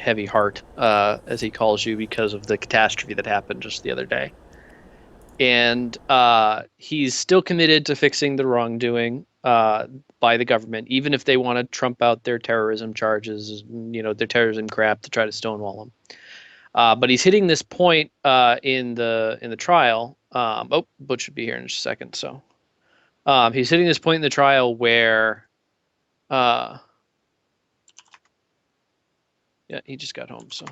heavy heart, as he calls you, because of the catastrophe that happened just the other day. And he's still committed to fixing the wrongdoing by the government, even if they want to trump out their terrorism charges, their terrorism crap to try to stonewall him. But he's hitting this point in the trial. Butch should be here in just a second. So he's hitting this point in the trial where, uh, yeah, he just got home. So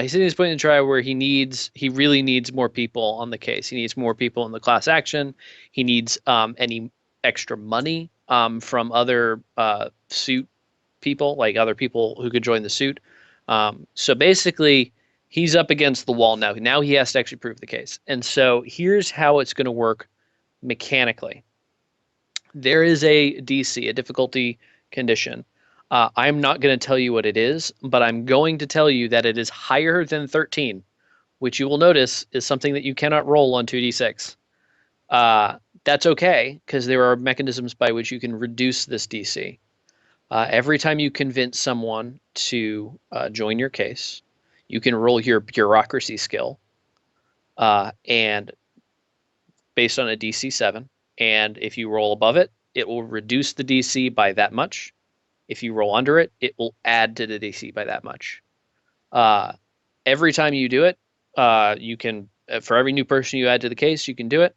he's hitting this point in the trial where he really needs more people on the case. He needs more people in the class action. He needs any extra money from other suit people, like other people who could join the suit. So basically, he's up against the wall now. Now he has to actually prove the case. And so here's how it's going to work mechanically. There is a DC, a difficulty condition. I'm not going to tell you what it is, but I'm going to tell you that it is higher than 13, which you will notice is something that you cannot roll on 2d6. That's okay, because there are mechanisms by which you can reduce this DC. Every time you convince someone to join your case, you can roll your bureaucracy skill, and based on a DC 7. And if you roll above it, it will reduce the DC by that much. If you roll under it, it will add to the DC by that much. Every time you do it, you can, for every new person you add to the case, you can do it.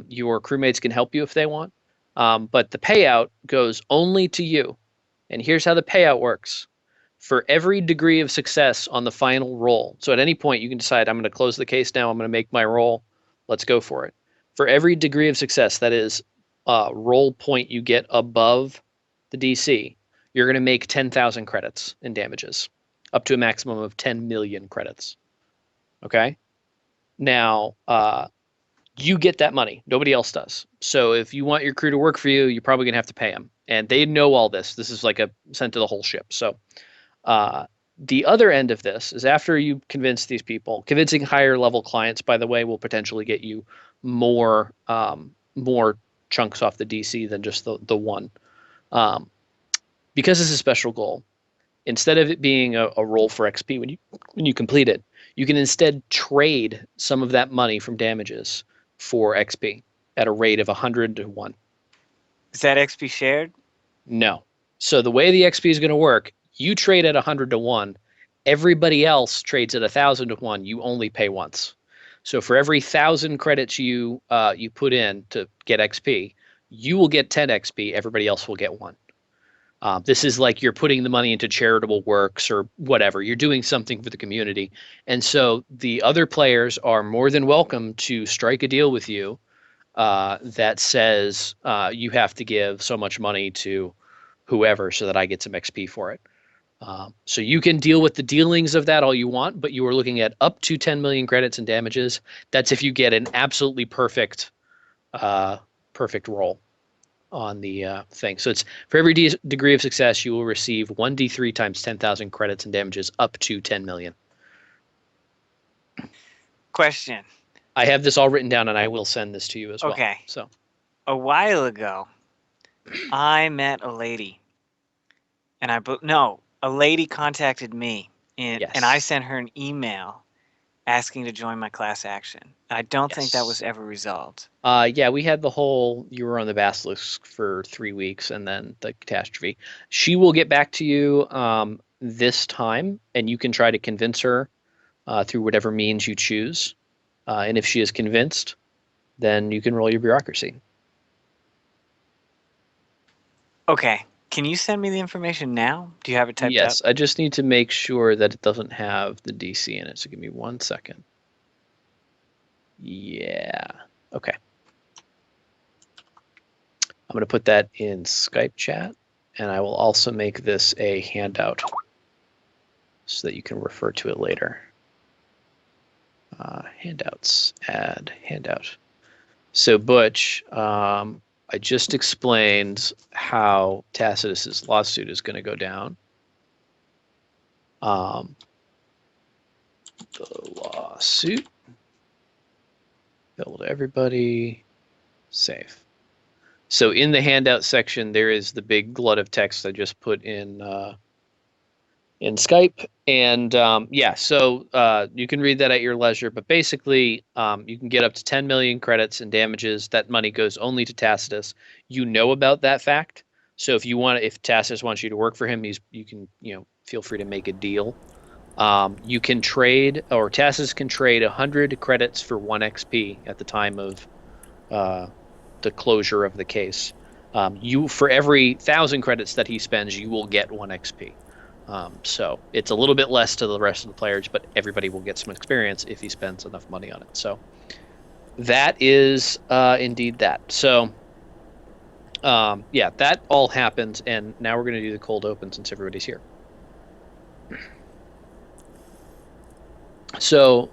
Your crewmates can help you if they want. But the payout goes only to you. And here's how the payout works. For every degree of success on the final roll, so at any point you can decide, I'm going to close the case now, I'm going to make my roll, let's go for it. For every degree of success, that is roll point you get above the DC, you're going to make 10,000 credits in damages, up to a maximum of 10 million credits. Okay? Now, you get that money. Nobody else does. So if you want your crew to work for you, you're probably going to have to pay them. And they know all this. This is like a sent to the whole ship. So the other end of this is after you convince these people, convincing higher level clients, by the way, will potentially get you more chunks off the DC than just the one. Because it's a special goal, instead of it being a roll for XP when you complete it, you can instead trade some of that money from damages for XP at a rate of 100 to 1. Is that XP shared? No. So the way the XP is going to work, you trade at 100 to 1. Everybody else trades at 1,000 to 1. You only pay once. So for every 1,000 credits you put in to get XP, you will get 10 XP. Everybody else will get 1. This is like you're putting the money into charitable works or whatever. You're doing something for the community. And so the other players are more than welcome to strike a deal with you that says you have to give so much money to whoever so that I get some XP for it. So you can deal with the dealings of that all you want, but you are looking at up to 10 million credits in damages. That's if you get an absolutely perfect roll on the thing. So it's for every degree of success, you will receive 1d3 times 10,000 credits and damages up to 10 million. Question. I have this all written down, and I will send this to you as well. Okay. So A while ago, I met a lady, and a lady contacted me, and yes, I sent her an email asking to join my class action. I don't think that was yes. ever resolved. Yeah, we had the whole you were on the basilisk for 3 weeks and then the catastrophe. She will get back to you this time, and you can try to convince her through whatever means you choose. And if she is convinced, then you can roll your bureaucracy. Okay. Can you send me the information now? Do you have it typed up? Yes, I just need to make sure that it doesn't have the DC in it. So give me 1 second. Yeah. Okay. I'm going to put that in Skype chat, and I will also make this a handout so that you can refer to it later. Handouts, add handout. So Butch, I just explained how Tacitus's lawsuit is going to go down. The lawsuit, available to everybody, save. So in the handout section, there is the big glut of text I just put in in Skype. And yeah, so you can read that at your leisure. But basically, you can get up to 10 million credits in damages. That money goes only to Tacitus. You know about that fact. So if you want, if Tacitus wants you to work for him, you can, feel free to make a deal. You can trade, or Tacitus can trade 100 credits for 1 XP at the time of uh, the closure of the case. For every 1,000 credits that he spends, you will get 1 XP. So it's a little bit less to the rest of the players, but everybody will get some experience if he spends enough money on it. So that is indeed that. So yeah, that all happens, and now we're going to do the cold open since everybody's here. So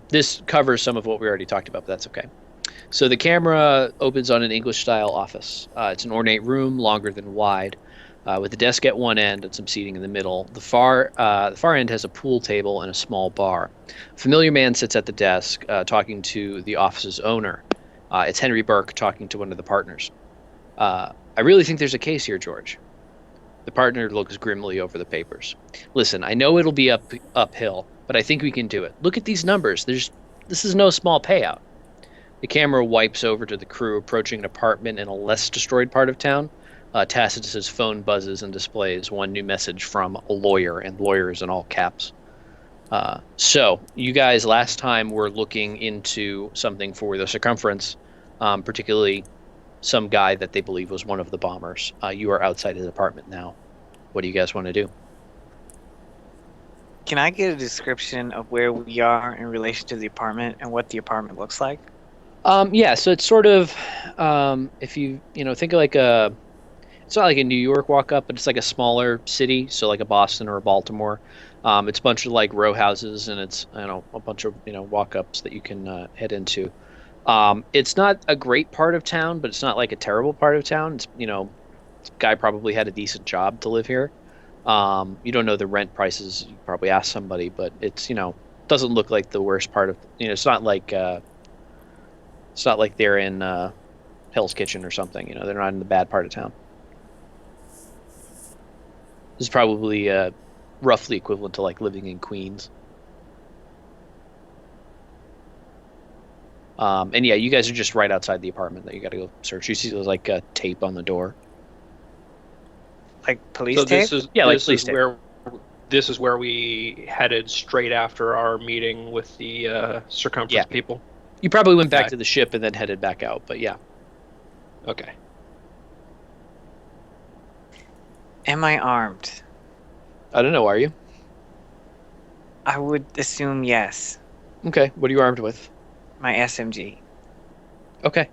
this covers some of what we already talked about, but that's okay. So the camera opens on an English-style office. It's an ornate room, longer than wide, with a desk at one end and some seating in the middle. The far end has a pool table and a small bar. A familiar man sits at the desk, talking to the office's owner. It's Henry Burke talking to one of the partners. I really think there's a case here, George. The partner looks grimly over the papers. Listen, I know it'll be uphill, but I think we can do it. Look at these numbers. This is no small payout. The camera wipes over to the crew approaching an apartment in a less destroyed part of town. Tacitus's phone buzzes and displays one new message from a lawyer, and lawyer is in all caps. So you guys last time were looking into something for the circumference, particularly some guy that they believe was one of the bombers. You are outside his apartment now. What do you guys want to do? Can I get a description of where we are in relation to the apartment and what the apartment looks like? Yeah, so it's sort of, if you think of it's not like a New York walk up, but it's like a smaller city, so like a Boston or a Baltimore. It's a bunch of like row houses, and it's a bunch of walk ups that you can head into. It's not a great part of town, but it's not like a terrible part of town. It's this guy probably had a decent job to live here. You don't know the rent prices. You probably ask somebody, but it's doesn't look like the worst part of it's not like they're in Hell's Kitchen or something. They're not in the bad part of town. This is probably roughly equivalent to like living in Queens. And yeah, you guys are just right outside the apartment that you got to go search. You see there's like tape on the door. Like police So tape? Yeah, like this police is tape. where we headed straight after our meeting with the circumference Yeah. people. You probably went back Okay. to the ship and then headed back out, but yeah. Okay. Am I armed? I don't know, are you? I would assume yes. Okay, what are you armed with? My SMG. Okay.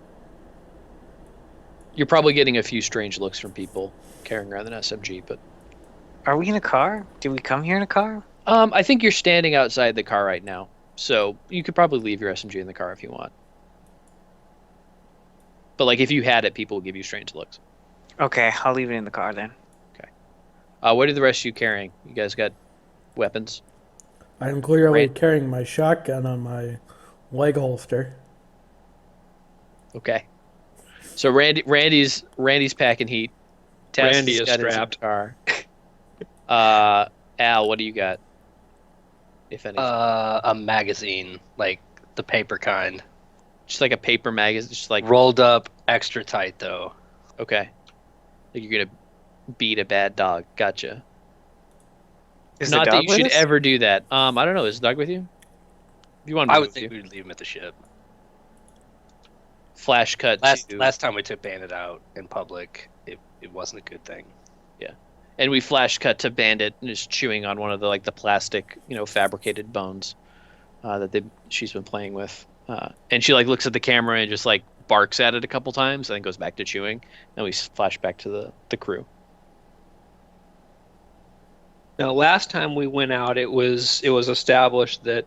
You're probably getting a few strange looks from people carrying around an SMG, but Are we in a car? Did we come here in a car? I think you're standing outside the car right now, so you could probably leave your SMG in the car if you want. But like if you had it, people would give you strange looks. Okay, I'll leave it in the car then. What are the rest of you carrying? You guys got weapons? I'm clearly Rand- carrying my shotgun on my leg holster. Okay. So Randy's packing heat. Tess Randy has is got his strapped. car. Al, what do you got? If anything, A magazine, like the paper kind. just like a paper magazine, just like Rolled up extra tight though. okay, like you're gonna beat a bad dog. Gotcha. Is Not the that dog you with should us? ever do that. I don't know. Is Doug with you? If you want to I move would think you. we'd leave him at the ship. Flash cut to Last time we took Bandit out in public, it wasn't a good thing. and we flash cut to Bandit just chewing on one of the plastic, fabricated bones that she's been playing with. And she looks at the camera and just barks at it a couple times and then goes back to chewing. And we flash back to the crew. Now, last time we went out, it was established that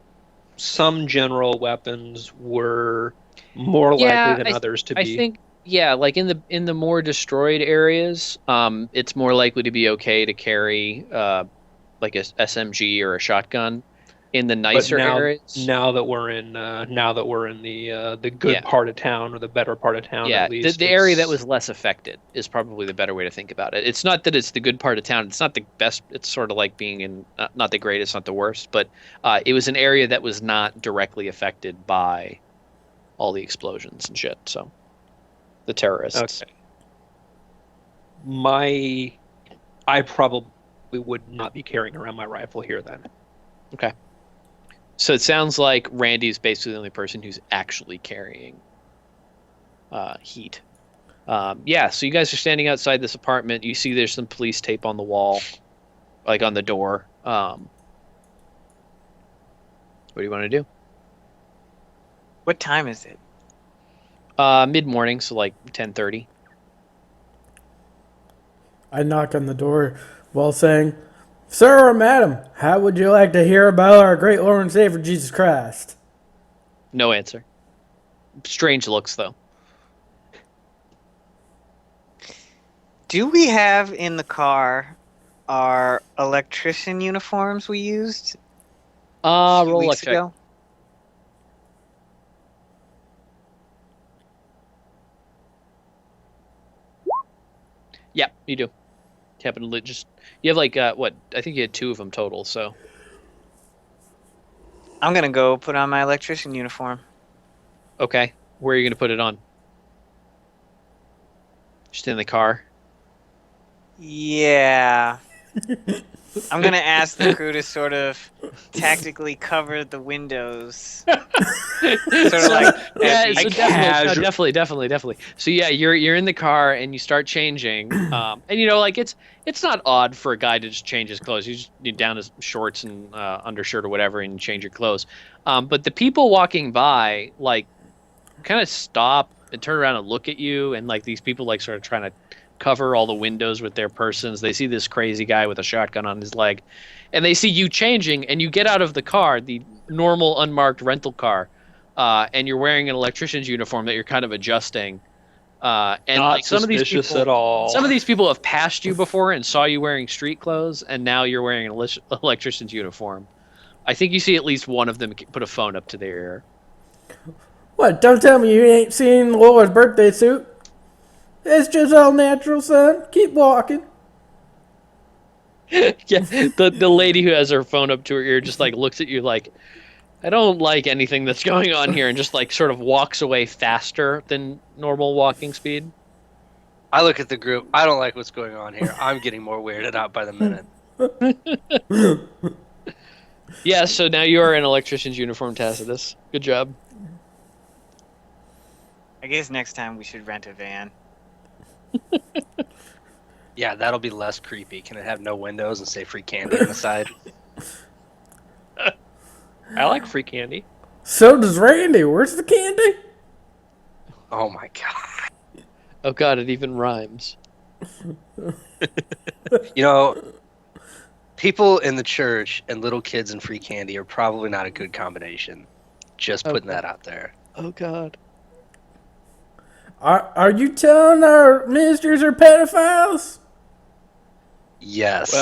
some general weapons were more Yeah, likely than others to I be. think like in the more destroyed areas, it's more likely to be okay to carry like a SMG or a shotgun. in the But nicer now, areas. now that we're in the good Yeah. part of town, or the better part of town, Yeah, at least the area that it's- was less affected is probably the better way to think about it. It's not that it's the good part of town. It's not the best. It's sort of like being in not the greatest, not the worst, but it was an area that was not directly affected by all the explosions and shit. So the terrorists. Okay. I probably would not be carrying around my rifle here then. Okay. So it sounds like Randy is basically the only person who's actually carrying heat. Yeah, so you guys are standing outside this apartment. You see there's some police tape on the wall, like on the door. What do you want to do? What time is it? Mid-morning, so like 10:30. I knock on the door while saying, "Sir or madam, how would you like to hear about our great Lord and Savior Jesus Christ?" No answer. Strange looks though. Do we have in the car our electrician uniforms we used a few Roll luck weeks check. ago? Yeah, you do. You happen to just you have like what? I think you had 2 of them total. So I'm gonna go put on my electrician uniform. okay, where are you gonna put it on? Just in the car. Yeah. I'm gonna ask the crew to sort of tactically cover the windows. Sort of like Yeah, at so the- definitely. So yeah, you're in the car and you start changing, and like it's not odd for a guy to just change his clothes. You just need down his shorts and undershirt or whatever, and change your clothes. But the people walking by like kind of stop and turn around and look at you, and like these people like sort of trying to cover all the windows with their persons. They see this crazy guy with a shotgun on his leg, and they see you changing, and you get out of the car, the normal unmarked rental car, and you're wearing an electrician's uniform that you're kind of adjusting. And Not like some of these suspicious people, at all. some of these people have passed you before and saw you wearing street clothes, and now you're wearing an electrician's uniform. I think you see at least one of them put a phone up to their ear. What? Don't tell me you ain't seen Laura's birthday suit. It's just all natural, son. Keep walking. Yeah, the lady who has her phone up to her ear just like looks at you like, I don't like anything that's going on here, and just like sort of walks away faster than normal walking speed. I look at the group. I don't like what's going on here. I'm getting more weirded out by the minute. Yeah, so now you are in electrician's uniform, Tacitus. Good job. I guess next time we should rent a van. Yeah, that'll be less creepy. Can it have no windows and say free candy on the side? I like free candy. So does Randy. Where's the candy? Oh my god. Oh god, it even rhymes. You know, people in the church and little kids and free candy are probably not a good combination. Just putting that out there. Oh god. Are you telling our ministers are pedophiles? Yes.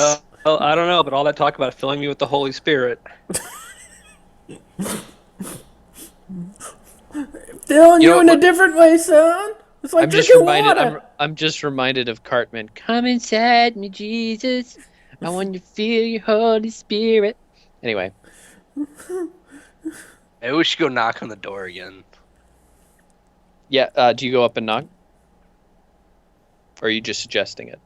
Well, I don't know, but all that talk about filling me with the Holy Spirit. Filling You you know in a what- different way, son. It's like I'm just drinking reminded. water. I'm just reminded of Cartman. Come inside me, Jesus. I want you to feel your Holy Spirit. Anyway, Maybe we should go knock on the door again. yeah. Do you go up and knock, or are you just suggesting it?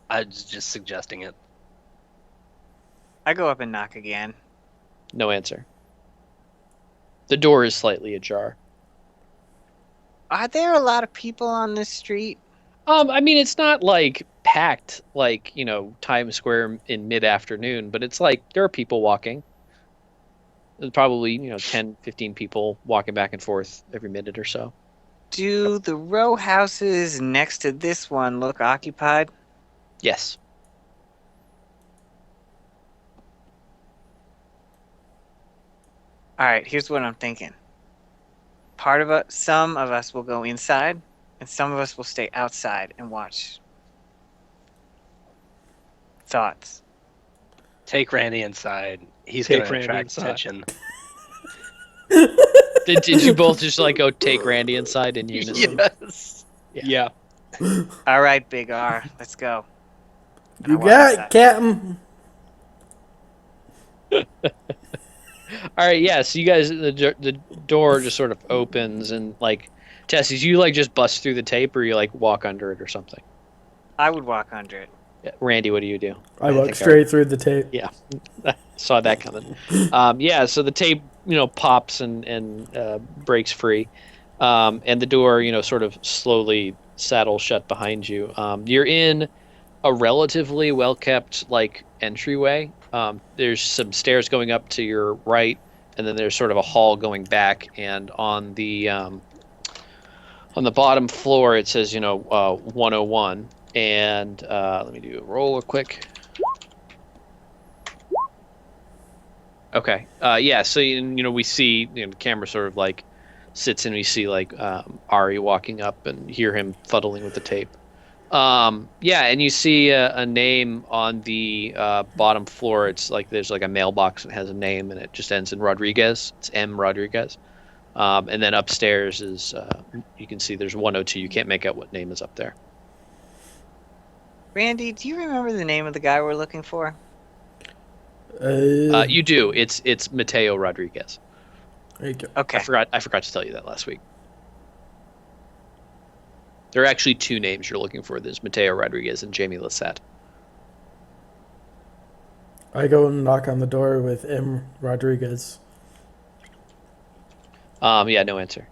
I was just suggesting it. I go up and knock again. No answer. The door is slightly ajar. Are there a lot of people on this street? I mean, it's not like packed like, Times Square in mid-afternoon, but it's like there are people walking. There's probably, 10, 15 people walking back and forth every minute or so. Do the row houses next to this one look occupied? Yes. All right, here's what I'm thinking. Some of us will go inside, and some of us will stay outside and watch. Thoughts? Take Randy inside. He's Take going to Randy attract inside. attention. Did you both just like go take Randy inside in unison? Yes. Yeah. All right, Big R, let's go. You I walk got it, inside. Captain. All right, yeah. So you guys, the door just sort of opens and like, Tessie, you like just bust through the tape or you like walk under it or something? I would walk under it. Yeah. Randy, what do you do? I walk think straight through the tape. Yeah, saw that coming. Yeah, so the tape, pops and breaks free, and the door, sort of slowly saddles shut behind you. You're in a relatively well-kept like entryway. There's some stairs going up to your right, and then there's sort of a hall going back. And on the bottom floor, it says 101. And let me do a roll real quick. Okay. Yeah. So we see the camera sort of like sits and we see like Ari walking up and hear him fuddling with the tape. Yeah, and you see a name on the bottom floor. It's like there's like a mailbox that has a name and it just ends in Rodriguez. It's M. Rodriguez. And then upstairs is you can see there's 102. You can't make out what name is up there. Randy, do you remember the name of the guy we're looking for? You do. It's Mateo Rodriguez. There you go. Okay. I forgot to tell you that last week. There are actually two names you're looking for. There's Mateo Rodriguez and Jamie Lissette. I go and knock on the door with M. Rodriguez. Yeah, no answer.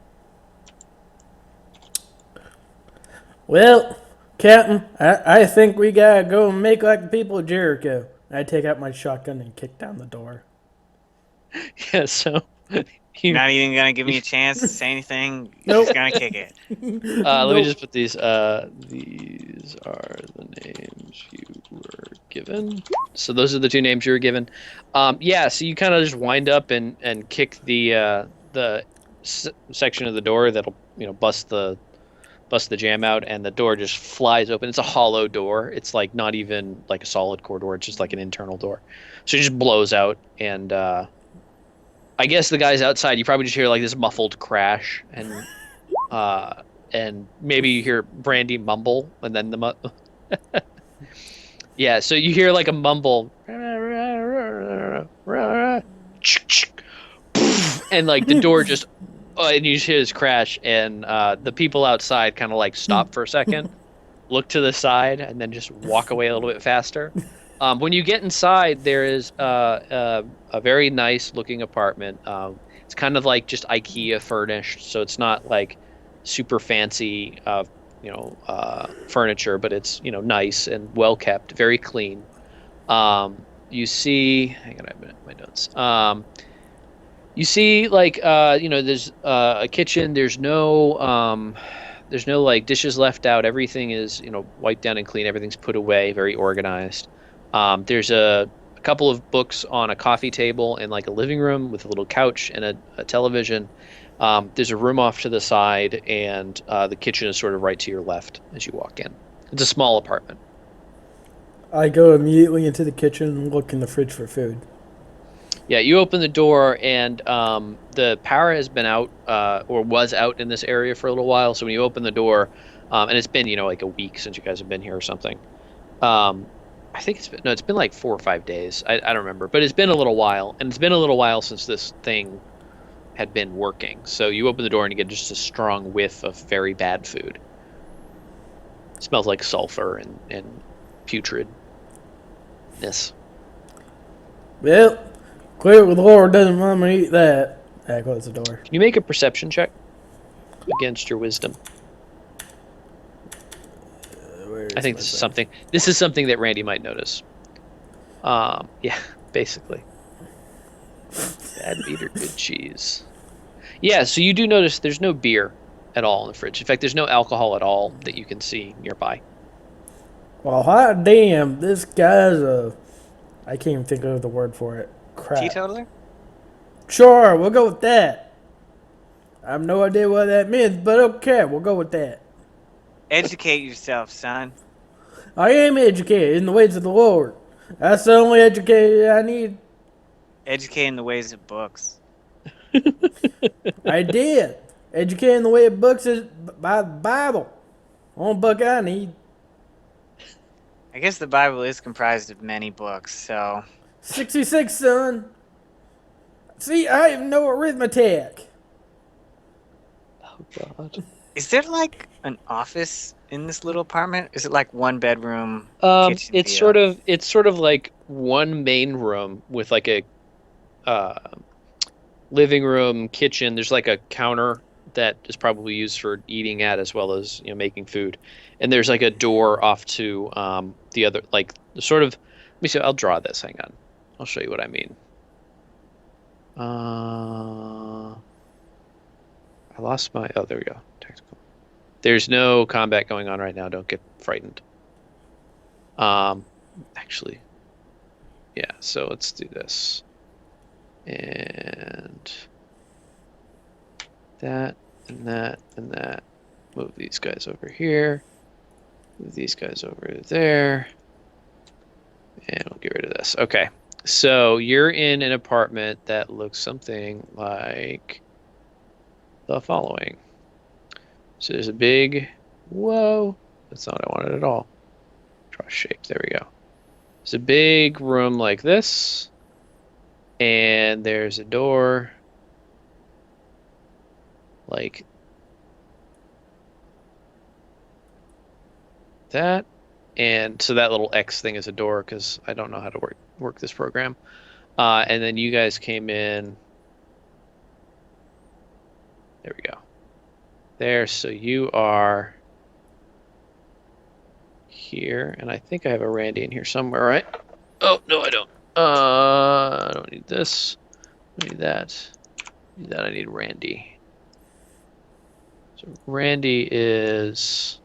Well, Captain, I think we gotta go and make like the people of Jericho. I take out my shotgun and kick down the door. Yeah, so You're not even gonna give me a chance to say anything. You're Nope. just gonna kick it. let me just put these. These are the names you were given. So those are the two names you were given. Yeah, so you kind of just wind up and kick the section of the door that'll bust the jam out, and the door just flies open. It's a hollow door. It's like not even like a solid core door. It's just like an internal door. So it just blows out, and I guess the guys outside, you probably just hear like this muffled crash, and maybe you hear Brandy mumble, and then yeah. So you hear like a mumble, and like the door just. And you just hear this crash, and the people outside kind of like stop for a second, look to the side, and then just walk away a little bit faster. When you get inside, there is a very nice looking apartment. It's kind of like just IKEA furnished, so it's not like super fancy, furniture, but it's nice and well kept, very clean. You see, hang on, I have my notes. You see, like, there's a kitchen. There's no like dishes left out. Everything is, wiped down and clean. Everything's put away, very organized. There's a couple of books on a coffee table in like a living room with a little couch and a television. There's a room off to the side, and the kitchen is sort of right to your left as you walk in. It's a small apartment. I go immediately into the kitchen and look in the fridge for food. Yeah, you open the door, and the power has been out, or was out in this area for a little while. So when you open the door, and it's been, like a week since you guys have been here or something. I think it's been like 4 or 5 days. I don't remember, but it's been a little while, and it's been a little while since this thing had been working. So you open the door and you get just a strong whiff of very bad food. It smells like sulfur and putridness. Well, clearly the Lord doesn't want me to eat that. I close the door. Can you make a perception check against your wisdom? I think this is something that Randy might notice. Yeah, basically. Bad meat or good cheese. Yeah, so you do notice there's no beer at all in the fridge. In fact, there's no alcohol at all that you can see nearby. Well, hot damn, this guy's I can't even think of the word for it. Crap. Teetotaler? Sure, we'll go with that. I have no idea what that means, but okay, we'll go with that. Educate yourself, son. I am educated in the ways of the Lord. That's the only educated I need. Educating the ways of books. I did. Educating the way of books is by the Bible. Only book I need. I guess the Bible is comprised of many books, so 66, son. See, I even know arithmetic. Oh God. is there like an office in this little apartment? Is it like one bedroom kitchen? It's deal? sort of like one main room with like a uh, living room, kitchen. There's like a counter that is probably used for eating at as well as making food, and there's like a door off to the other like sort of. Let me see. I'll draw this. Hang on. I'll show you what I mean. I lost my. Oh, there we go. Tactical. There's no combat going on right now. Don't get frightened. Actually, yeah. So let's do this. And that and that and that. Move these guys over here. Move these guys over there. And we'll get rid of this. Okay. So you're in an apartment that looks something like the following. So there's a big, whoa, that's not what I wanted at all. Draw shape, there we go. There's a big room like this, and there's a door like that. And so that little X thing is a door because I don't know how to work this program. And then you guys came in. There we go. There, so you are here, and I think I have a Randy in here somewhere, right? Oh, no, I don't. I don't need this. I need that. I need that. I need Randy. So Randy is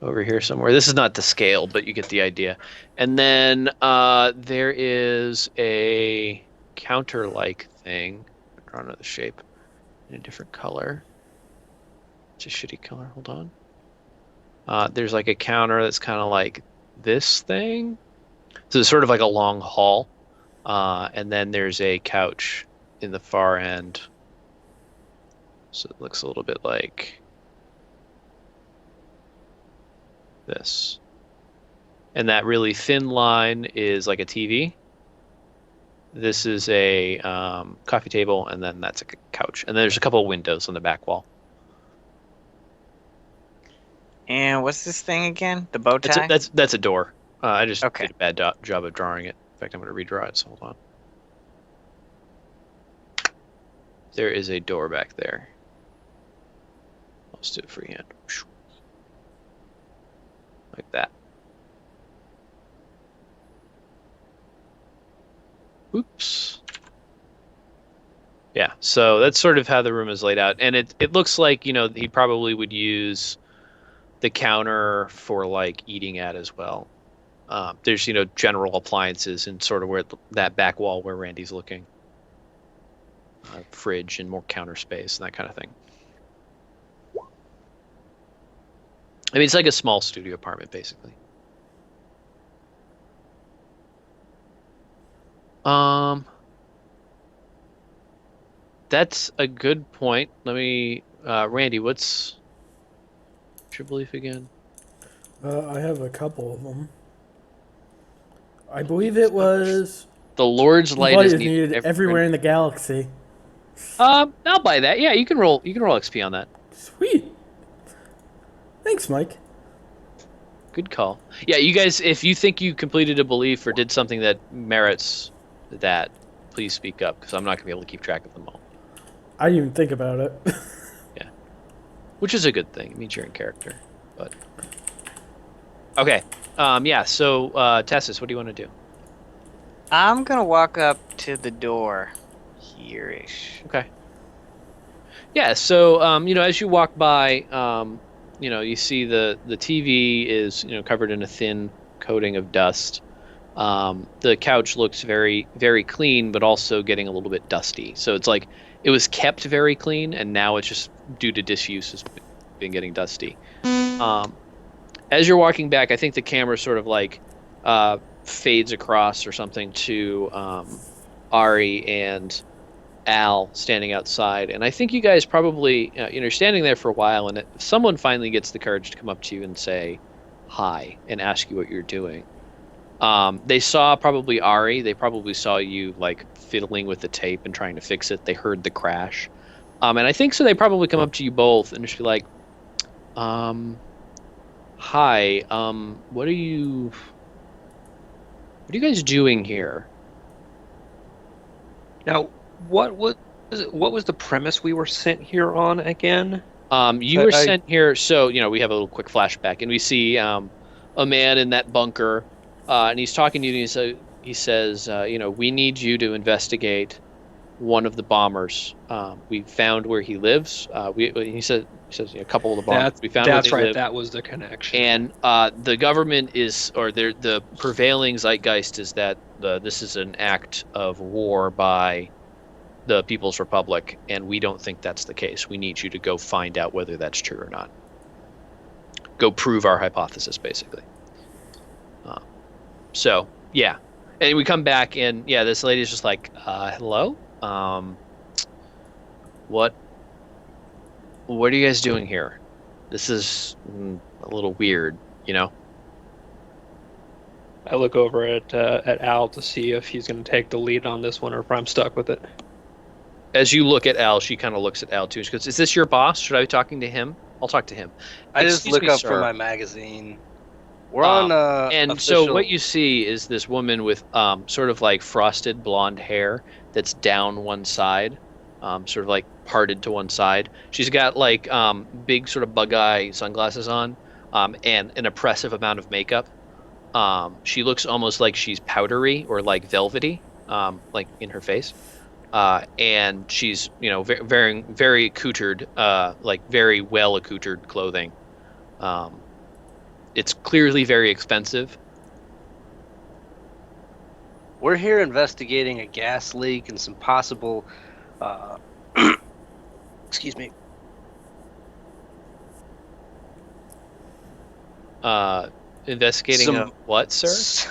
over here somewhere. This is not to scale, but you get the idea. And then there is a counter-like thing. I don't know the shape. In a different color. It's a shitty color. Hold on. There's like a counter that's kind of like this thing. So it's sort of like a long hall. And then there's a couch in the far end. So it looks a little bit like this. And that really thin line is like a TV. This is a coffee table, and then that's a couch. And there's a couple of windows on the back wall. And what's this thing again? The bow tie? That's a door. I just Okay. did a bad job of drawing it. In fact, I'm going to redraw it, so hold on. There is a door back there. Let's do it freehand. Like that. Oops. Yeah, so that's sort of how the room is laid out. And it looks like, he probably would use the counter for like eating at as well. There's, general appliances and sort of where that back wall where Randy's looking. Fridge and more counter space and that kind of thing. I mean, it's like a small studio apartment, basically. That's a good point. Let me, Randy, what's your belief again? I have a couple of them. I believe it was The Lord's light is needed everywhere in the galaxy. I'll buy that. Yeah, you can roll XP on that. Sweet. Thanks, Mike. Good call. Yeah, you guys, if you think you completed a belief or did something that merits that, please speak up, because I'm not going to be able to keep track of them all. I didn't even think about it. Yeah. Which is a good thing. It means you're in character. But okay. Yeah, so Tessus, what do you want to do? I'm gonna walk up to the door here-ish. Okay. Yeah, so as you walk by, you see the TV is covered in a thin coating of dust. The couch looks very, very clean, but also getting a little bit dusty. So it's like it was kept very clean, and now it's just due to disuse has been getting dusty. As you're walking back, I think the camera sort of like fades across or something to Ari and Al standing outside, and I think you guys probably, you're standing there for a while, and if someone finally gets the courage to come up to you and say hi and ask you what you're doing. They saw probably Ari. They probably saw you like fiddling with the tape and trying to fix it. They heard the crash, and I think so. They probably come up to you both and just be like, "Hi, what are you guys doing here?" Now, what was the premise we were sent here on again? You were sent here, so we have a little quick flashback, and we see a man in that bunker, and he's talking to you. And he says, we need you to investigate one of the bombers. We found where he lives. He says a couple of the bombers. We found that's where they right. live. That was the connection. And the government the prevailing zeitgeist is that this is an act of war by the People's Republic, and we don't think that's the case. We need you to go find out whether that's true or not. Go prove our hypothesis, basically. So, yeah. And we come back, and, yeah, this lady's just like, hello? What are you guys doing here? This is a little weird, I look over at Al to see if he's going to take the lead on this one or if I'm stuck with it. As you look at Al, she kind of looks at Al too. She goes, "Is this your boss? Should I be talking to him? I'll talk to him." I just Excuse look me, up sir. from my magazine. We're on and official... so what you see is this woman with sort of like frosted blonde hair that's down one side, sort of like parted to one side. She's got like big sort of bug eye sunglasses on, and an oppressive amount of makeup. She looks almost like she's powdery or like velvety, like in her face. And she's, very, very accoutred, like very well accoutred clothing. It's clearly very expensive. We're here investigating a gas leak and some possible, excuse me. Investigating a what, sir?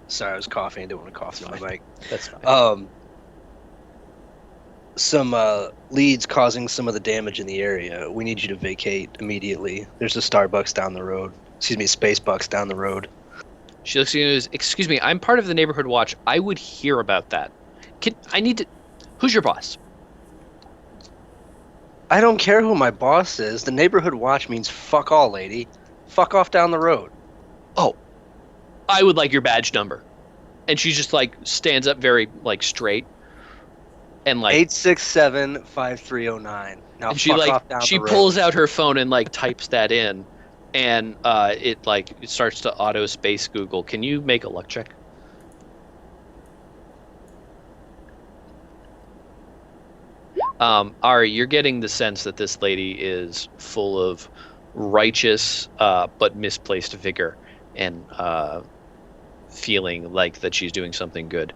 Sorry, I was coughing. I didn't want to cough through my mic. That's fine. Some leads causing some of the damage in the area. We need you to vacate immediately. There's a Starbucks down the road. Excuse me, Spacebucks down the road. She looks at you and goes, "Excuse me, I'm part of the neighborhood watch. I would hear about that. Who's your boss?" I don't care who my boss is. The neighborhood watch means fuck all, lady. Fuck off down the road. "Oh, I would like your badge number." And she just like stands up very like straight. And like 867-5309. Now and she fuck like off down she the road. pulls out her phone and like types that in, and it starts to auto space Google. Can you make a luck check? Ari, you're getting the sense that this lady is full of righteous but misplaced vigor and feeling like that she's doing something good.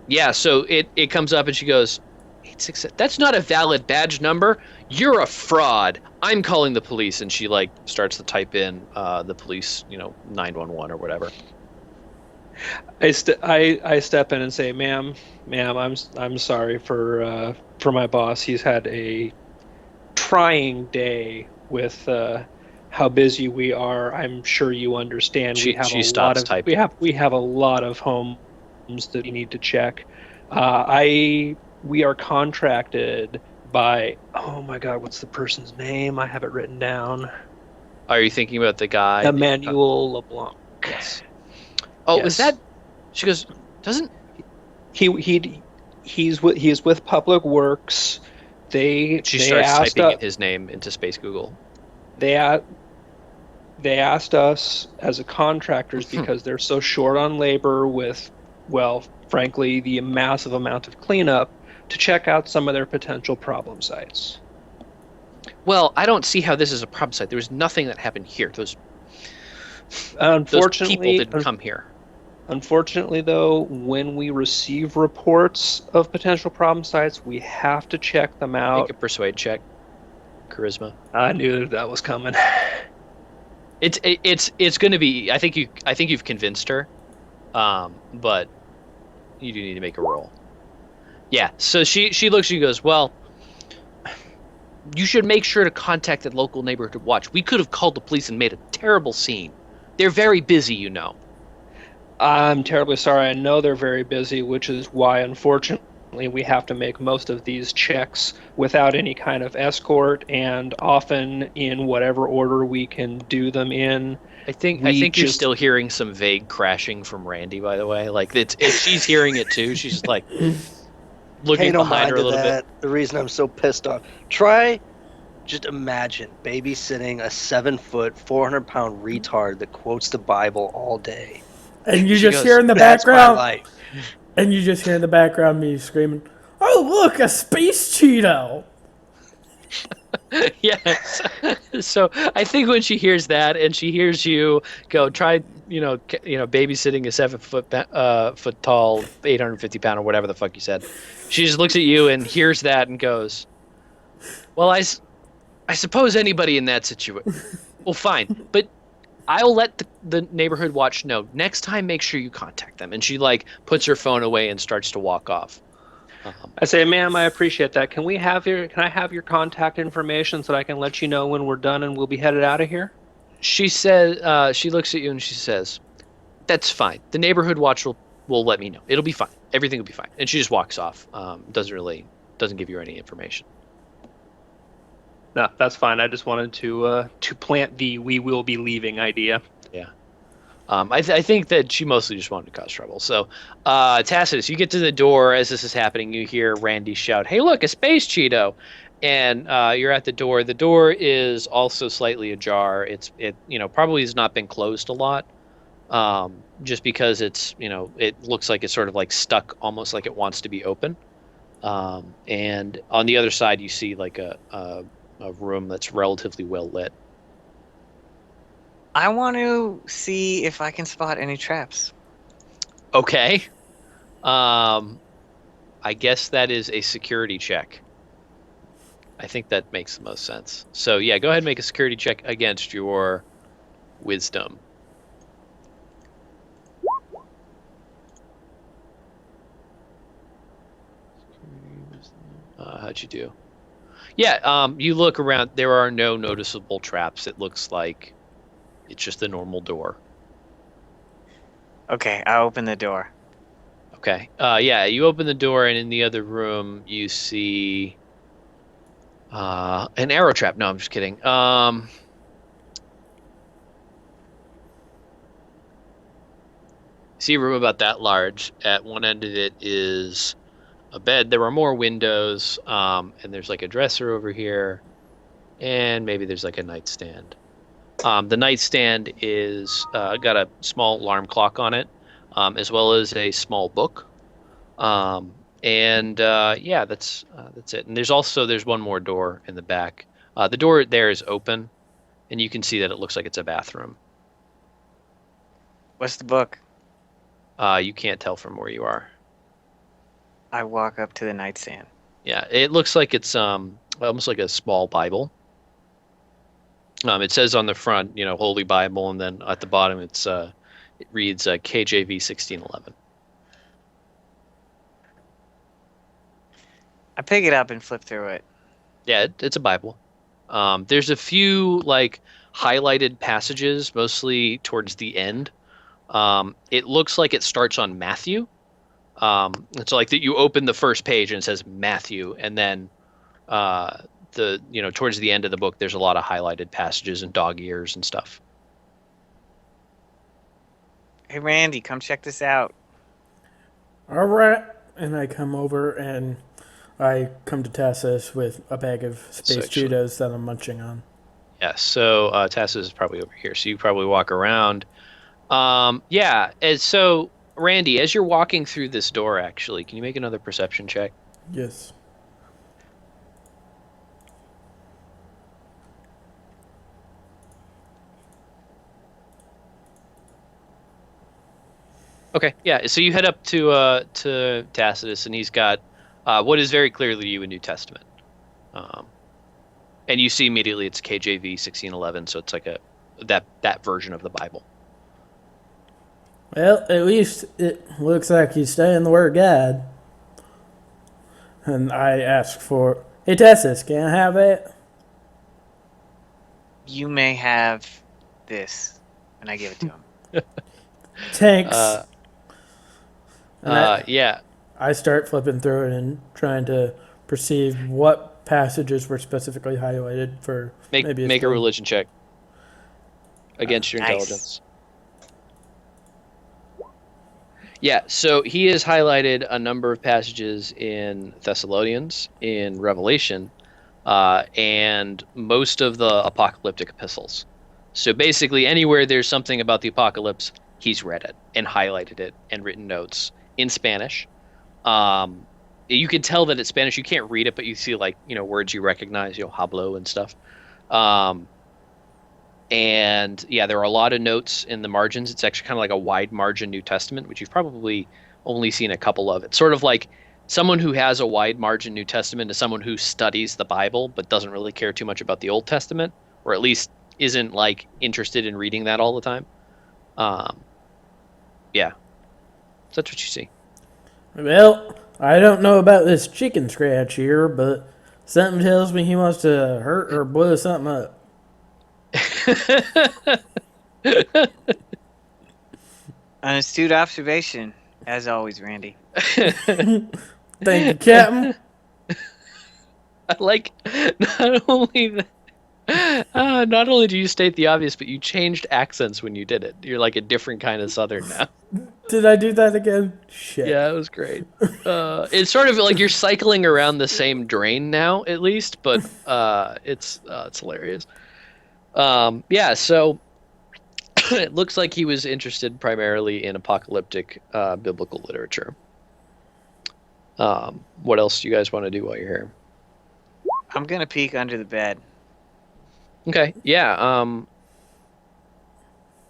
Yeah, so it comes up and she goes, 867. That's not a valid badge number. You're a fraud. I'm calling the police. And she like starts to type in the police, 911 or whatever. I step in and say, ma'am, I'm sorry for my boss. He's had a trying day with how busy we are. I'm sure you understand. She stops typing. We have a lot of homes that you need to check. We are contracted by, oh my God, what's the person's name? I have it written down. Are you thinking about the guy? Emmanuel LeBlanc. Yes. Oh, Yes. is that? She goes, doesn't he's with Public Works. They starts asked typing his name into Space Google. They asked us as a contractors because they're so short on labor with, well, frankly, the massive amount of cleanup to check out some of their potential problem sites. Well, I don't see how this is a problem site. There was nothing that happened here. Those Unfortunately, people didn't come here. Unfortunately, though, when we receive reports of potential problem sites, we have to check them out. Make a persuade check. Charisma. I knew that was coming. It's going to be. I think you've convinced her but you do need to make a roll. Yeah. So she looks at you and goes, well, you should make sure to contact the local neighborhood watch. We could have called the police and made a terrible scene. They're very busy, you know. I'm terribly sorry. I know they're very busy, which is why, unfortunately, we have to make most of these checks without any kind of escort, and often in whatever order we can do them in. I think We you're just- still hearing some vague crashing from Randy, by the way. Like it's she's hearing it too. She's just like looking Pay no behind mind her a to little that. The reason I'm so pissed off. Just imagine babysitting a 7-foot, 400-pound retard that quotes the Bible all day. And you She just goes, hear in the That's my background, life. and you just hear in the background me screaming, "Oh look, a space Cheeto!" bit. Yes. So I think when she hears that and she hears you go try, babysitting a 7-foot tall, 850-pound or whatever the fuck you said, she just looks at you and hears that and goes, "Well, I suppose anybody in that situation. Well, fine, but I'll let the neighborhood watch know. Next time, make sure you contact them." And she like puts her phone away and starts to walk off. I say, ma'am, I appreciate that. Can I have your contact information so that I can let you know when we're done and we'll be headed out of here? She says, she looks at you and she says, "That's fine. The neighborhood watch will let me know. It'll be fine. Everything will be fine." And she just walks off. Doesn't give you any information. No, that's fine. I just wanted to plant the "we will be leaving" idea. Yeah. I think that she mostly just wanted to cause trouble. So, Tacitus, you get to the door as this is happening. You hear Randy shout, "Hey, look, a space Cheeto!" And you're at the door. The door is also slightly ajar. It probably has not been closed a lot, just because it looks like it's sort of like stuck, almost like it wants to be open. And on the other side, you see like a room that's relatively well lit. I want to see if I can spot any traps. Okay. I guess that is a security check. I think that makes the most sense. So yeah, go ahead and make a security check against your wisdom. How'd you do? Yeah, you look around. There are no noticeable traps. It looks like it's just a normal door. Okay, I open the door. Okay. Yeah, you open the door, and in the other room, you see an arrow trap. No, I'm just kidding. See a room about that large. At one end of it is a bed. There are more windows, and there's like a dresser over here, and maybe there's like a nightstand. The nightstand is got a small alarm clock on it, as well as a small book. Yeah, that's it. And there's one more door in the back. The door there is open, and you can see that it looks like it's a bathroom. What's the book? You can't tell from where you are. I walk up to the nightstand. Yeah, it looks like it's almost like a small Bible. It says on the front, Holy Bible, and then at the bottom it reads KJV 1611. I pick it up and flip through it. Yeah, it's a Bible. There's a few like highlighted passages, mostly towards the end. It looks like it starts on Matthew. It's like that you open the first page and it says Matthew, and then towards the end of the book, there's a lot of highlighted passages and dog ears and stuff. Hey, Randy, come check this out. All right, and I come over and I come to Tassus with a bag of space actually- Cheetos that I'm munching on. Yeah, so Tassus is probably over here, so you probably walk around. Yeah, and so Randy, as you're walking through this door, actually, can you make another perception check? Yes. Okay, yeah. So you head up to Tacitus, and he's got what is very clearly to you a New Testament, and you see immediately it's KJV 1611, so it's like that version of the Bible. Well, at least it looks like he's studying the Word of God. And I ask for, hey, Tessus, can I have it? You may have this. And I give it to him. Thanks. And Yeah. I start flipping through it and trying to perceive what passages were specifically highlighted for maybe Make a religion check against your Nice. intelligence. Yeah, so he has highlighted a number of passages in Thessalonians, in Revelation, and most of the apocalyptic epistles. So basically, anywhere there's something about the apocalypse, he's read it and highlighted it and written notes in Spanish. You can tell that it's Spanish. You can't read it, but you see words you recognize, hablo and stuff. And yeah, there are a lot of notes in the margins. It's actually kind of like a wide margin New Testament, which you've probably only seen a couple of. It's sort of like someone who has a wide margin New Testament is someone who studies the Bible but doesn't really care too much about the Old Testament, or at least isn't interested in reading that all the time. Yeah, so that's what you see. Well, I don't know about this chicken scratch here, but something tells me he wants to hurt or blow something up. An astute observation, as always, Randy. Thank you, Captain. I like not only not only do you state the obvious, but you changed accents when you did it. You're like a different kind of Southern now. Did I do that again? Shit. Yeah, it was great. It's sort of like you're cycling around the same drain now, at least, but it's hilarious. Yeah, so it looks like he was interested primarily in apocalyptic biblical literature. What else do you guys want to do while you're here? I'm gonna peek under the bed. Okay, yeah.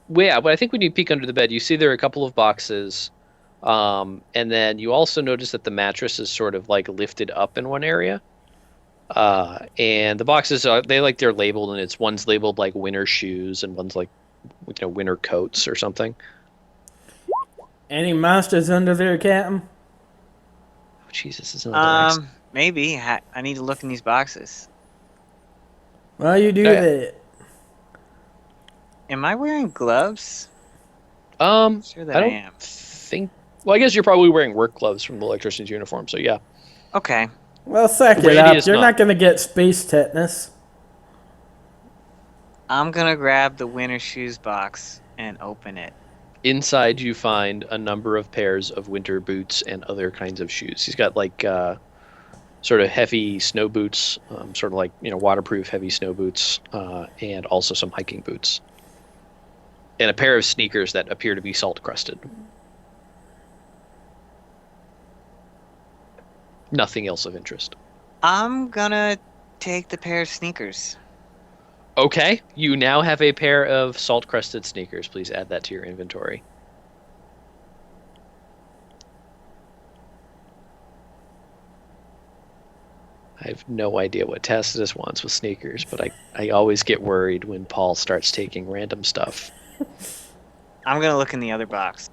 Well, yeah, but I think when you peek under the bed, you see there are a couple of boxes, and then you also notice that the mattress is sort of lifted up in one area. And the boxes are they're labeled, and one's labeled like winter shoes, and one's winter coats or something. Any monsters under there, Captain? Oh, Jesus, this is another accent. Maybe. I need to look in these boxes. Well, you do Yeah. that. Am I wearing gloves? I'm Sure that I I don't am. think. Well, I guess you're probably wearing work gloves from the electrician's uniform, so yeah. Okay. Well, suck it Randy up. is You're not. not going to get space tetanus. I'm gonna grab the winter shoes box and open it. Inside, you find a number of pairs of winter boots and other kinds of shoes. He's got sort of heavy snow boots, sort of waterproof heavy snow boots, and also some hiking boots, and a pair of sneakers that appear to be salt crusted. Nothing else of interest. I'm gonna take the pair of sneakers. Okay, you now have a pair of salt crusted sneakers. Please add that to your inventory. I have no idea what Tacitus wants with sneakers, but I always get worried when Paul starts taking random stuff. I'm gonna look in the other box.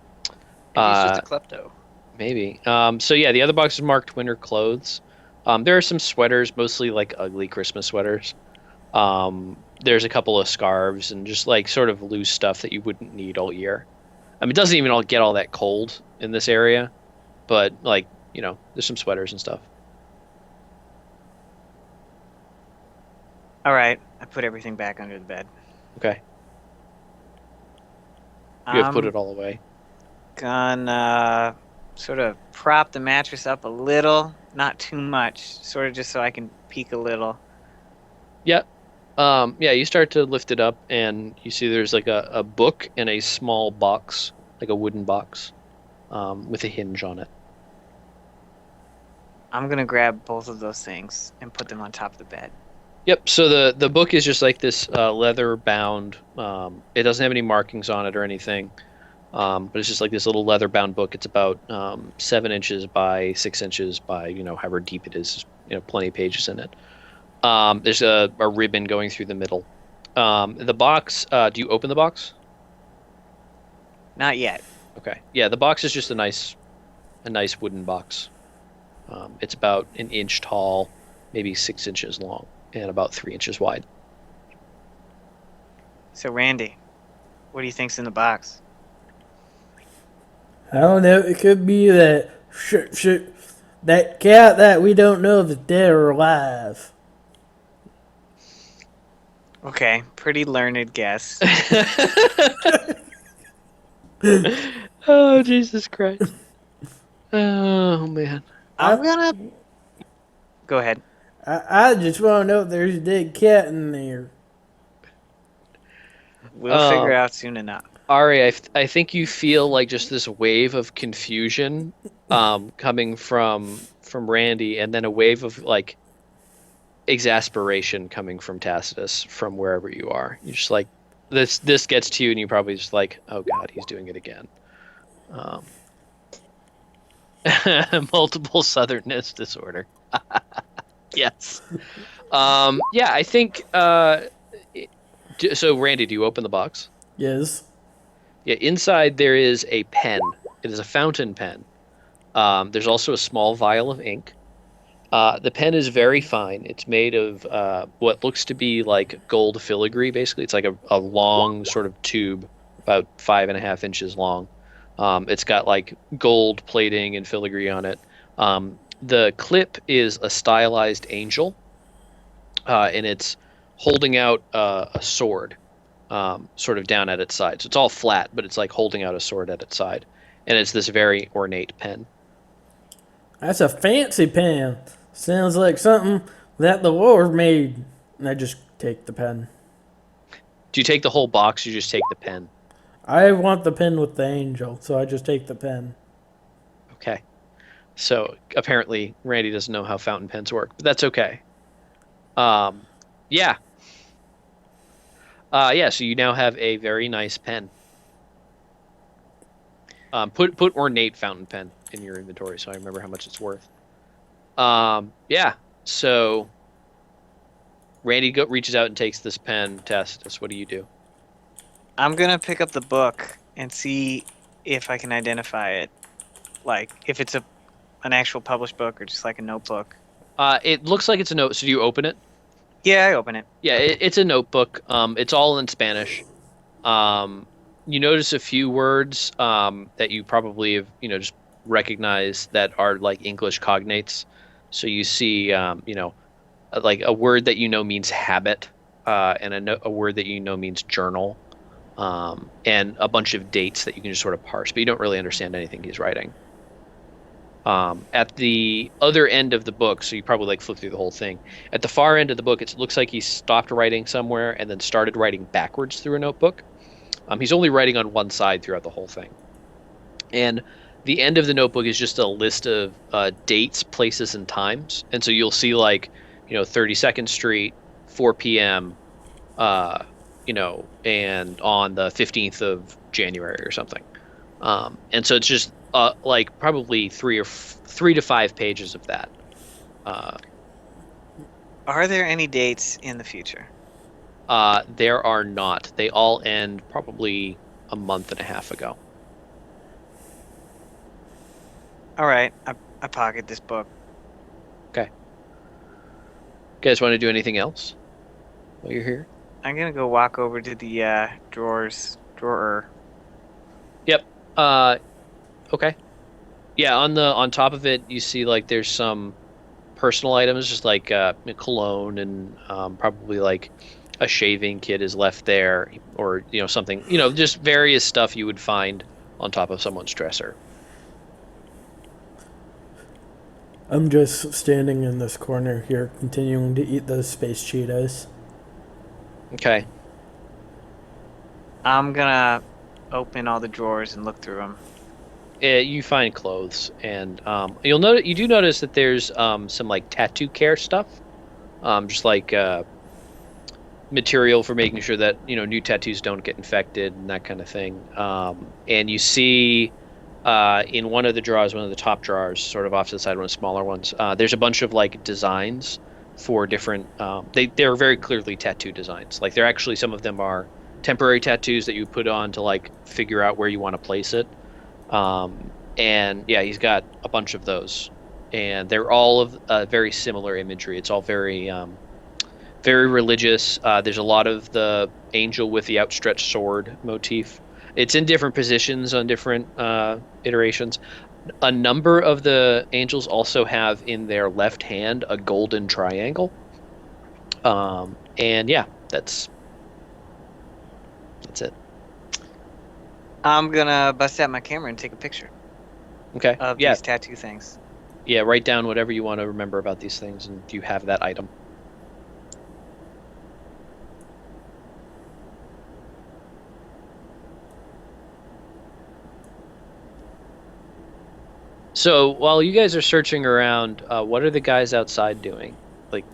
Maybe he's just a klepto. Maybe. So yeah, the other box is marked winter clothes. There are some sweaters, mostly ugly Christmas sweaters. There's a couple of scarves and just sort of loose stuff that you wouldn't need all year. I mean, it doesn't even get all that cold in this area, but there's some sweaters and stuff. All right. I put everything back under the bed. Okay. You have put it all away. Gonna sort of prop the mattress up a little, not too much, sort of just so I can peek a little. Yeah. Yeah, you start to lift it up and you see there's a book in a small box, like a wooden box, with a hinge on it. I'm gonna grab both of those things and put them on top of the bed. Yep. So the book is just this leather bound. It doesn't have any markings on it or anything, but it's just this little leather bound book. It's about 7 inches by 6 inches by however deep it is. Plenty of pages in it. There's a ribbon going through the middle. The box. Do you open the box? Not yet. Okay. Yeah, the box is just a nice wooden box. It's about an inch tall, maybe 6 inches long, and about 3 inches wide. So, Randy, what do you think's in the box? I don't know. It could be that that cat that we don't know if it's dead or alive. Okay, pretty learned guess. Oh, Jesus Christ. Oh, man. I'm gonna go ahead. I just want to know if there's a dead cat in there. We'll figure it out soon enough. Ari, I think you feel like just this wave of confusion coming from Randy, and then a wave of like exasperation coming from Tacitus from wherever you are. You're just like this gets to you, and you probably just like, oh God, he's doing it again. Multiple Southernness disorder. Yes. Yeah, I think. So, Randy, do you open the box? Yes. Yeah, inside there is a pen. It is a fountain pen. There's also a small vial of ink. The pen is very fine. It's made of what looks to be like gold filigree, basically. It's like a long sort of tube, about 5.5 inches long. It's got like gold plating and filigree on it. The clip is a stylized angel, and it's holding out a sword, sort of down at its side. So it's all flat, but it's like holding out a sword at its side. And it's this very ornate pen. That's a fancy pen. Sounds like something that the Lord made. And I just take the pen. Do you take the whole box? Or you just take the pen? I want the pen with the angel, so I just take the pen. Okay. So apparently Randy doesn't know how fountain pens work, but that's okay. Yeah. Yeah, so you now have a very nice pen. Put ornate fountain pen in your inventory so I remember how much it's worth. Yeah, so Randy reaches out and takes this pen. Tacitus, what do you do? I'm gonna pick up the book and see if I can identify it, like if it's an actual published book or just like a notebook. It looks like it's a note. So do you open it? Yeah, I open it. Yeah, it's a notebook. It's all in Spanish. You notice a few words that you probably have, just recognize that are like English cognates. So you see, like a word that means habit, and a word that means journal, and a bunch of dates that you can just sort of parse, but you don't really understand anything he's writing. At the other end of the book, so you probably like flip through the whole thing. At the far end of the book, it looks like he stopped writing somewhere and then started writing backwards through a notebook. He's only writing on one side throughout the whole thing. And the end of the notebook is just a list of dates, places, and times. And so you'll see like, 32nd Street, 4 p.m., and on the 15th of January or something. And so it's just like probably 3 to 5 pages of that. Are there any dates in the future? There are not. They all end probably a month and a half ago. All right, I pocket this book. Okay. You guys want to do anything else while you're here? I'm gonna go walk over to the drawer. Yep. Okay. Yeah, on top of it, you see like there's some personal items, just like cologne and probably like a shaving kit is left there, or something, just various stuff you would find on top of someone's dresser. I'm just standing in this corner here, continuing to eat those space Cheetos. Okay. I'm gonna open all the drawers and look through them. You find clothes, and you do notice that there's some like tattoo care stuff, just like material for making sure that new tattoos don't get infected and that kind of thing. And you see in one of the drawers, one of the top drawers, sort of off to the side, one of the smaller ones, there's a bunch of like designs for different. They're very clearly tattoo designs. Like some of them are temporary tattoos that you put on to like figure out where you want to place it. And yeah, he's got a bunch of those, and they're all of very similar imagery. It's all very very religious. There's a lot of the angel with the outstretched sword motif. It's in different positions on different iterations. A number of the angels also have in their left hand a golden triangle. And yeah, that's it. I'm gonna bust out my camera and take a picture Okay. of Yeah. these tattoo things. Yeah. Write down whatever you want to remember about these things, and you have that item. So while you guys are searching around, what are the guys outside doing? Like,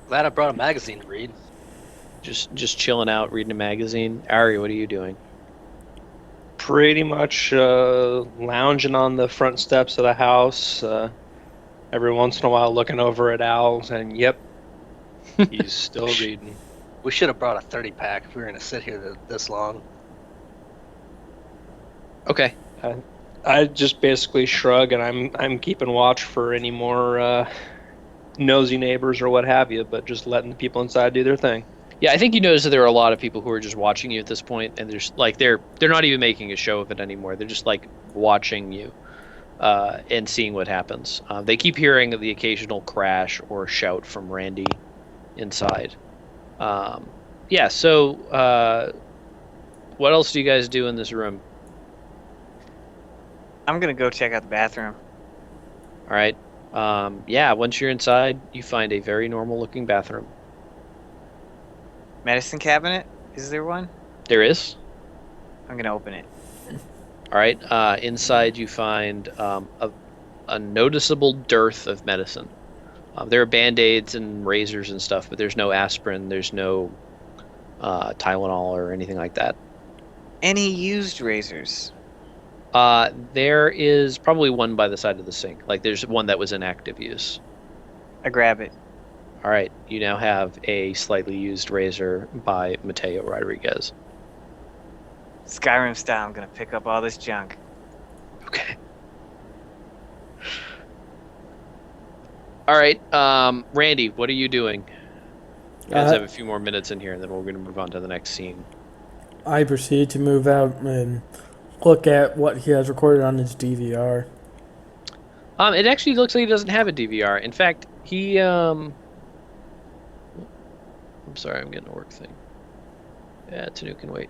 Glad I brought a magazine to read. just chilling out, reading a magazine. Ari, what are you doing? Pretty much lounging on the front steps of the house. Every once in a while, looking over at Al, and yep, he's still reading. We should have brought a 30-pack if we were going to sit here this long. Okay. I just basically shrug, and I'm keeping watch for any more nosy neighbors or what have you, but just letting the people inside do their thing. Yeah, I think you notice that there are a lot of people who are just watching you at this point, and there's like they're not even making a show of it anymore. They're just like watching you and seeing what happens. They keep hearing the occasional crash or shout from Randy inside. Yeah. So, what else do you guys do in this room? I'm gonna go check out the bathroom. All right. Yeah. Once you're inside, you find a very normal-looking bathroom. Medicine cabinet? Is there one? There is. I'm gonna open it. All right. Inside, you find a noticeable dearth of medicine. There are Band-Aids and razors and stuff, but there's no aspirin, there's no Tylenol or anything like that. Any used razors? There is probably one by the side of the sink. Like there's one that was in active use. I grab it. All right. You now have a slightly used razor by Mateo Rodriguez. Skyrim style, I'm gonna pick up all this junk. Okay. All right. Randy, what are you doing? You guys have a few more minutes in here, and then we're going to move on to the next scene. I proceed to move out and look at what he has recorded on his DVR. It actually looks like he doesn't have a DVR. In fact, he I'm sorry, I'm getting a work thing. Yeah, Tanu can wait.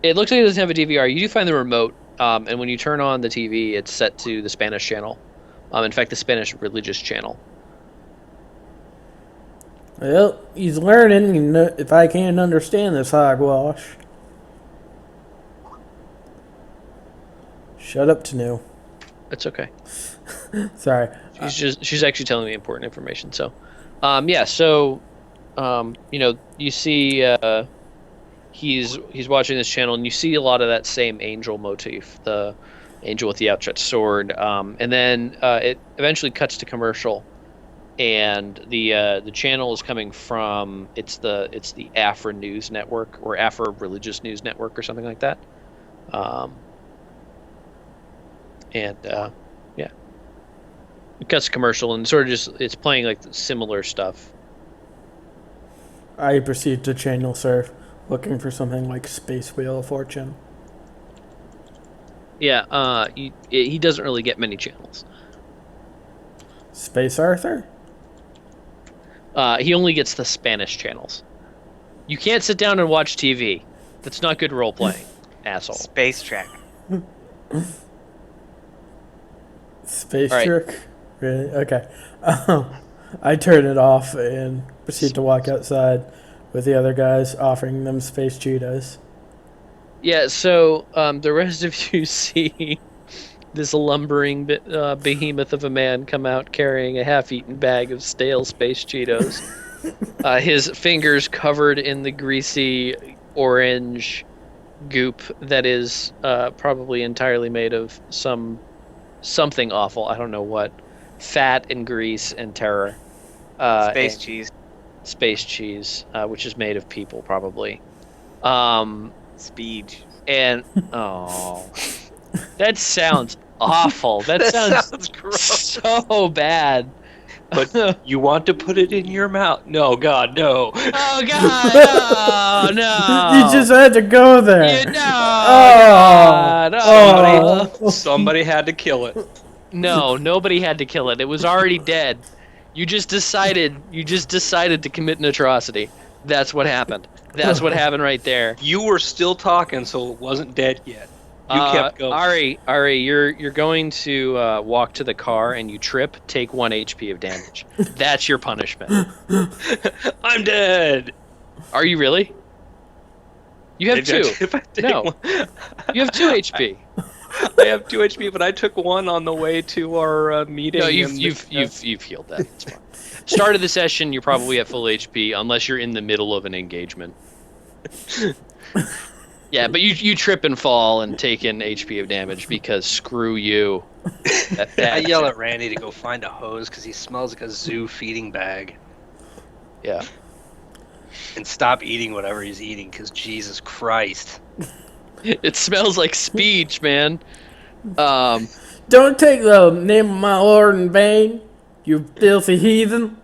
It looks like he doesn't have a DVR. You do find the remote, and when you turn on the TV, it's set to the Spanish channel. In fact, the Spanish religious channel. Well, he's learning, you know, if I can't understand this hogwash. Shut up, Tanu. It's okay. Sorry. She's actually telling me important information. So, yeah. So, you know, you see, he's watching this channel, and you see a lot of that same angel motif, the angel with the outstretched sword, and then it eventually cuts to commercial, and the channel is coming from it's the Afra News Network or Afra Religious News Network or something like that, and yeah, it cuts to commercial and sort of just it's playing like similar stuff. I proceed to channel surf, looking for something like Space Wheel of Fortune. Yeah, he doesn't really get many channels. Space Arthur? He only gets the Spanish channels. You can't sit down and watch TV. That's not good role playing, asshole. Space Track. Space All right. Trick? Really? Okay. I turn it off and proceed to walk outside with the other guys, offering them Space Cheetos. Yeah, so the rest of you see this lumbering behemoth of a man come out carrying a half-eaten bag of stale Space Cheetos. His fingers covered in the greasy orange goop that is probably entirely made of something awful. I don't know what. Fat and grease and terror. Space cheese. Space cheese, which is made of people, probably. Speed. And oh, that sounds awful. That sounds gross. so bad. But you want to put it in your mouth? No, God, no. Oh God! Oh no! You just had to go there. You know, Oh. God! Oh. Somebody had to kill it. No, nobody had to kill it. It was already dead. You just decided to commit an atrocity. That's what happened. That's what happened right there. You were still talking, so it wasn't dead yet. You kept going. Ari, you're going to walk to the car and you trip, take 1 HP of damage. That's your punishment. I'm dead. Are you really? You have 2. If I take No. one- You have 2 HP. I have 2 HP, but I took 1 on the way to our meeting. No, and you've healed that. It's fine. Start of the session, you're probably at full HP unless you're in the middle of an engagement. Yeah, but you trip and fall and take an HP of damage because screw you. I yell at Randy to go find a hose because he smells like a zoo feeding bag. Yeah. And stop eating whatever he's eating because Jesus Christ. It smells like speech, man. Don't take the name of my Lord in vain, you filthy heathen.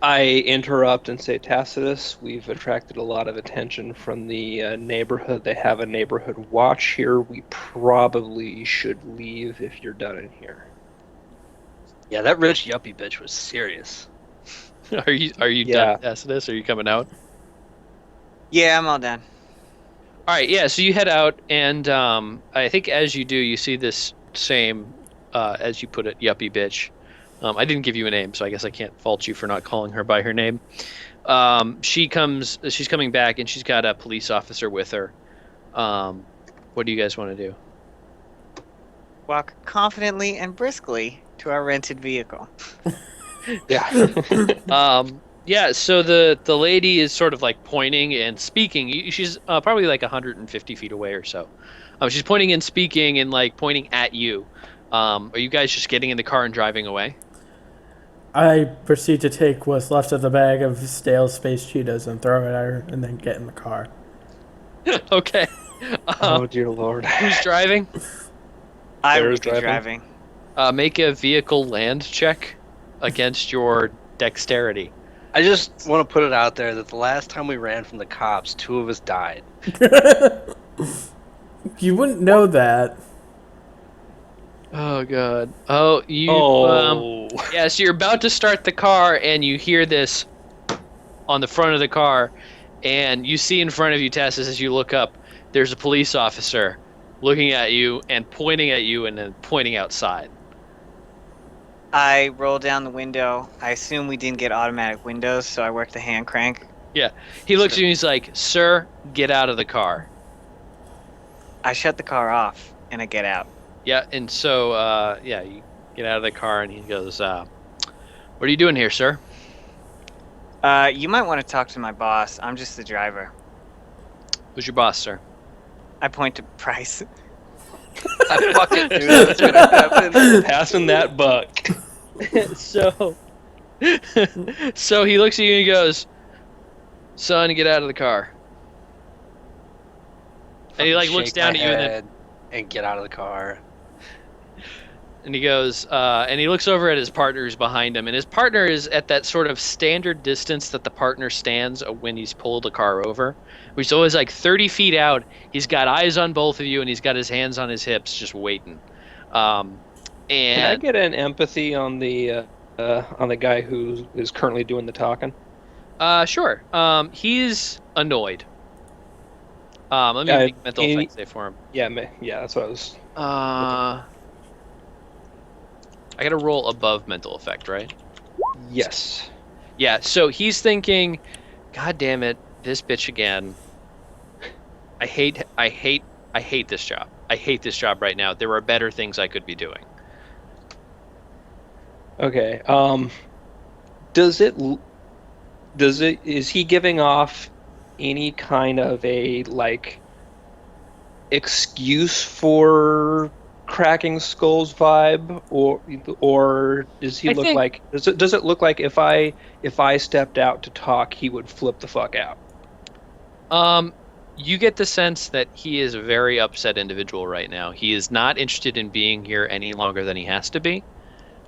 I interrupt and say, Tacitus, we've attracted a lot of attention from the neighborhood. They have a neighborhood watch here. We probably should leave if you're done in here. Yeah, that rich yuppie bitch was serious. Are you Yeah. done, Tacitus? Are you coming out? Yeah, I'm all done. All right, yeah. So you head out, and I think as you do, you see this same, as you put it, yuppie bitch. I didn't give you a name, so I guess I can't fault you for not calling her by her name. She's coming back, and she's got a police officer with her. What do you guys want to do? Walk confidently and briskly to our rented vehicle. Yeah. Yeah, so the lady is sort of like pointing and speaking. She's probably like 150 feet away or so. She's pointing and speaking and like pointing at you. Are you guys just getting in the car and driving away? I proceed to take what's left of the bag of stale space Cheetos and throw it at her and then get in the car. Okay. Oh, dear Lord. Who's driving? I There's would be driving. Make a vehicle land check against your dexterity. I just want to put it out there that the last time we ran from the cops, 2 of us died. You wouldn't know that. Oh god. Oh, you. Oh. Yeah. So you're about to start the car, and you hear this on the front of the car, and you see in front of you, Tassus, as you look up, there's a police officer looking at you and pointing at you, and then pointing outside. I roll down the window. I assume we didn't get automatic windows, so I work the hand crank. He looks at you and he's like, "Sir, get out of the car." I shut the car off and I get out. Yeah, and so you get out of the car, and he goes, "What are you doing here, sir?" You might want to talk to my boss. I'm just the driver. Who's your boss, sir? I point to Price. I fucking knew that was gonna happen. Passing that buck. So he looks at you and he goes, "Son, get out of the car." And he like looks Shake down my at you and then head and get out of the car. and he goes, and he looks over at his partner who's behind him, and his partner is at that sort of standard distance that the partner stands when he's pulled a car over, which is always like 30 feet out. He's got eyes on both of you, and he's got his hands on his hips, just waiting. Can I And get an empathy on the guy who is currently doing the talking? sure, he's annoyed. Let me make mental effects save for him. Yeah, that's what I was. I gotta roll above mental effect, right? Yes. Yeah, so he's thinking, God damn it, this bitch again. I hate this job. I hate this job right now. There are better things I could be doing. Okay. Is he giving off any kind of a like excuse for cracking skulls vibe, or does he look like does it look like if I stepped out to talk he would flip the fuck out? You get the sense that he is a very upset individual right now. He is not interested in being here any longer than he has to be.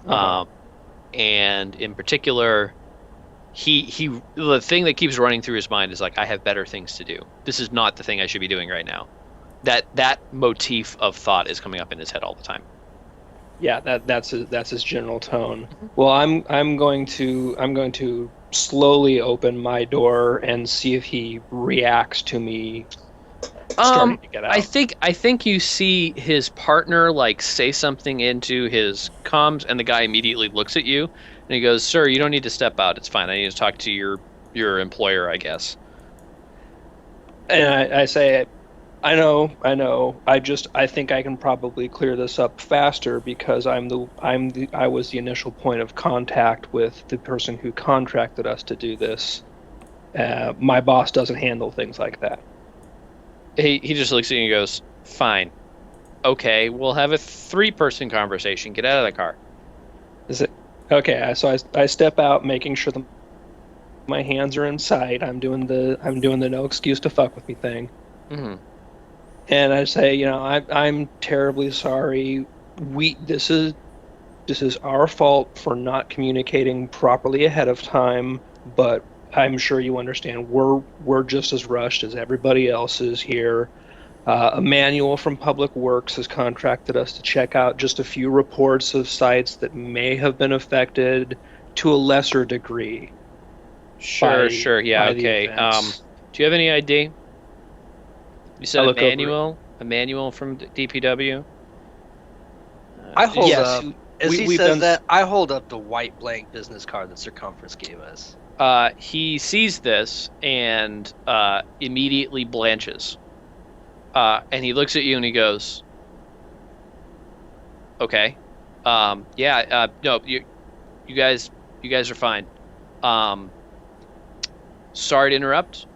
Uh-huh. And in particular, he the thing that keeps running through his mind is like, I have better things to do. This is not the thing I should be doing right now. That motif of thought is coming up in his head all the time. Yeah, that's his general tone. Well, I'm going to slowly open my door and see if he reacts to me starting to get out. I think you see his partner like say something into his comms, and the guy immediately looks at you and he goes, "Sir, you don't need to step out. It's fine. I need to talk to your employer, I guess." And I say, I know. I think I can probably clear this up faster because I was the initial point of contact with the person who contracted us to do this. My boss doesn't handle things like that. He just looks at you and goes, "Fine. Okay, we'll have a 3-person conversation. Get out of the car." Is it okay? So I step out, making sure that my hands are in sight. I'm doing the no excuse to fuck with me thing. Mm-hmm. And I say, I'm terribly sorry. This is our fault for not communicating properly ahead of time, but I'm sure you understand we're just as rushed as everybody else is here. A manual from Public Works has contracted us to check out just a few reports of sites that may have been affected to a lesser degree. Sure, yeah, by the okay. events. Do you have any ID? You said I a look over it. manual from DPW? I hold Yes, up. As he we've says done- that, I hold up the white blank business card that Circumference gave us. He sees this and immediately blanches. And he looks at you and he goes, "Okay, yeah, no, you guys are fine. Sorry to interrupt.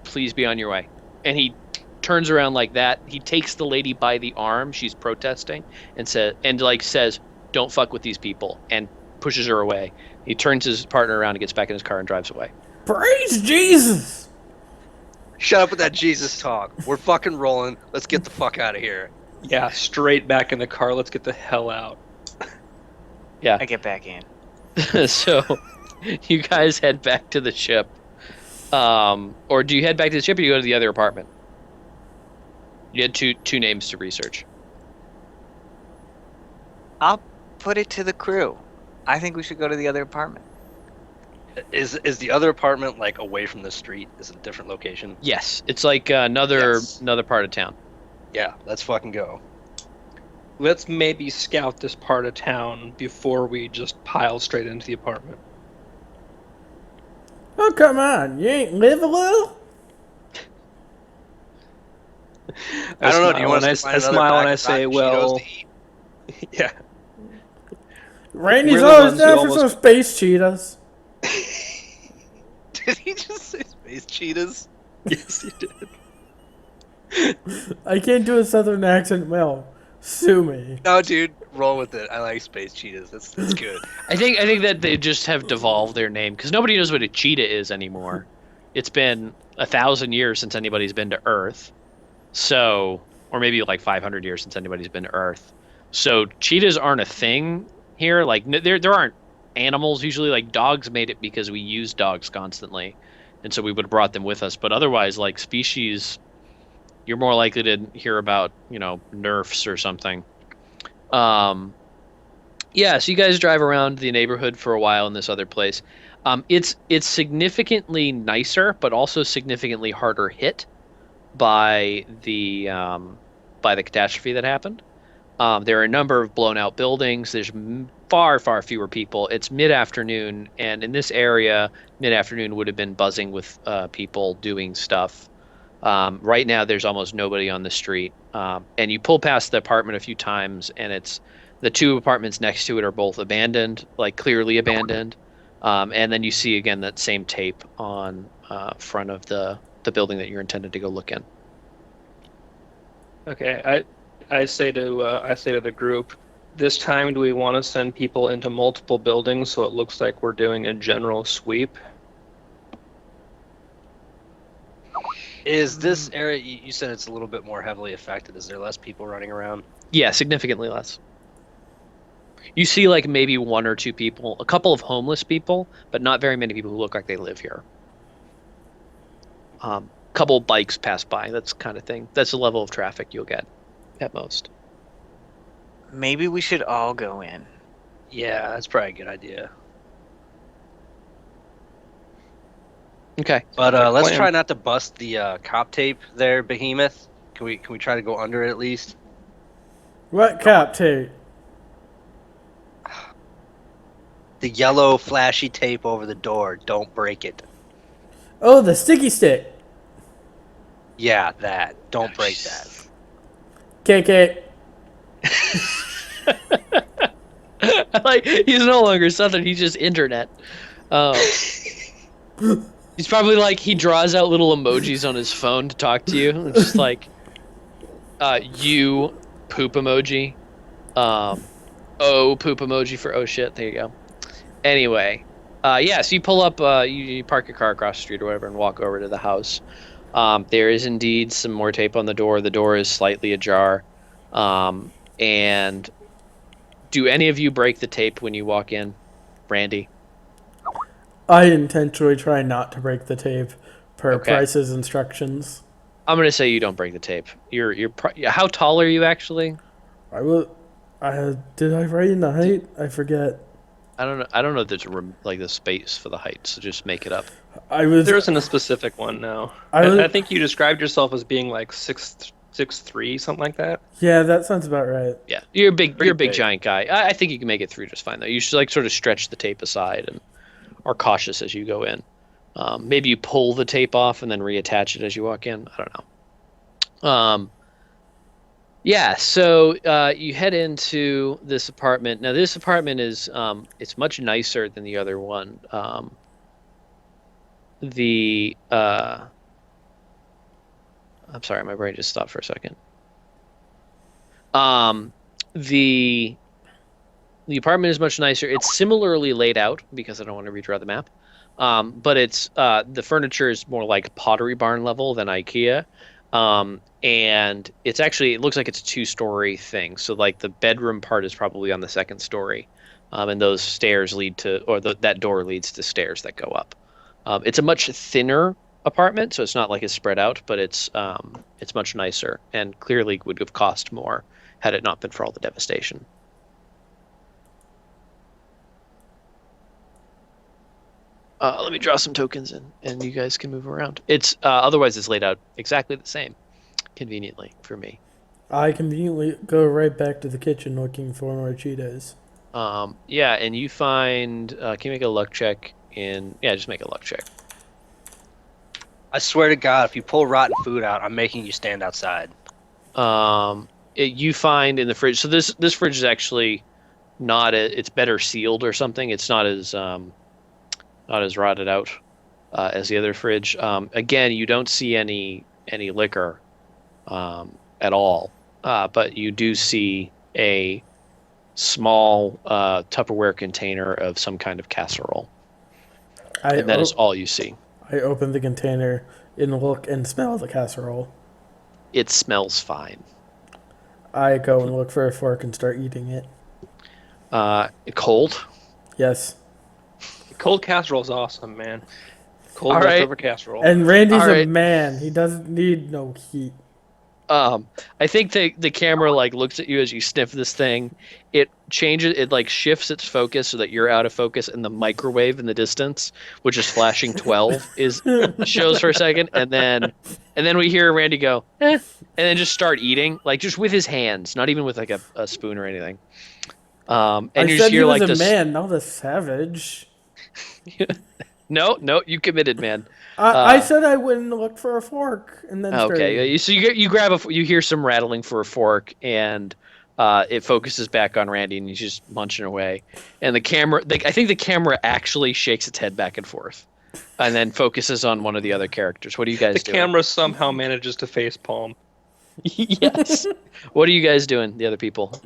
Please be on your way." And he turns around like that. He takes the lady by the arm. She's protesting and says, "Don't fuck with these people," and pushes her away. He turns his partner around and gets back in his car and drives away. Praise Jesus! Shut up with that Jesus talk. We're fucking rolling. Let's get the fuck out of here. Yeah, straight back in the car. Let's get the hell out. I get back in. So you guys head back to the ship. Or do you head back to the ship or you go to the other apartment? You had two names to research. I'll put it to the crew. I think we should go to the other apartment. Is the other apartment like away from the street? Is it a different location? Yes, it's like another part of town. Yeah, let's fucking go. Let's maybe scout this part of town before we just pile straight into the apartment. Oh, come on. You ain't live a little? I don't know. Do you want I to find another smile bag and I of say, Cheetos well, to eat? yeah. Randy's We're the always ones who down for some almost- space cheetahs. Did he just say space cheetahs? Yes, you did. I can't do a southern accent well. Sue me. No, dude, roll with it. I like space cheetahs. That's good. I think that they just have devolved their name because nobody knows what a cheetah is anymore. It's been 1,000 years since anybody's been to Earth, so, or maybe like 500 years since anybody's been to Earth. So cheetahs aren't a thing here. Like there aren't animals usually. Like dogs made it because we use dogs constantly, and so we would have brought them with us. But otherwise, like species, you're more likely to hear about nerfs or something. Yeah, so you guys drive around the neighborhood for a while in this other place. It's significantly nicer, but also significantly harder hit by the catastrophe that happened. There are a number of blown out buildings. There's far fewer people. It's mid-afternoon, and in this area, mid-afternoon would have been buzzing with people doing stuff. Right now, there's almost nobody on the street, and you pull past the apartment a few times, and it's the 2 apartments next to it are both abandoned, like clearly abandoned. And then you see again that same tape on front of the building that you're intended to go look in. Okay, I say to the group, this time do we want to send people into multiple buildings so it looks like we're doing a general sweep? Is this area? You said it's a little bit more heavily affected. Is there less people running around? Yeah, significantly less. You see like maybe one or two people, a couple of homeless people, but not very many people who look like they live here. Couple bikes pass by. That's kind of thing. That's the level of traffic you'll get at most. Maybe we should all go in. Yeah, that's probably a good idea. Okay. But Like let's plan. try not to bust the cop tape there, Behemoth. Can we try to go under it at least? What cop tape? The yellow flashy tape over the door. Don't break it. Oh, the sticky stick. Yeah, that. Don't break that. KK. Like he's no longer Southern. He's just internet. He's probably like he draws out little emojis on his phone to talk to you. It's just like, you poop emoji, oh poop emoji for oh shit. There you go. Anyway, yeah. So you pull up, you park your car across the street or whatever, and walk over to the house. There is indeed some more tape on the door. The door is slightly ajar, and do any of you break the tape when you walk in, Randy? I intentionally try not to break the tape per Okay. Price's instructions. I'm gonna say you don't break the tape. How tall are you actually? I will. Did I write in the height? I forget. I don't know. I don't know if there's like the space for the height, so just make it up. I was. There isn't a specific one now. I was- I think you described yourself as being like 6'3", something like that. Yeah, that sounds about right. Yeah, you're a big. Pretty You're a big big. giant guy. I think you can make it through just fine though. You should like sort of stretch the tape aside and are cautious as you go in. Maybe you pull the tape off and then reattach it as you walk in. I don't know. Yeah, so you head into this apartment. Now this apartment is it's much nicer than the other one. I'm sorry, my brain just stopped for a second. The apartment is much nicer. It's similarly laid out because I don't want to redraw the map. But it's the furniture is more like Pottery Barn level than IKEA. And it's actually, it looks like it's a two-story thing. So like the bedroom part is probably on the second story. And those stairs lead to, or that door leads to stairs that go up. It's a much thinner apartment, so it's not like it's spread out, but it's much nicer and clearly would have cost more had it not been for all the devastation. Let me draw some tokens in, and you guys can move around. It's otherwise it's laid out exactly the same, conveniently for me. I conveniently go right back to the kitchen looking for more Cheetos. Yeah, and you find. Can you make a luck check? Just make a luck check. I swear to God, if you pull rotten food out, I'm making you stand outside. You find in the fridge. So this fridge is actually not. It's better sealed or something. It's not as rotted out as the other fridge. Again, you don't see any liquor at all, but you do see a small Tupperware container of some kind of casserole, and that is all you see. I open the container and look and smell the casserole. It smells fine. I go and look for a fork and start eating it. Cold. Yes. Cold casserole is awesome, man. Cold All right. leftover casserole. And Randy's All a right. man. He doesn't need no heat. I think the camera like looks at you as you sniff this thing. It changes. It like shifts its focus so that you're out of focus, and the microwave in the distance, which is flashing 12, shows for a second, and then we hear Randy go, and then just start eating, like just with his hands, not even with like a spoon or anything. And I you said just he hear was like a this. man, not a savage. No, you committed, man. I said I wouldn't look for a fork and then started. Okay, so you grab you hear some rattling for a fork, and it focuses back on Randy, and he's just munching away. And the camera, I think the camera actually shakes its head back and forth, and then focuses on one of the other characters. What are you guys The doing? camera somehow manages to face palm. Yes. What are you guys doing, the other people?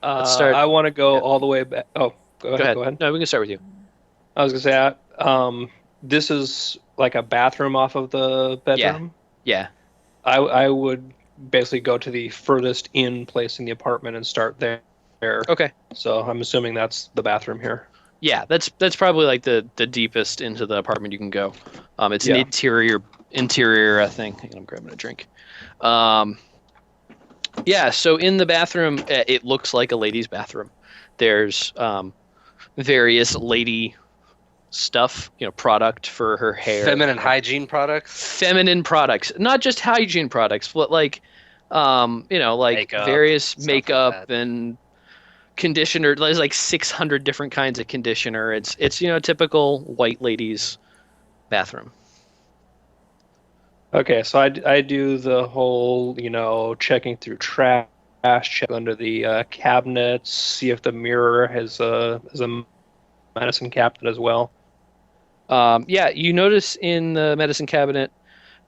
Let's start. I want to go all the way back. Oh, go ahead. Go ahead. No, we can start with you. I was gonna say, this is like a bathroom off of the bedroom. Yeah. I would basically go to the furthest in place in the apartment and start there. Okay. So I'm assuming that's the bathroom here. Yeah, that's probably like the deepest into the apartment you can go. It's an Yeah. interior thing. Hang on, I'm grabbing a drink. Um, yeah, so in the bathroom, it looks like a lady's bathroom. There's various lady stuff, product for her hair. Feminine hygiene products. Feminine products, not just hygiene products, but like, like Makeup, various stuff like makeup that. and conditioner. There's like 600 different kinds of conditioner. It's typical white ladies bathroom. Okay, so I do the whole, checking through trash, check under the cabinets, see if the mirror has a medicine cabinet as well. Yeah, you notice in the medicine cabinet,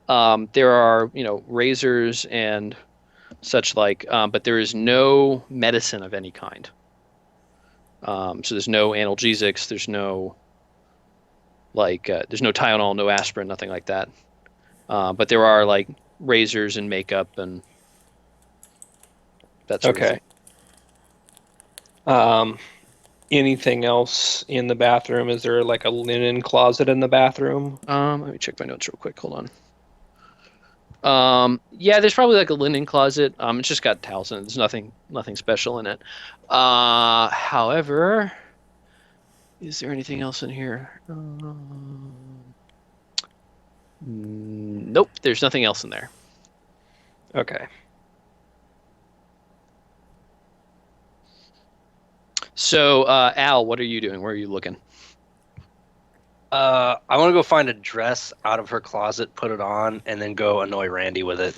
there are razors and such like, but there is no medicine of any kind. So there's no analgesics, there's no Tylenol, no aspirin, nothing like that. But there are like razors and makeup and that sort of Okay. thing. Anything else in the bathroom? Is there like a linen closet in the bathroom? Let me check my notes real quick. Hold on. Yeah, there's probably like a linen closet. It's just got towels in it. There's nothing special in it. However, is there anything else in here? Nope, there's nothing else in there. Okay. So, Al, what are you doing? Where are you looking? I want to go find a dress out of her closet, put it on, and then go annoy Randy with it.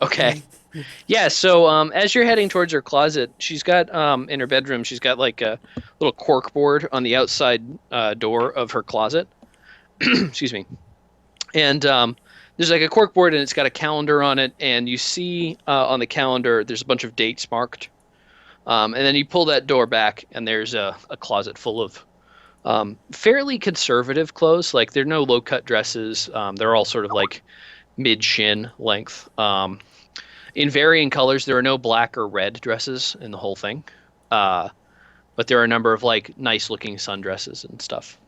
Okay. Yeah, so as you're heading towards her closet, she's got in her bedroom, she's got like a little cork board on the outside door of her closet. Excuse me. And there's like a cork board and it's got a calendar on it, and you see on the calendar there's a bunch of dates marked. And then you pull that door back and there's a closet full of fairly conservative clothes. Like there are no low-cut dresses. They're all sort of like mid-shin length. In varying colors, there are no black or red dresses in the whole thing. But there are a number of like nice-looking sundresses and stuff.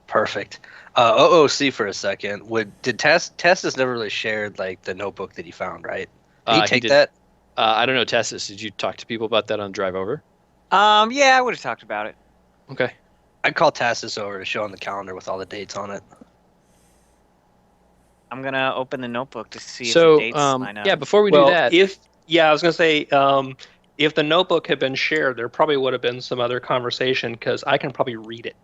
Perfect. OOC for a second. Did Testis never really shared like the notebook that he found, right? Did he take did. that? I don't know, Tessus, did you talk to people about that on the drive over? Yeah, I would have talked about it. Okay. I'd call Tassis over to show him the calendar with all the dates on it. I'm gonna open the notebook to see if So, the dates line up. yeah, before we do that, I was gonna say, if the notebook had been shared, there probably would have been some other conversation because I can probably read it.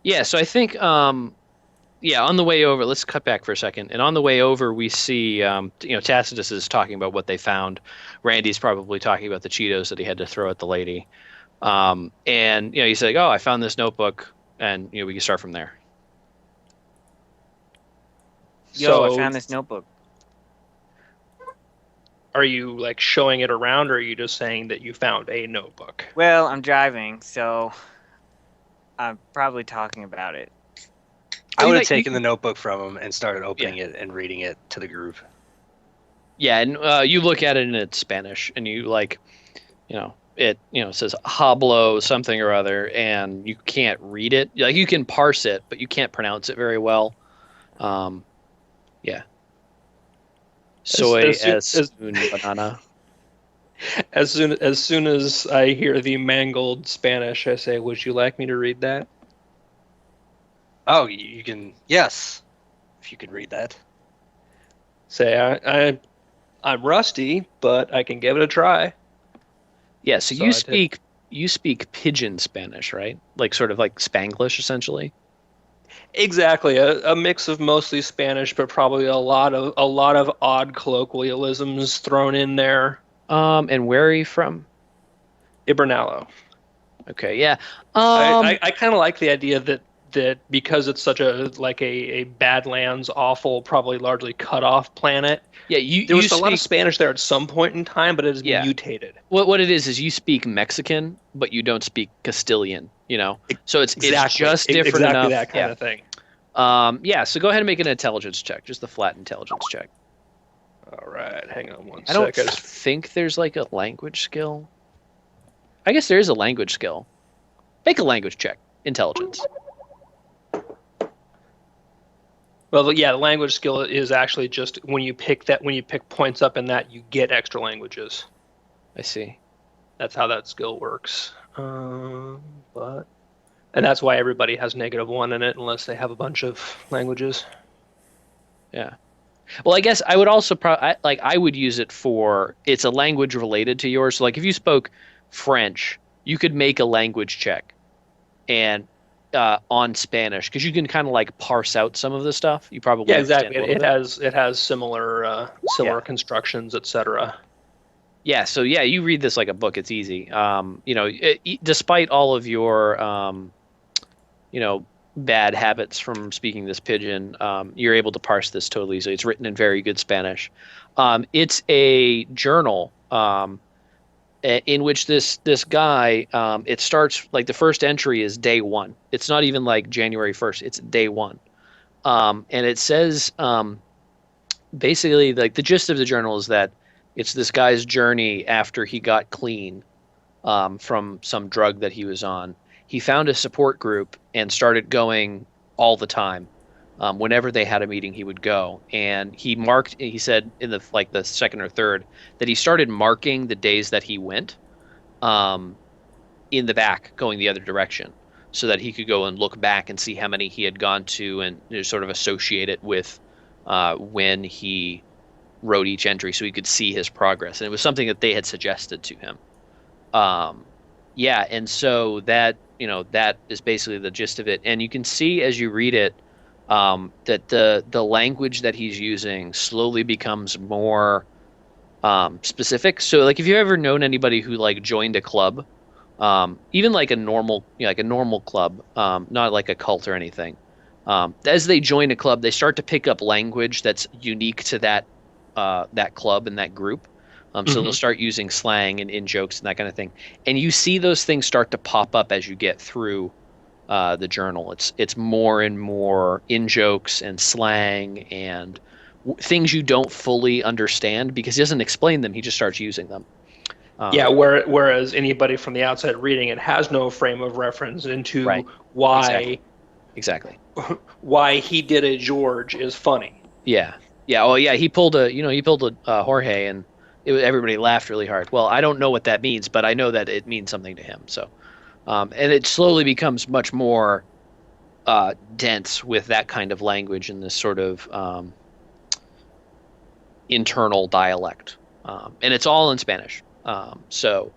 yeah, so I think, yeah, on the way over, let's cut back for a second. And on the way over, we see, Tacitus is talking about what they found. Randy's probably talking about the Cheetos that he had to throw at the lady. And, he's like, oh, I found this notebook, and, we can start from there. Yo, I found this notebook. Are you like showing it around, or are you just saying that you found a notebook? Well, I'm driving, so I'm probably talking about it. I would have taken the notebook from him and started opening it and reading it to the group. Yeah, and you look at it in it's Spanish, and you like, it says hablo something or other, and you can't read it. Like you can parse it, but you can't pronounce it very well. Yeah. Soy es un banana. As soon as I hear the mangled Spanish, I say, "Would you like me to read that?" Oh, you can. Yes, if you could read that. Say, I'm rusty, but I can give it a try. Yeah, so you speak pidgin Spanish, right? Like sort of like Spanglish, essentially. Exactly, a mix of mostly Spanish, but probably a lot of odd colloquialisms thrown in there. And where are you from? Ibernalo. Okay, yeah. I kind of like the idea that because it's such a Badlands, awful, probably largely cut off planet. Yeah, there was a lot of Spanish there at some point in time, but it has mutated. What it is you speak Mexican, but you don't speak Castilian. So it's just different enough. That kind of thing. Yeah. So go ahead and make an intelligence check, just a flat intelligence check. All right, hang on one I don't second. think there's like a language skill. I guess there is a language skill. Make a language check. Intelligence. Well, yeah, the language skill is actually just when you pick points up in that, you get extra languages. I see. That's how that skill works. And that's why everybody has -1 in it, unless they have a bunch of languages. Yeah. Well, I guess I would also I would use it for it's a language related to yours. So like if you spoke French, you could make a language check and on Spanish because you can kind of like parse out some of the stuff. You probably Yeah, understand exactly. a little bit. It has similar Yeah. constructions, etc. Yeah, so yeah, you read this like a book. It's easy. Despite all of your bad habits from speaking this pidgin, you're able to parse this totally easily. It's written in very good Spanish. It's a journal in which this guy, it starts like the first entry is day one. It's not even like January 1st. It's day one. And it says basically like the gist of the journal is that it's this guy's journey after he got clean from some drug that he was on. He found a support group and started going all the time. Whenever they had a meeting, he would go. And he said in the second or third that he started marking the days that he went in the back going the other direction so that he could go and look back and see how many he had gone to and sort of associate it with when he wrote each entry so he could see his progress. And it was something that they had suggested to him. Yeah, and so that is basically the gist of it. And you can see as you read it that the language that he's using slowly becomes more specific. So like if you've ever known anybody who like joined a club, even like a normal club, not like a cult or anything, as they join a club, they start to pick up language that's unique to that club and that group. So they'll start using slang and in jokes and that kind of thing. And you see those things start to pop up as you get through the journal. It's more and more in jokes and slang and things you don't fully understand because he doesn't explain them. He just starts using them. Yeah, whereas anybody from the outside reading it has no frame of reference into Right. why Exactly. why he did a George is funny. Yeah. Yeah. Oh, yeah. He pulled a Jorge, and everybody laughed really hard. Well, I don't know what that means, but I know that it means something to him. So, and it slowly becomes much more dense with that kind of language and this sort of internal dialect, and it's all in Spanish. So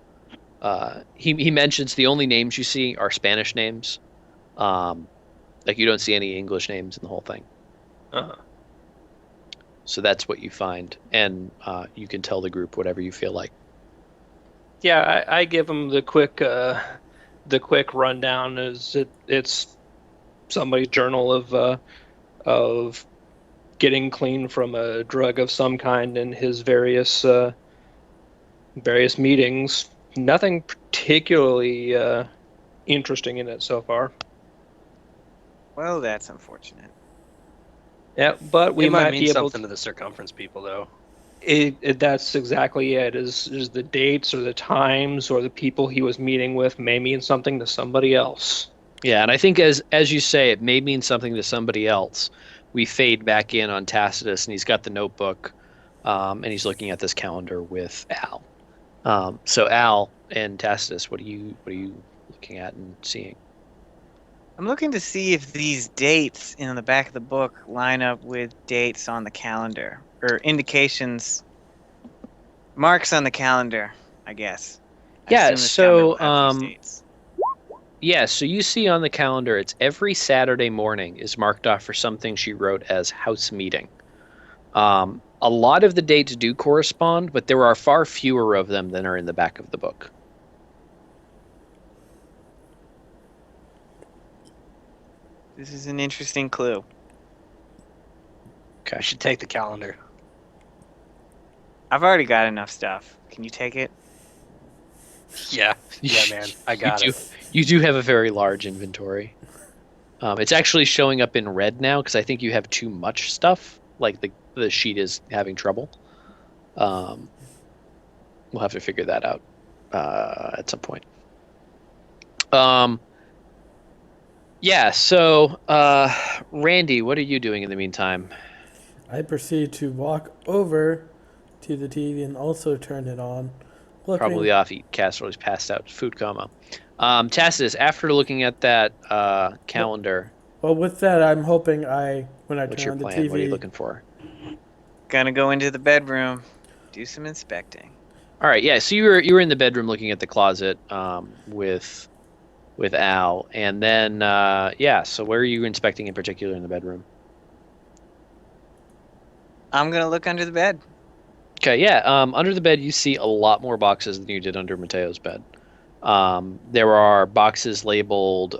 he mentions the only names you see are Spanish names. Like you don't see any English names in the whole thing. Uh-huh. So that's what you find, and you can tell the group whatever you feel like. Yeah, I give him the quick rundown. It's somebody's journal of getting clean from a drug of some kind and his various meetings. Nothing particularly interesting in it so far. Well, that's unfortunate. Yeah, but we It might might mean be able something to the circumference people, though. That's exactly it. Is the dates or the times or the people he was meeting with may mean something to somebody else. Yeah, and I think as you say, it may mean something to somebody else. We fade back in on Tacitus, and he's got the notebook, and he's looking at this calendar with Al. So Al and Tacitus, what are you looking at and seeing? I'm looking to see if these dates in the back of the book line up with dates on the calendar, or indications, marks on the calendar, I guess. I Yeah, assume this calendar so will have these dates. yeah, so you see on the calendar, it's every Saturday morning is marked off for something she wrote as house meeting. A lot of the dates do correspond, but there are far fewer of them than are in the back of the book. This is an interesting clue. I should take the calendar. I've already got enough stuff. Can you take it? Yeah, man, I got you it. You do have a very large inventory. It's actually showing up in red now because I think you have too much stuff. Like the sheet is having trouble. We'll have to figure that out at some point. Yeah, so Randy, what are you doing in the meantime? I proceed to walk over to the TV and also turn it on. Probably off eating casserole. He's passed out, food coma. Tacitus, after looking at that calendar, Well, with that, I'm hoping when I what's turn your on the plan? TV. What are you looking for? Gonna go into the bedroom, do some inspecting. All right, yeah. So you were in the bedroom looking at the closet with Al, and then yeah. So where are you inspecting in particular in the bedroom? I'm gonna look under the bed. Okay, yeah. Under the bed, you see a lot more boxes than you did under Mateo's bed. There are boxes labeled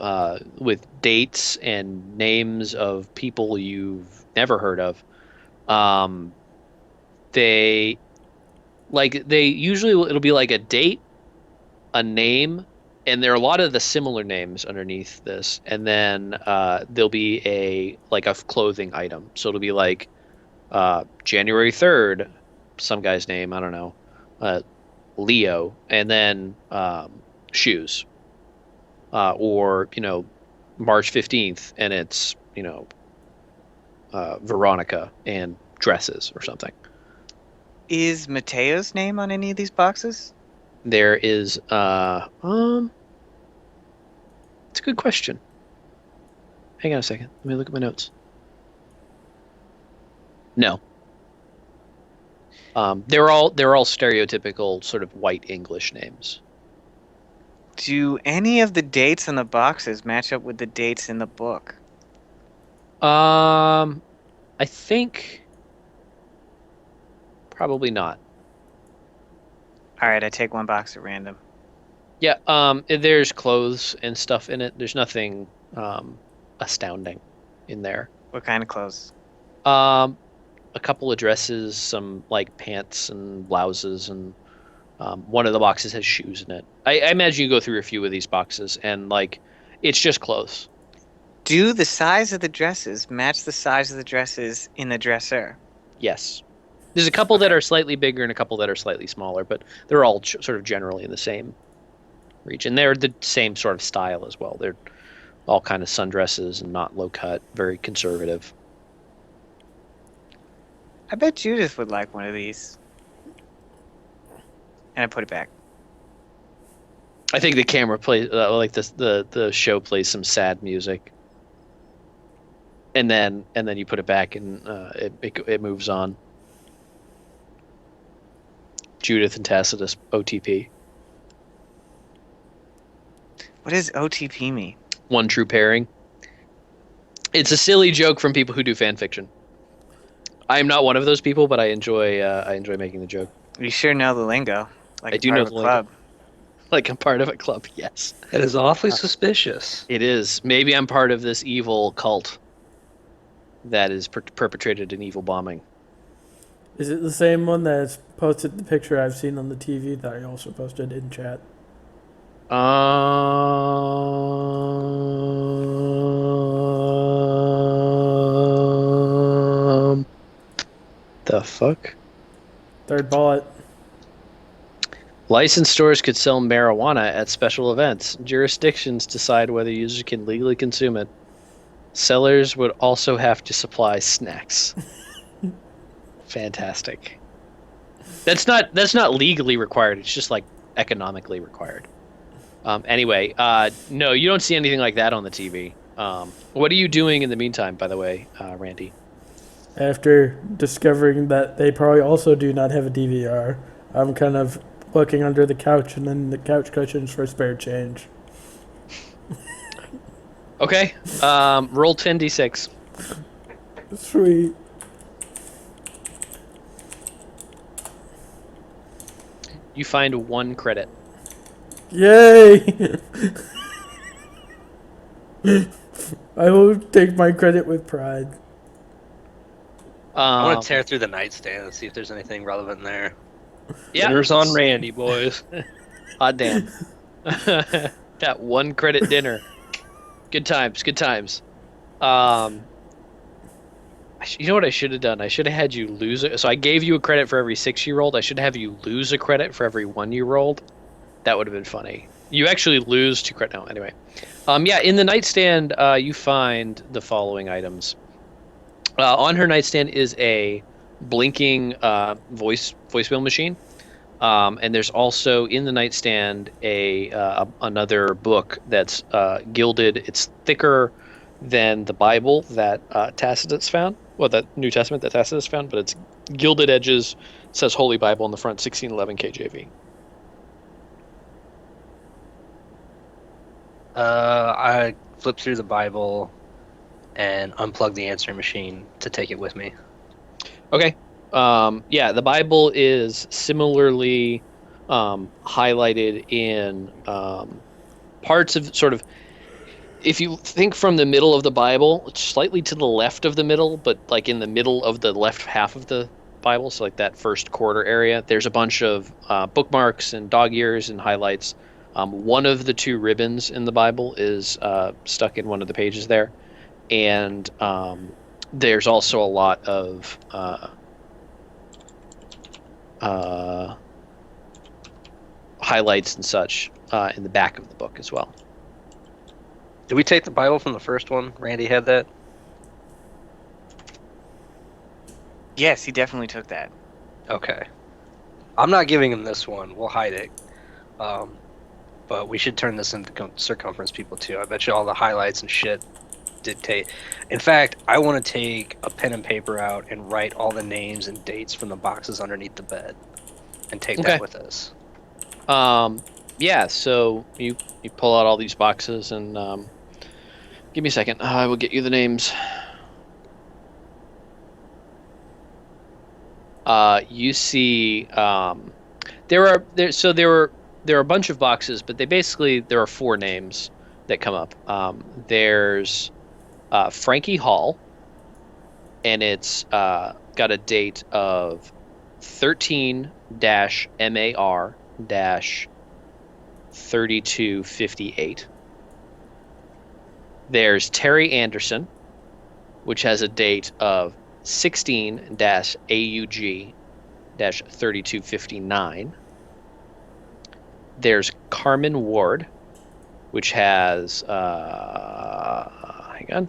with dates and names of people you've never heard of. They they usually it'll be like a date, a name, and there are a lot of the similar names underneath this, and then there'll be a clothing item. So it'll be like January 3rd, some guy's name, I don't know, Leo, and then shoes, or March 15th, and it's Veronica and dresses or something. Is Mateo's name on any of these boxes? There is it's a good question. Hang on a second. Let me look at my notes. No. They're all stereotypical sort of white English names. Do any of the dates on the boxes match up with the dates in the book? I think probably not. All right, I take one box at random. Yeah, there's clothes and stuff in it. There's nothing astounding in there. What kind of clothes? A couple of dresses, some like pants and blouses, and one of the boxes has shoes in it. I imagine you go through a few of these boxes, and it's just clothes. Do the size of the dresses match the size of the dresses in the dresser? Yes. There's a couple that are slightly bigger and a couple that are slightly smaller, but they're all sort of generally in the same region. They're the same sort of style as well. They're all kind of sundresses and not low cut, very conservative. I bet Judith would like one of these. And I put it back. I think the camera plays the show plays some sad music, and then you put it back and it moves on. Judith and Tacitus OTP. What does OTP mean? One true pairing. It's a silly joke from people who do fan fiction. I am not one of those people, but I enjoy making the joke. You sure know the lingo. Like I do part know of a the lingo. club. Like I'm part of a club, yes. That is awfully suspicious. It is. Maybe I'm part of this evil cult that is perpetrated an evil bombing. Is it the same one that's posted the picture I've seen on the TV that I also posted in chat? The fuck? Third bullet. Licensed stores could sell marijuana at special events. Jurisdictions decide whether users can legally consume it. Sellers would also have to supply snacks. Fantastic. That's not legally required. It's just like economically required. Anyway, no, you don't see anything like that on the TV. What are you doing in the meantime, by the way, Randy? After discovering that they probably also do not have a DVR, I'm kind of looking under the couch and then the couch cushions for spare change. Okay. Roll 10d6. Sweet. You find 1 credit. Yay! I will take my credit with pride. I want to tear through the nightstand and see if there's anything relevant in there. Yeah. Dinner's on Randy, boys. Hot damn. That 1 credit dinner. Good times, good times. I You know what I should have done? I should have had you lose it. So I gave you a credit for every 6 you rolled. I should have you lose a credit for every 1 you rolled. That would have been funny. You actually lose 2 credit. No, anyway. Yeah, in the nightstand, you find the following items. On her nightstand is a blinking voicemail machine. And there's also in the nightstand another book that's gilded. It's thicker than the Bible that Tacitus found. Well, the New Testament that Tacitus found, but it's gilded edges. It says Holy Bible on the front, 1611 KJV. I flip through the Bible and unplug the answering machine to take it with me. Okay. Yeah, the Bible is similarly highlighted in parts of sort of. If you think from the middle of the Bible, it's slightly to the left of the middle, but like in the middle of the left half of the Bible, so like that first quarter area, there's a bunch of bookmarks and dog ears and highlights. One of the 2 ribbons in the Bible is stuck in one of the pages there, and there's also a lot of highlights and such in the back of the book as well. Did we take the Bible from the first one? Randy had that? Yes, he definitely took that. Okay. I'm not giving him this one. We'll hide it. But we should turn this into circumference people too. I bet you all the highlights and shit dictate. In fact, I want to take a pen and paper out and write all the names and dates from the boxes underneath the bed and take Okay. that with us. Yeah, so you pull out all these boxes and give me a second. I will get you the names. You see, there are a bunch of boxes, but there are 4 names that come up. There's Frankie Hall, and it's got a date of 13-MAR-3258. There's Terry Anderson, which has a date of 16-AUG-3259. There's Carmen Ward, which has hang on.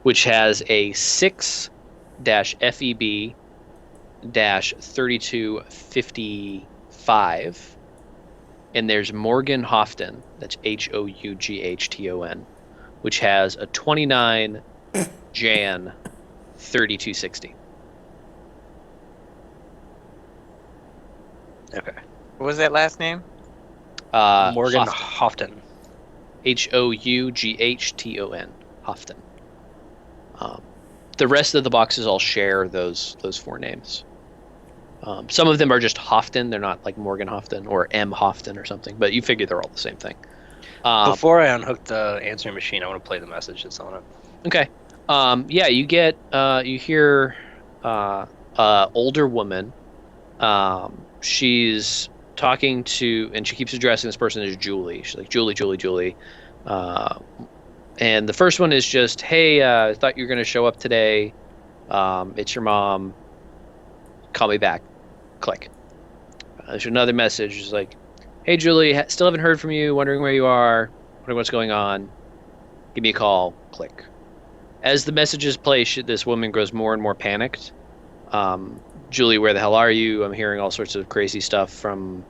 Which has a 6-FEB-3255. And there's Morgan Houghton, that's Houghton, which has a 29 Jan 3260. Okay. What was that last name? Morgan Houghton. Houghton. Houghton. The rest of the boxes all share those 4 names. Some of them are just Houghton. They're not like Morgan Houghton or M. Houghton or something, but you figure they're all the same thing. Before I unhook the answering machine, I want to play the message that's on it. Okay. Yeah, you hear older woman. She's talking to, and she keeps addressing this person as Julie. She's like, Julie. And the first one is just, hey, I thought you were going to show up today. It's your mom. Call me back. Click. There's another message. It's like, hey, Julie, still haven't heard from you. Wondering where you are. Wondering what's going on. Give me a call. Click. As the messages play, this woman grows more and more panicked. Julie, where the hell are you? I'm hearing all sorts of crazy stuff from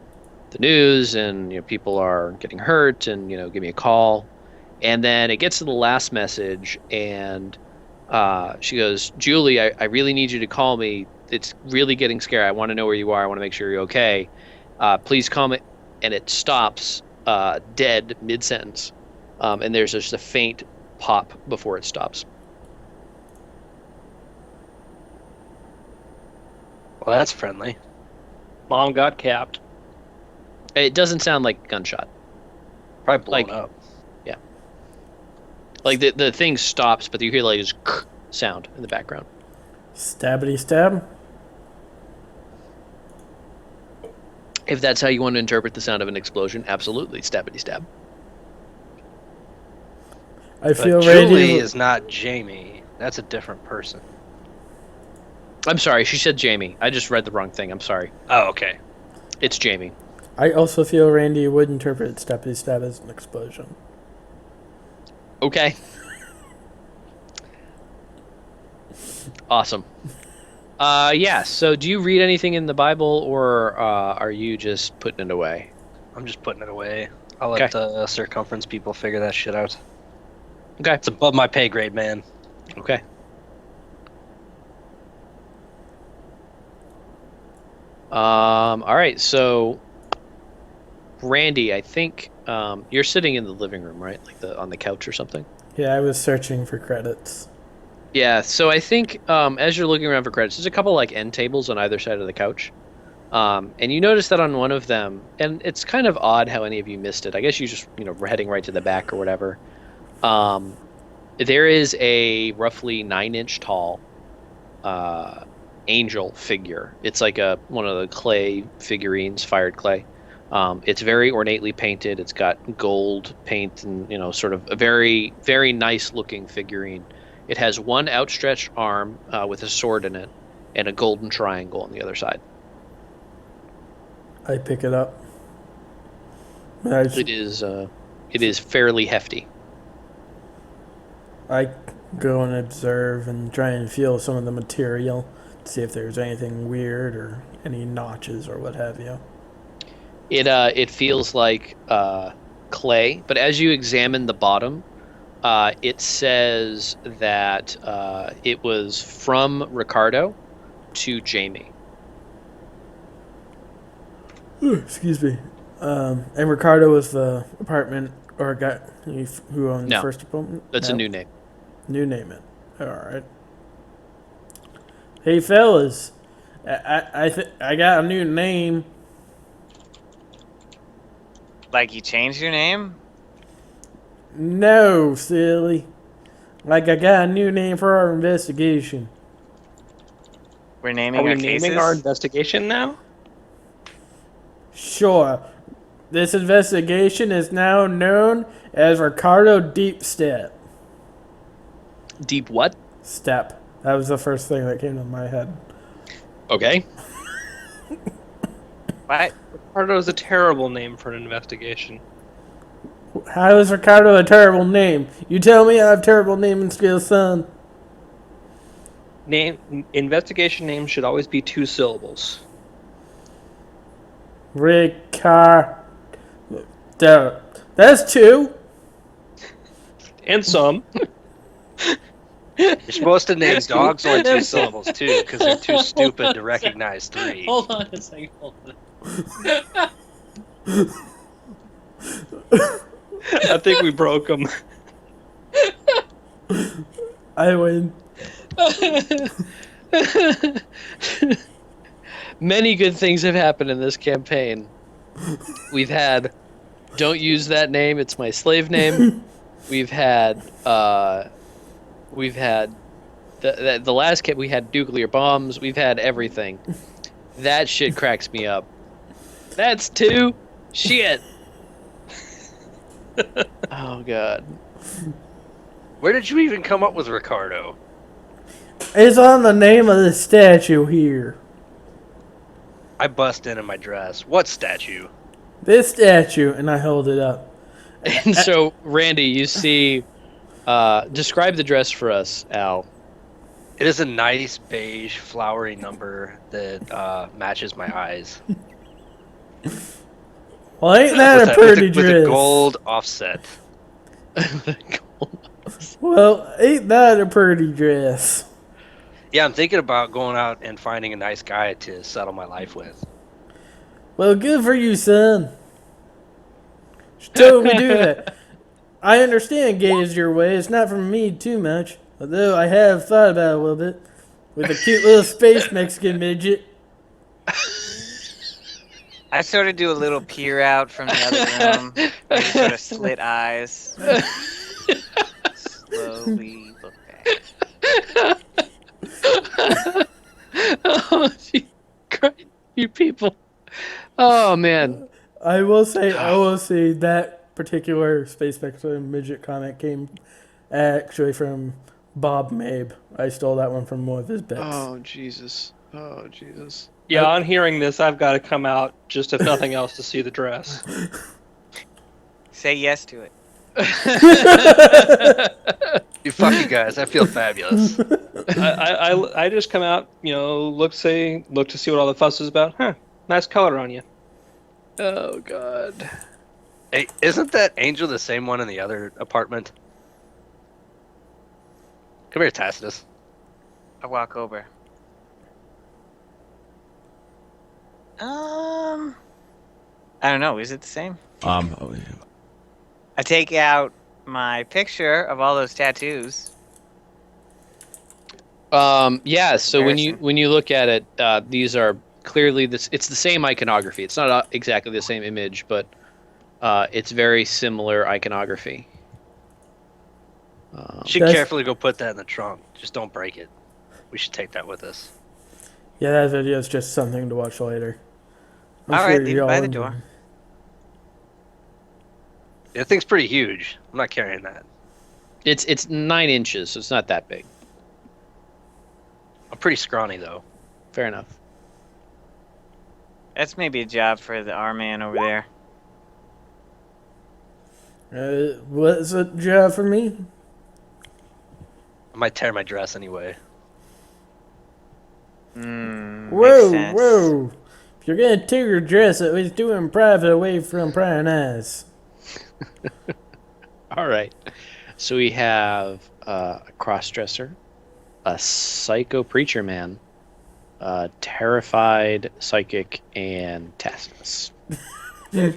the news, and people are getting hurt, and give me a call. And then it gets to the last message, and she goes, Julie, I really need you to call me. It's really getting scary. I want to know where you are. I want to make sure you're okay. Please call me. And it stops dead mid-sentence. And there's just a faint pop before it stops. Well, that's friendly. Mom got capped. It doesn't sound like a gunshot. Probably blown Like- up. Yeah. Like the thing stops, but you hear like this sound in the background. Stabbity stab. If that's how you want to interpret the sound of an explosion, absolutely, stabbity stab. I feel But Julie Randy. is not Jamie. That's a different person. I'm sorry, she said Jamie. I just read the wrong thing. I'm sorry. Oh, okay. It's Jamie. I also feel Randy would interpret Steppy Stab as an explosion. Okay. Awesome. Yeah, so do you read anything in the Bible, or are you just putting it away? I'm just putting it away. I'll let the circumference people figure that shit out. Okay. It's above my pay grade, man. Okay. All right, so Randy, I think you're sitting in the living room, right? Like on the couch or something? Yeah, I was searching for credits. Yeah, so I think as you're looking around for credits, there's a couple like end tables on either side of the couch. And you notice that on one of them, and it's kind of odd how any of you missed it. I guess you just, were heading right to the back or whatever. There is a roughly 9-inch tall angel figure. It's like one of the clay figurines, fired clay. It's very ornately painted. It's got gold paint and, sort of a very, very nice looking figurine. It has one outstretched arm with a sword in it and a golden triangle on the other side. I pick it up. It is fairly hefty. I go and observe and try and feel some of the material to see if there's anything weird or any notches or what have you. It feels like clay, but as you examine the bottom, it says that it was from Ricardo to Jamie. Excuse me. And Ricardo was the apartment or guy who owned the first apartment? That's a new name. New name it. All right. Hey fellas, I got a new name. Like you changed your name? No, silly. Like I got a new name for our investigation. We're naming Are we our naming cases? our investigation now? Sure. This investigation is now known as Ricardo Deep Step. Deep what? Step. That was the first thing that came to my head. Okay. What? Ricardo is a terrible name for an investigation. How is Ricardo a terrible name? You tell me I have terrible naming skills, son. Investigation names should always be 2 syllables. Ricardo. That's 2. And some. You're supposed to name dogs only 2 syllables too, because they're too stupid to recognize 3. Hold on a second. I think we broke them. I win. Many good things have happened in this campaign. We've had "Don't use that name; it's my slave name." We've had the last camp. We had nuclear bombs. We've had everything. That shit cracks me up. That's 2. Shit. Oh god. Where did you even come up with Ricardo? It's on the name of the statue here. I bust in my dress. What statue? This statue, and I hold it up. And so, Randy, you see. Describe the dress for us, Al. It is a nice beige flowery number that matches my eyes. Well, ain't that a pretty dress? With a gold offset. Well, ain't that a pretty dress? Yeah, I'm thinking about going out and finding a nice guy to settle my life with. Well, good for you, son. She told me do that. I understand gay is your way. It's not for me too much. Although I have thought about it a little bit. With a cute little space Mexican midget. I sort of do a little peer out from the other room. Maybe sort of slit eyes. Slowly look back. Oh, you people. Oh, man. I will say that particular space Mexican midget comment came Actually, from Bob Mabe. I stole that one from one of his bits. Oh Jesus. Oh Jesus. Yeah, on hearing this, I've got to come out just if nothing else to see the dress. Say yes to it. You fuck you guys. I feel fabulous. I just come out, look to see what all the fuss is about. Huh, nice color on you. Oh God. Hey, isn't that Angel the same one in the other apartment? Come here, Tacitus. I walk over. I don't know. Is it the same? I take out my picture of all those tattoos. Yeah, so when you Comparison. look at it, these are clearly it's the same iconography. It's not exactly the same image, but it's very similar iconography. Should That's- carefully go put that in the trunk. Just don't break it. We should take that with us. Yeah, that video is just something to watch later. I'm All right, sure leave it y'all by the enjoy door. That thing's pretty huge. I'm not carrying that. It's 9 inches, so it's not that big. I'm pretty scrawny though. Fair enough. That's maybe a job for the R man over there. What's a job for me? I might tear my dress anyway. Makes Whoa, sense. whoa. If you're gonna tear your dress, at least do it in private away from prying eyes. All right. So we have a cross-dresser, a psycho preacher man, a terrified psychic, and Tacitus. Who's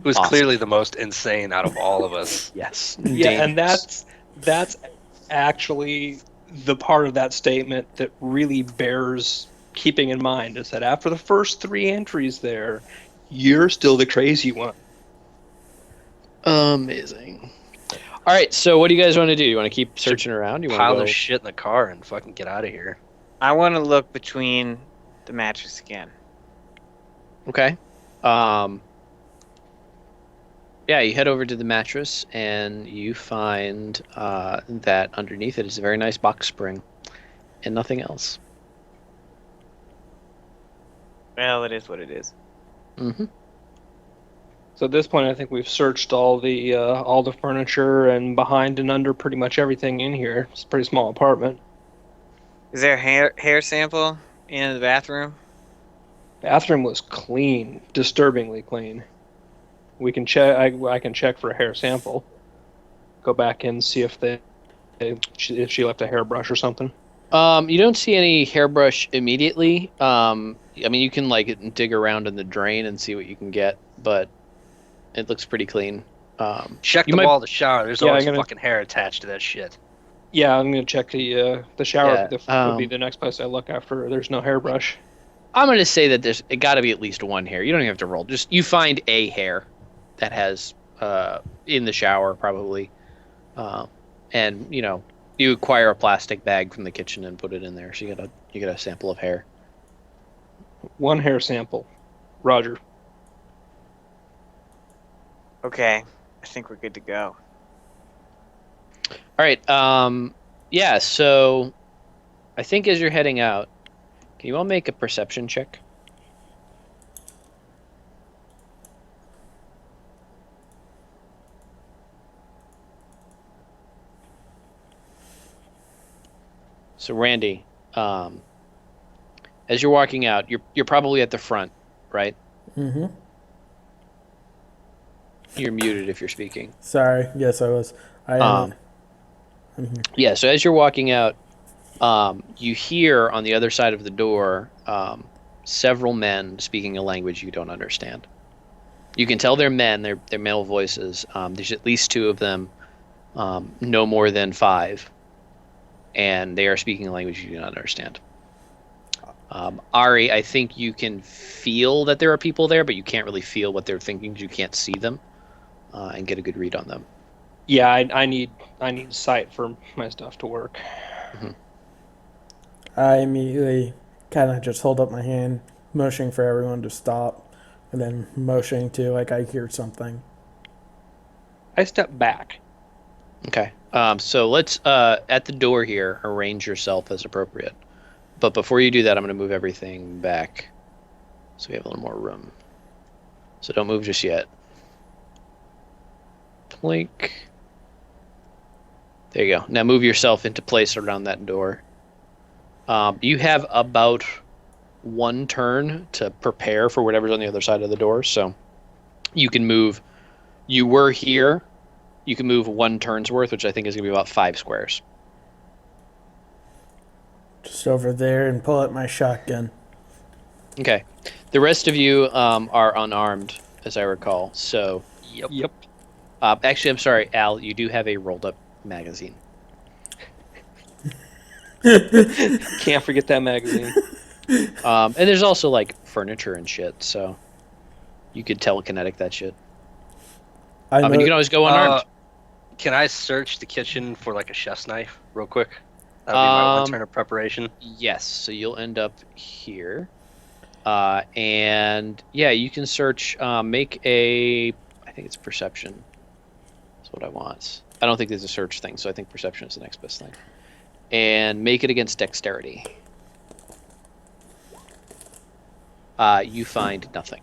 Awesome. clearly the most insane out of all of us. Yes. Yeah, and Dangerous. that's actually the part of that statement that really bears keeping in mind is that after the first 3 entries there, you're still the crazy one. Amazing. All right, so what do you guys want to do? You want to keep searching around? You want Pile to of go? shit in the car and fucking get out of here. I want to look between the mattress again. Okay. Yeah, you head over to the mattress and you find that underneath it is a very nice box spring and nothing else. Well, it is what it is. Mm-hmm. So at this point, I think we've searched all the furniture and behind and under pretty much everything in here. It's a pretty small apartment. Is there a hair sample in the bathroom? Bathroom was clean, disturbingly clean. We can check. I can check for a hair sample. Go back and see if she left a hairbrush or something. You don't see any hairbrush immediately. I mean, you can like dig around in the drain and see what you can get, but it looks pretty clean. Check You the might- wall of the shower. There's Yeah, always I'm gonna- fucking hair attached to that shit. Yeah, I'm gonna check the shower. Yeah, Would be the next place I look after. There's no hairbrush. I'm going to say that there's got to be at least one hair. You don't even have to roll. Just you find a hair that has in the shower probably, and you acquire a plastic bag from the kitchen and put it in there. So you get a sample of hair. One hair sample. Roger. Okay, I think we're good to go. All right. Yeah. So I think as you're heading out, can you all make a perception check? So Randy, as you're walking out, you're probably at the front, right? Mm-hmm. You're muted if you're speaking. Sorry. Yes, I was. I am. I'm here. Yeah, so as you're walking out, you hear on the other side of the door several men speaking a language you don't understand. You can tell they're men, they're male voices. There's at least 2 of them, no more than 5, and they are speaking a language you do not understand. Ari, I think you can feel that there are people there, but you can't really feel what they're thinking because you can't see them and get a good read on them. Yeah, I need sight for my stuff to work. I immediately kind of just hold up my hand, motioning for everyone to stop, and then motioning to like I hear something. I step back. Okay. So let's at the door here arrange yourself as appropriate. But before you do that, I'm going to move everything back so we have a little more room. So don't move just yet. Plink. There you go. Now move yourself into place around that door. You have about 1 turn to prepare for whatever's on the other side of the door. So you can move. You were here. You can move 1 turn's worth, which I think is going to be about 5 squares. Just over there and pull out my shotgun. Okay. The rest of you are unarmed, as I recall. So, Yep. actually, I'm sorry, Al. You do have a rolled-up magazine. Can't forget that magazine. And there's also like furniture and shit. So you could telekinetic that shit. I And you can always go unarmed. Can I search the kitchen for like a chef's knife real quick? That'll be my 1 turn of preparation. Yes. So you'll end up here. And yeah, you can search. Make a. I think it's perception. That's what I want. I don't think there's a search thing, so I think perception is the next best thing. And make it against dexterity. You find nothing.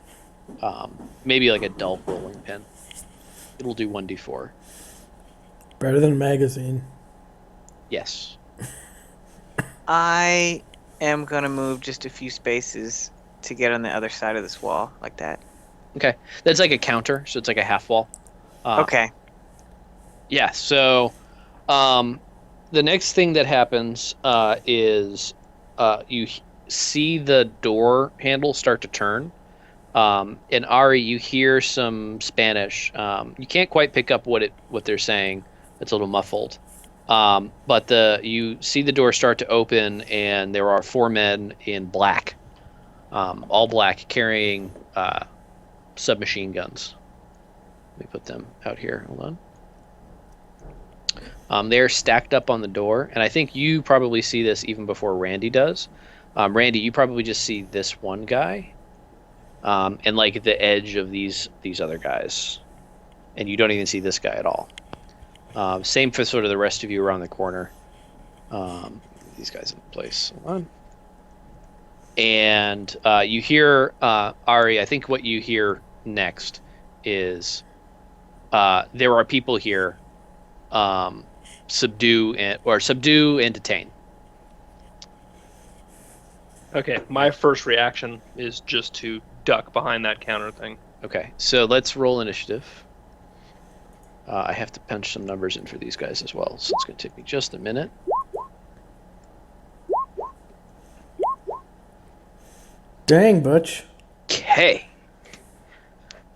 Maybe like a dull rolling pin. It'll do 1d4. Better than a magazine. Yes. I am gonna move just a few spaces to get on the other side of this wall, like that. Okay. That's like a counter, so it's like a half wall. Okay. Yeah. So, the next thing that happens is you see the door handle start to turn. And Ari, you hear some Spanish. You can't quite pick up what they're saying. It's a little muffled. But you see the door start to open, and there are 4 men in black, all black, carrying submachine guns. Let me put them out here. Hold on. They're stacked up on the door, and I think you probably see this even before Randy does. Randy, you probably just see this one guy. And like the edge of these other guys, and you don't even see this guy at all. Same for sort of the rest of you around the corner. These guys in place. Hold on. And you hear Ari. I think what you hear next is there are people here. Subdue and detain. Okay, my first reaction is just to duck behind that counter thing. Okay, so let's roll initiative. I have to punch some numbers in for these guys as well, so it's going to take me just a minute. Dang, Butch. Okay.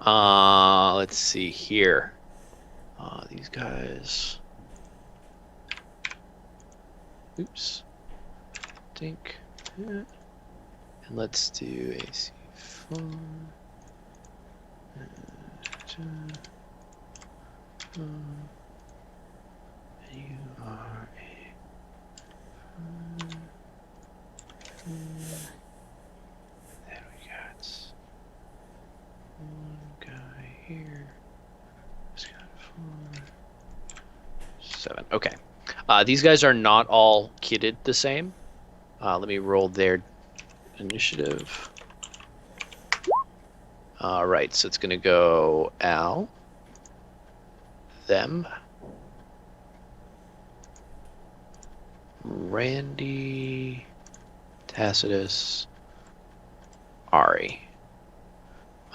Let's see here. These guys. Oops. Think. And let's do AC4. You are there we got 1 guy here. Just got 4, 7. Okay. These guys are not all kitted the same. Let me roll their initiative. All right, so it's going to go Al, them, Randy, Tacitus, Ari.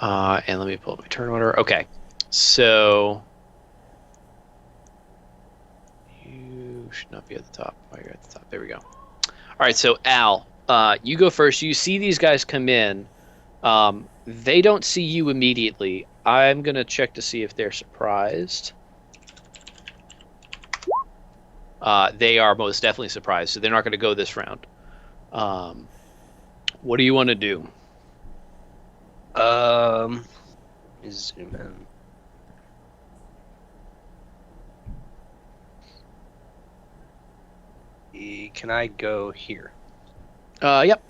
And let me pull up my turn order. Okay, so you should not be at the top. Oh, you're at the top. There we go. All right, so Al, you go first. You see these guys come in. They don't see you immediately. I'm going to check to see if they're surprised. They are most definitely surprised, so they're not going to go this round. What do you want to do? Zoom in. Can I go here? Yep.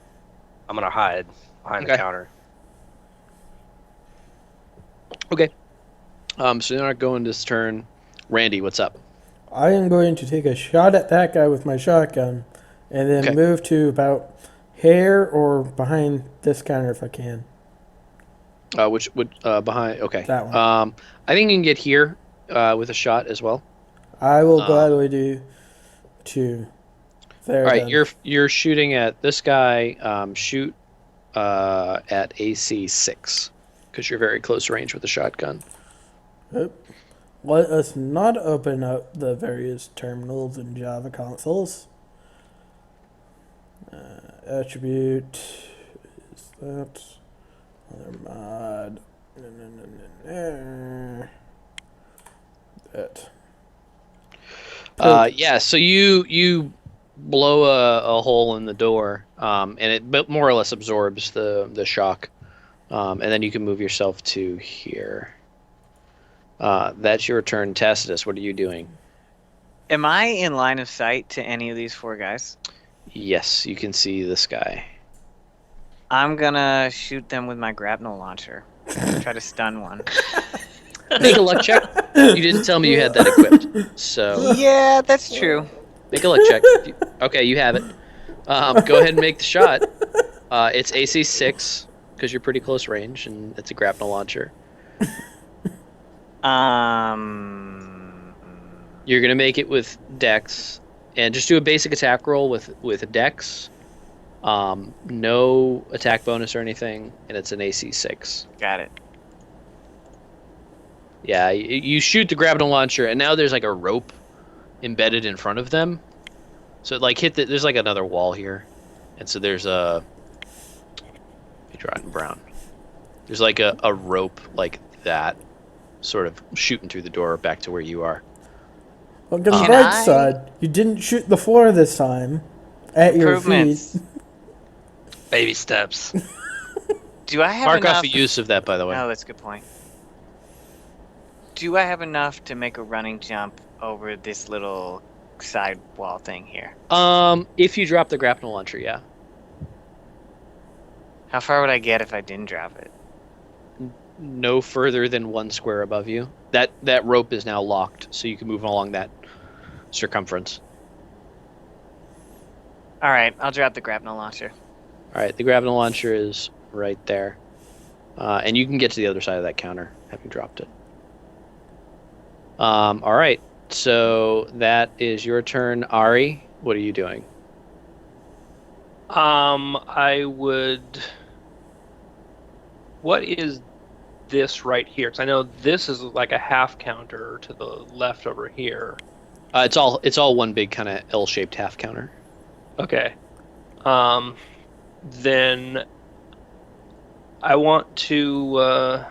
I'm gonna hide behind the Okay. counter. Okay. So they're not going this turn. Randy, what's up? I am going to take a shot at that guy with my shotgun, and then Okay. move to about here or behind this counter if I can. Which would behind? Okay. That one. I think you can get here with a shot as well. I will Um, gladly do two. There All right, then. you're shooting at this guy. Shoot at AC 6 because you're very close range with a shotgun. Oop. Let us not open up the various terminals in Java consoles. Attribute is that other mod. That. Yeah, so you blow a hole in the door, and it more or less absorbs the shock, and then you can move yourself to here. That's your turn, Tacitus. What are you doing? Am I in line of sight to any of these 4 guys? Yes, you can see this guy. I'm gonna shoot them with my grapnel launcher. Try to stun one. Make a luck check. You didn't tell me you had that equipped, so Yeah, that's true. make a luck check. Okay, you have it. Go ahead and make the shot. It's AC 6 because you're pretty close range, and it's a grapnel launcher. You're gonna make it with Dex, and just do a basic attack roll with a Dex. No attack bonus or anything, and it's an AC 6. Got it. Yeah, you shoot the grapnel launcher, and now there's like a rope embedded in front of them. So it like there's like another wall here, and so there's a. You draw it in brown. There's like a rope like that, sort of shooting through the door back to where you are. Look on the Can bright I- side. You didn't shoot the floor this time. At your feet. Improvements. Baby steps. Do I have Mark enough? off the use of that, by the way. Oh, that's a good point. Do I have enough to make a running jump over this little side wall thing here? If you drop the grapnel launcher, yeah. How far would I get if I didn't drop it? No further than 1 square above you. That rope is now locked, so you can move along that circumference. All right, I'll drop the grapnel launcher. All right, the grapnel launcher is right there, and you can get to the other side of that counter having dropped it. All right, so that is your turn, Ari. What are you doing? I would. What is this right here? Because I know this is like a half counter to the left over here. It's all one big kind of L-shaped half counter. Okay. Then I want to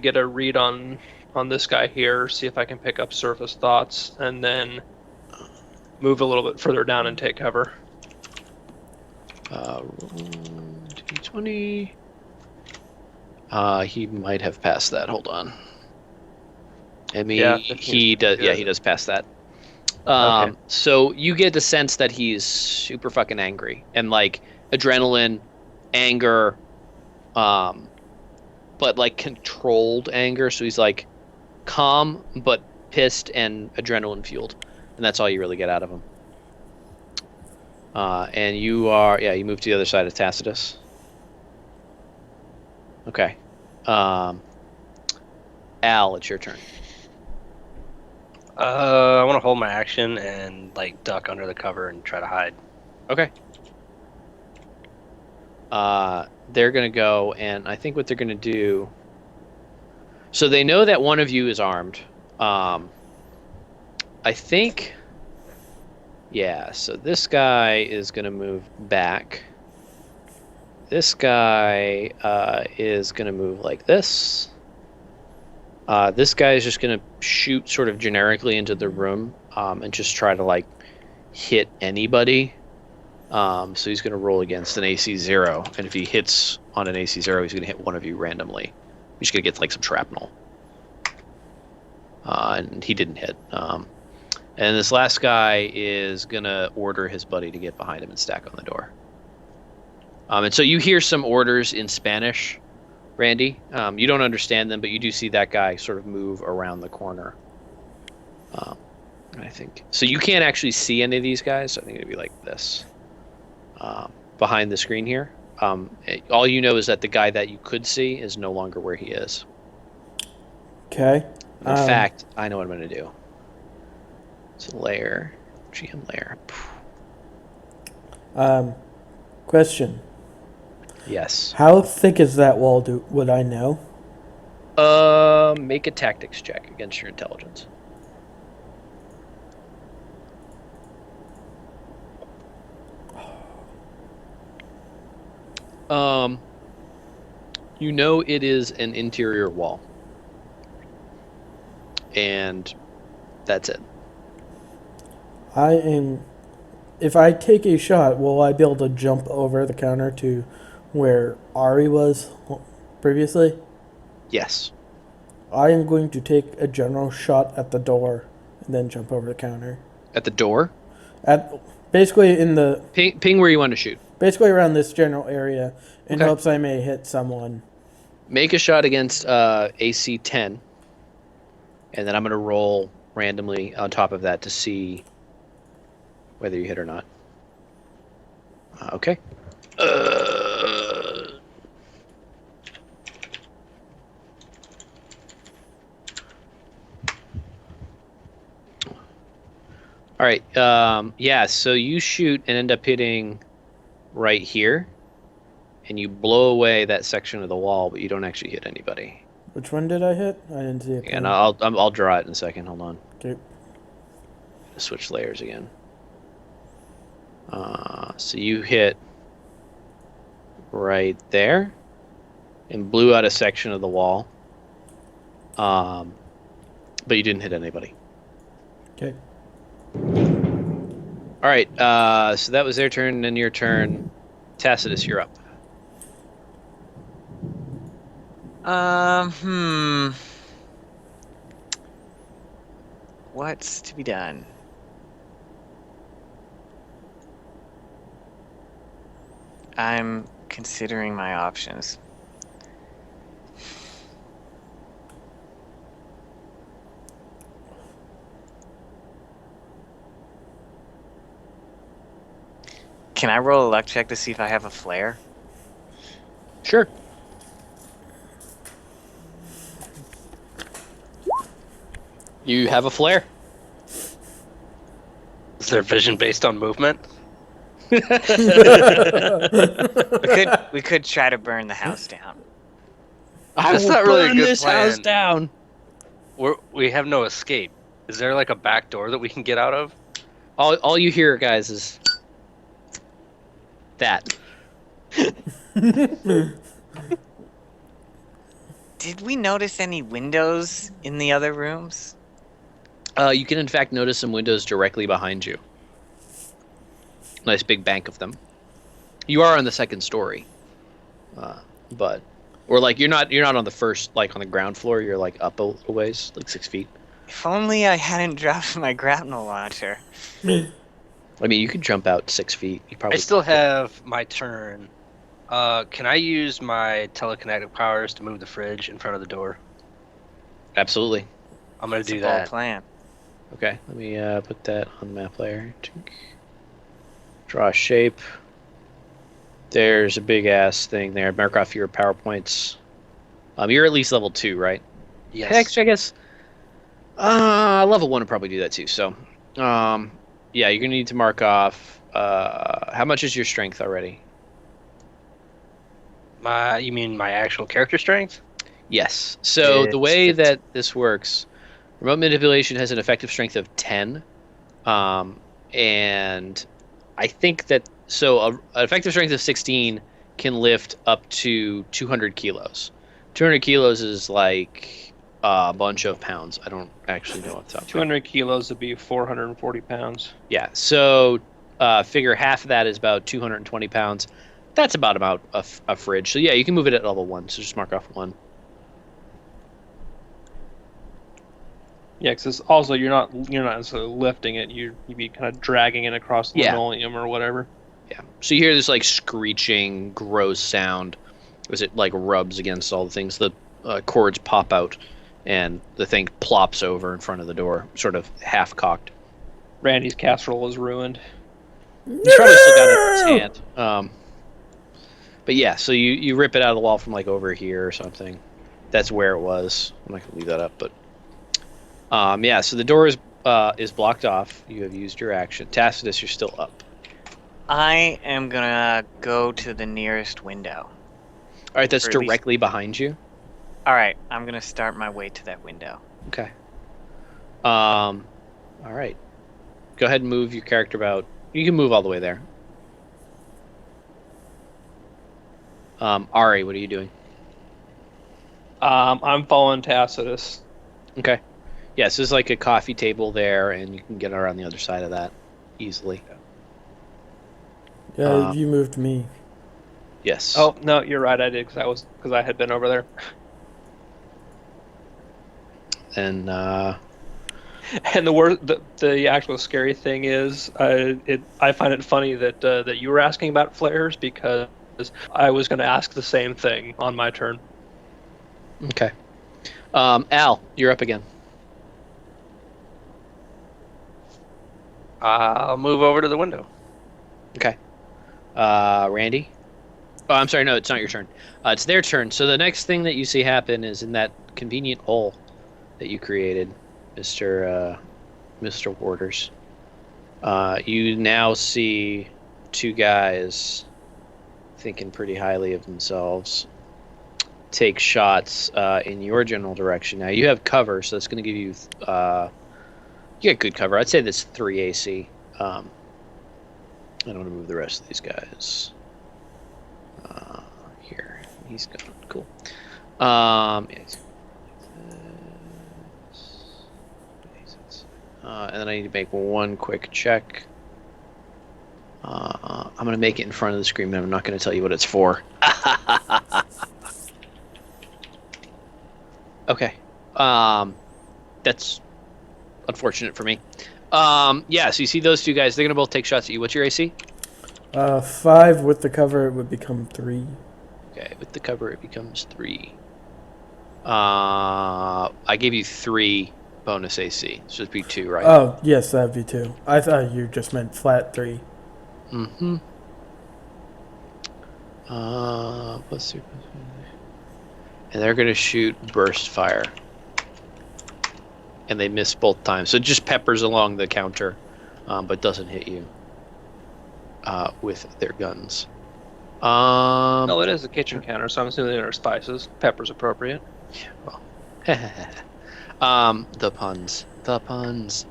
get a read on this guy here, see if I can pick up surface thoughts, and then move a little bit further down and take cover. D20. He might have passed that. Hold on. I mean, Yeah, he does. Yeah, he does pass that. Okay. So you get the sense that he's super fucking angry and like adrenaline, anger, but like controlled anger. So he's like calm but pissed and adrenaline fueled, and that's all you really get out of him. And you move to the other side of Tacitus. Okay. Al, it's your turn. I want to hold my action and like duck under the cover and try to hide. Okay. They're gonna go, and I think what they're gonna do. So they know that one of you is armed. I think. Yeah. So this guy is gonna move back. This guy is gonna move like this. This guy is just gonna shoot sort of generically into the room and just try to like hit anybody. So he's gonna roll against an AC 0, and if he hits on an AC 0, he's gonna hit one of you randomly. He's gonna get like some shrapnel. And he didn't hit. And this last guy is gonna order his buddy to get behind him and stack on the door. And so you hear some orders in Spanish, Randy. You don't understand them, but you do see that guy sort of move around the corner. I think so. You can't actually see any of these guys. So I think it'd be like this behind the screen here. All you know is that the guy that you could see is no longer where he is. Okay. In fact, I know what I'm going to do. It's a layer, GM layer. Question. Yes. How thick is that wall? Would I know? Make a tactics check against your intelligence. You know it is an interior wall. And that's it. If I take a shot, will I be able to jump over the counter to where Ari was previously? Yes. I am going to take a general shot at the door and then jump over the counter. At the door? Basically in the Ping where you want to shoot. Basically around this general area in Okay. hopes I may hit someone. Make a shot against AC 10. And then I'm going to roll randomly on top of that to see whether you hit or not. Okay. All right. Yeah, so you shoot and end up hitting right here. And you blow away that section of the wall, but you don't actually hit anybody. Which one did I hit? I didn't see it. And I'll draw it in a second. Hold on. Okay. Switch layers again. So you hit right there and blew out a section of the wall. But you didn't hit anybody. Okay. All right. So that was their turn, and then your turn. Tacitus, you're up. What's to be done? I'm considering my options. Can I roll a luck check to see if I have a flare? Sure. You have a flare. Is there vision based on movement? We could try to burn the house down. That's not really a burn good this plan. house down. We have no escape. Is there like a back door that we can get out of? All you hear, guys, is that. Did we notice any windows in the other rooms? You can in fact notice some windows directly behind you. Nice big bank of them. You are on the second story, or like you're not on the first, like on the ground floor. You're like up a little ways, like 6 feet. If only I hadn't dropped my grapnel launcher. I mean, you could jump out 6 feet. You probably. I still have my turn. Can I use my telekinetic powers to move the fridge in front of the door? Absolutely. I'm gonna It's do a bold that. plan. Okay, let me put that on the map layer. Draw a shape. There's a big ass thing there. Mark off your PowerPoints. You're at least level 2, right? Yes. Actually, I guess. Level 1 would probably do that too. So, yeah, you're gonna need to mark off. How much is your strength already? You mean my actual character strength? Yes. So the It's way 15. that this works, remote manipulation has an effective strength of 10, and I think that an effective strength of 16 can lift up to 200 kilos. 200 kilos is like a bunch of pounds. I don't actually know off the top. 200 kilos would be 440 pounds. Yeah. So figure half of that is about 220 pounds. That's about a fridge. So yeah, you can move it at level 1. So just mark off 1. Yeah, because also you're not necessarily lifting it. You'd be kind of dragging it across Yeah. linoleum or whatever. Yeah. So you hear this like screeching, gross sound as it like rubs against all the things. The cords pop out, and the thing plops over in front of the door, sort of half cocked. Randy's casserole is ruined. He's probably still got it in his hand. But yeah, so you rip it out of the wall from like over here or something. That's where it was. I'm not gonna leave that up, but yeah. So the door is blocked off. You have used your action. Tacitus, you're still up. I am gonna go to the nearest window. All right, that's Or at least- directly behind you. All right, I'm gonna start my way to that window. Okay. All right. Go ahead and move your character about. You can move all the way there. Ari, what are you doing? I'm following Tacitus. Okay. Yes, there's like a coffee table there, and you can get around the other side of that easily. Yeah, you moved me. Yes. Oh no, you're right. I did because I had been over there. And And the actual scary thing is, I find it funny that you were asking about flares because I was going to ask the same thing on my turn. okay. Al, you're up again. I'll move over to the window. Okay. Randy? Oh, I'm sorry. No, it's not your turn. It's their turn. So the next thing that you see happen is in that convenient hole that you created, Mr. Waters. You now see two guys thinking pretty highly of themselves take shots in your general direction. Now you have cover, so that's going to give you you get good cover. I'd say that's 3 AC. I don't want to move the rest of these guys. Here, he's gone. Cool. Yeah, and then I need to make one quick check. I'm going to make it in front of the screen, but I'm not going to tell you what it's for. Okay. That's unfortunate for me. Yeah, so you see those two guys. They're going to both take shots at you. What's your AC? 5 with the cover, it would become 3. Okay, with the cover, it becomes 3. I gave you 3 bonus AC. So it'd be 2, right? Oh, yes, that'd be 2. I thought you just meant flat 3. Mm-hmm. Plus 3. And they're going to shoot burst fire. And they miss both times. So it just peppers along the counter, but doesn't hit you with their guns. No, it is a kitchen counter, so I'm assuming there are spices. Pepper's appropriate. The puns. The puns.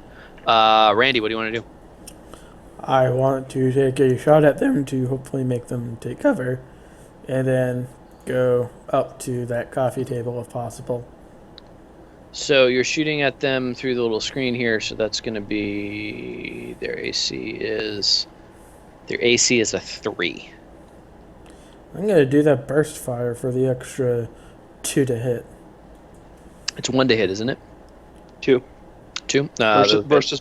Randy, what do you want to do? I want to take a shot at them to hopefully make them take cover, and then go up to that coffee table if possible. So you're shooting at them through the little screen here, so that's going to be their AC is a 3. I'm going to do that burst fire for the extra 2 to hit. It's 1 to hit, isn't it? 2. 2. Versus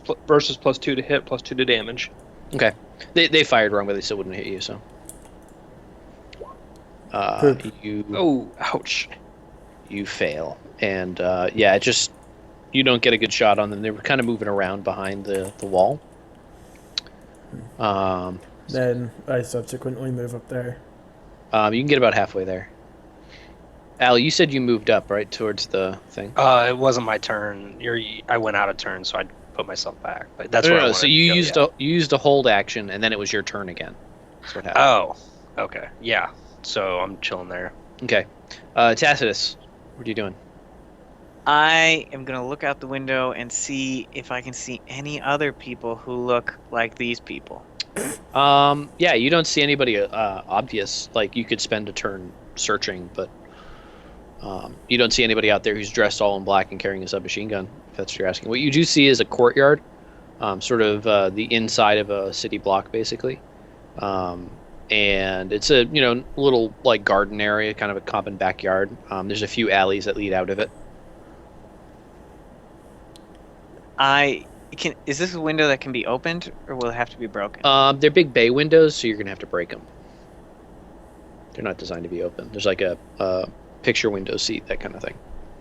plus 2 to hit, plus 2 to damage. Okay. They fired wrong, but they still wouldn't hit you. So. You. Oh, ouch. You fail, and yeah, it just you don't get a good shot on them. They were kind of moving around behind the wall. Then I subsequently move up there. You can get about halfway there. Al, you said you moved up, right, towards the thing? It wasn't my turn. I went out of turn, so I put myself back. But that's where I So wanted you to go, you used a hold action, and then it was your turn again. That's what happened. Oh, okay, yeah. So I'm chilling there. Okay. Tacitus, what are you doing? I am gonna look out the window and see if I can see any other people who look like these people. Yeah, you don't see anybody obvious. Like you could spend a turn searching, but you don't see anybody out there who's dressed all in black and carrying a submachine gun. If that's what you're asking. What you do see is a courtyard, sort of the inside of a city block, basically. And it's a little like garden area, kind of a common backyard. There's a few alleys that lead out of it. Is this a window that can be opened, or will it have to be broken? They're big bay windows, so you're gonna have to break them. They're not designed to be open. There's like a picture window seat, that kind of thing.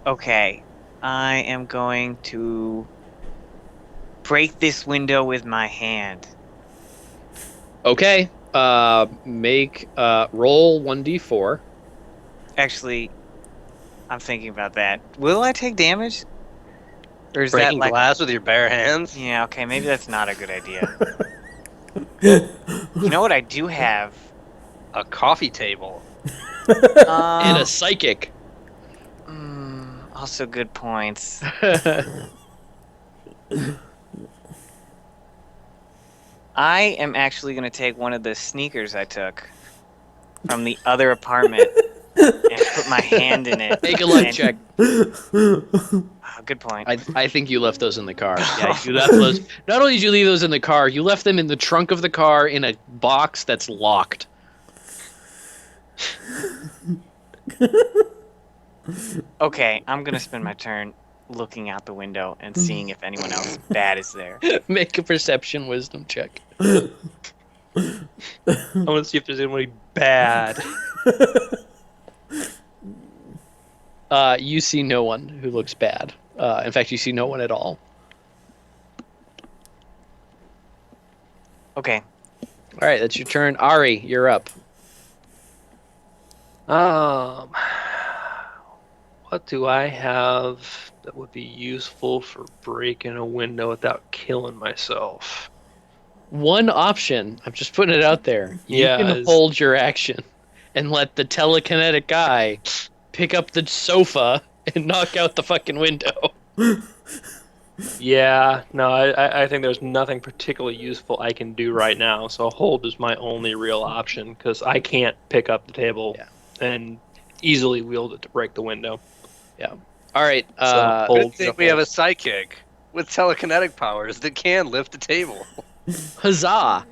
Okay. I am going to break this window with my hand. Okay. Make roll 1d4. Actually, I'm thinking about that. Will I take damage? Or is that Breaking like... glass with your bare hands? Yeah, okay, maybe that's not a good idea. You know what I do have? A coffee table. And a psychic. Also good points. I am actually going to take one of the sneakers I took from the other apartment and put my hand in it. Make a luck and- check. Oh, good point. I think you left those in the car. Yeah, you left those. Not only did you leave those in the car, you left them in the trunk of the car in a box that's locked. Okay, I'm going to spend my turn looking out the window and seeing if anyone else bad is there. Make a perception wisdom check. I want to see if there's anybody bad. You see no one who looks bad. In fact, you see no one at all. Okay, All right, that's your turn. Ari, you're up. What do I have that would be useful for breaking a window without killing myself? One option, I'm just putting it out there. You Yeah, can hold your action and let the telekinetic guy pick up the sofa and knock out the fucking window. Yeah, no, I think there's nothing particularly useful I can do right now, so hold is my only real option, because I can't pick up the table and easily wield it to break the window. All right. So Good hold. thing we have a psychic with telekinetic powers that can lift the table. Huzzah!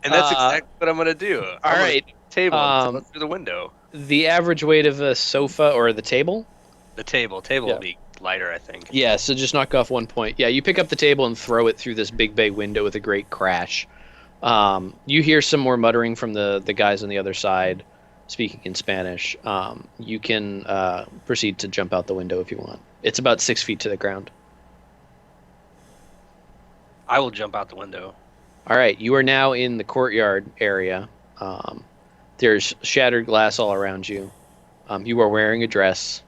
And that's exactly what I'm going to do. All right. Table until it's through the window. The average weight of a sofa or the table? The table will be lighter, I think. Yeah, so just knock off 1 point. Yeah, you pick up the table and throw it through this big bay window with a great crash. You hear some more muttering from the guys on the other side, speaking in Spanish. You can proceed to jump out the window if you want. It's about 6 feet to the ground. I will jump out the window. All right, you are now in the courtyard area. There's shattered glass all around you. You are wearing a dress.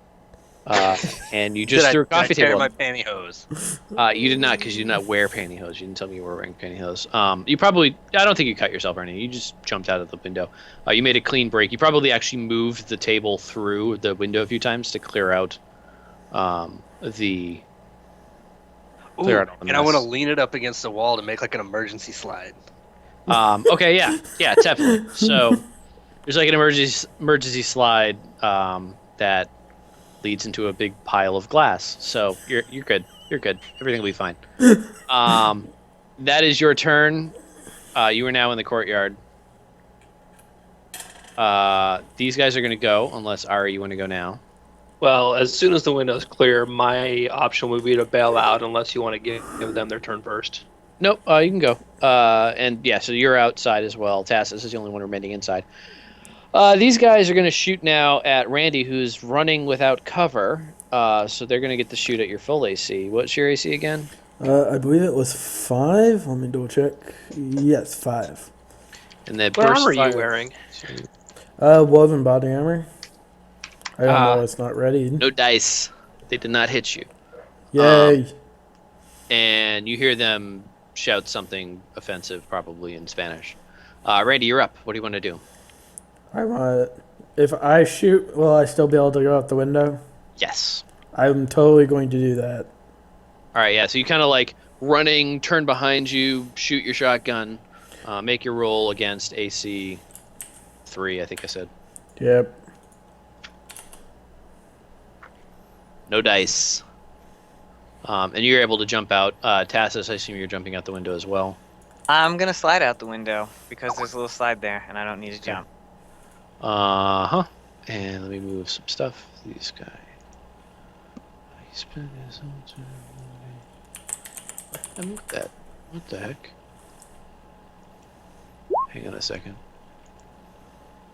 And you just threw a coffee did I tear table. my pantyhose? You did not, because you did not wear pantyhose. You didn't tell me you were wearing pantyhose. You probably, I don't think you cut yourself or anything. You just jumped out of the window. You made a clean break. You probably actually moved the table through the window a few times to clear out the. Ooh, and I want to lean it up against the wall to make like an emergency slide. Okay, yeah, definitely. So there's like an emergency slide that leads into a big pile of glass. So you're good. You're good. Everything will be fine. That is your turn. You are now in the courtyard. These guys are going to go, unless Ari, you want to go now. Well, as soon as the window's clear, my option would be to bail out unless you want to give them their turn first. Nope, you can go. And yeah, so you're outside as well. Tassus is the only one remaining inside. These guys are going to shoot now at Randy, who's running without cover. So they're going to get to shoot at your full AC. What's your AC again? I believe it was 5. Let me double check. Yes, 5. And that What burst armor are fire. you wearing? Woven body armor. I don't know. It's not ready. No dice. They did not hit you. Yay. And you hear them shout something offensive, probably in Spanish. Randy, you're up. What do you want to do? I want. If I shoot, will I still be able to go out the window? Yes. I'm totally going to do that. All right, yeah. So you kind of like running, turn behind you, shoot your shotgun, make your roll against AC 3, I think I said. Yep. No dice. And you're able to jump out. Tassus, I assume you're jumping out the window as well. I'm going to slide out the window because there's a little slide there and I don't need to jump. Uh-huh. And let me move some stuff. These guys. He spent his own turn. I moved that. What the heck? Hang on a second.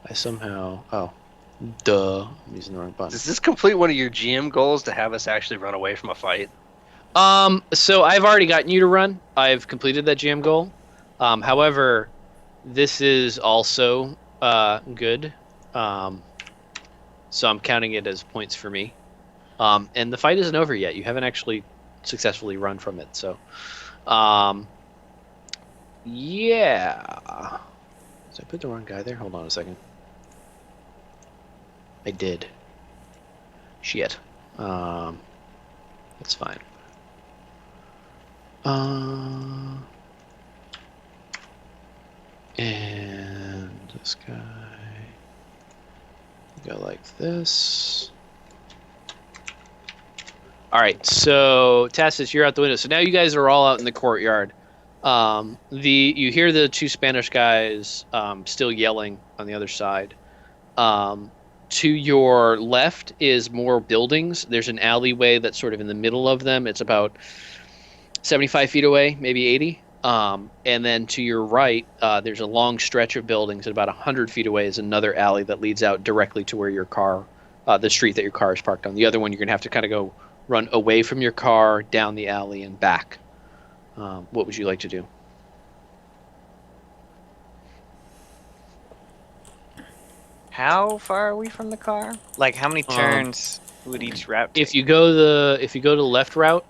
I somehow... Oh. Duh. I'm using the wrong button. Does this complete one of your GM goals to have us actually run away from a fight? So I've already gotten you to run. I've completed that GM goal. However, this is also good. So I'm counting it as points for me. And the fight isn't over yet. You haven't actually successfully run from it. So, yeah. Did I put the wrong guy there? Hold on a second. I did. Shit. That's fine. And this guy. Go like this. All right, so Tacitus, you're out the window. So now you guys are all out in the courtyard. You hear the two Spanish guys still yelling on the other side. To your left is more buildings. There's an alleyway that's sort of in the middle of them. It's about 75 feet away, maybe 80. And then to your right, there's a long stretch of buildings. And about 100 feet away is another alley that leads out directly to where your car, the street that your car is parked on. The other one, you're going to have to kind of go run away from your car, down the alley, and back. What would you like to do? How far are we from the car? Like, how many turns would each route take? If you go the left route,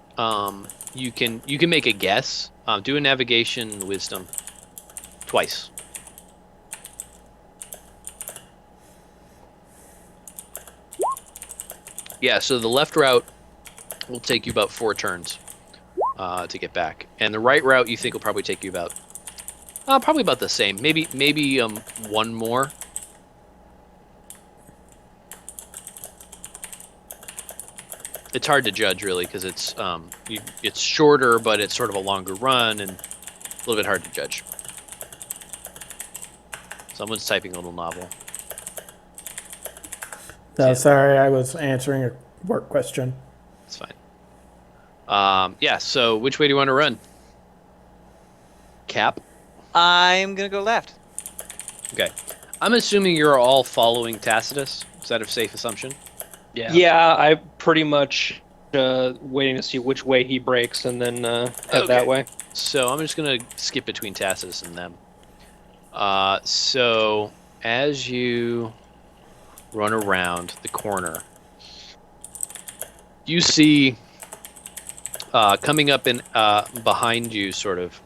you can make a guess. Do a navigation wisdom twice. Yeah, so the left route will take you about 4 turns to get back, and the right route you think will probably take you about probably about the same. Maybe one more. It's hard to judge really because it's shorter, but it's sort of a longer run and a little bit hard to judge. Someone's typing a little novel. No, sorry, I was answering a work question. It's fine. Yeah. So which way do you want to run? Cap. I'm gonna go left. Okay. I'm assuming you're all following Tacitus. Is that a safe assumption? Yeah, I'm pretty much waiting to see which way he breaks and then head that way. So I'm just going to skip between Tacitus and them. So as you run around the corner, you see coming up in behind you, sort of,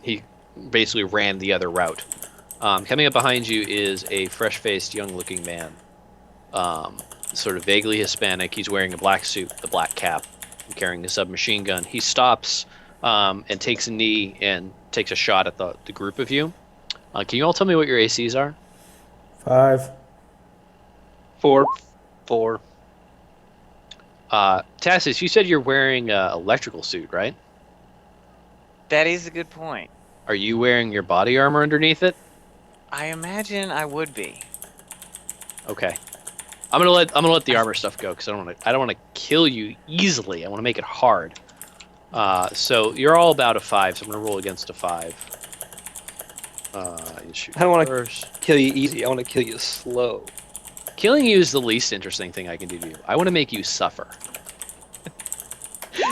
he basically ran the other route. Coming up behind you is a fresh-faced, young-looking man. Sort of vaguely Hispanic. He's wearing a black suit, a black cap, and carrying a submachine gun. He stops and takes a knee and takes a shot at the group of you. Can you all tell me what your ACs are? 5. 4. Tacitus, you said you're wearing an electrical suit, right? That is a good point. Are you wearing your body armor underneath it? I imagine I would be. Okay. I'm gonna let the armor stuff go because I don't want to kill you easily. I want to make it hard. So you're all about a 5, so I'm gonna roll against a 5. You shoot I don't want first. to kill you easy. I want to kill you slow. Killing you is the least interesting thing I can do to you. I want to make you suffer.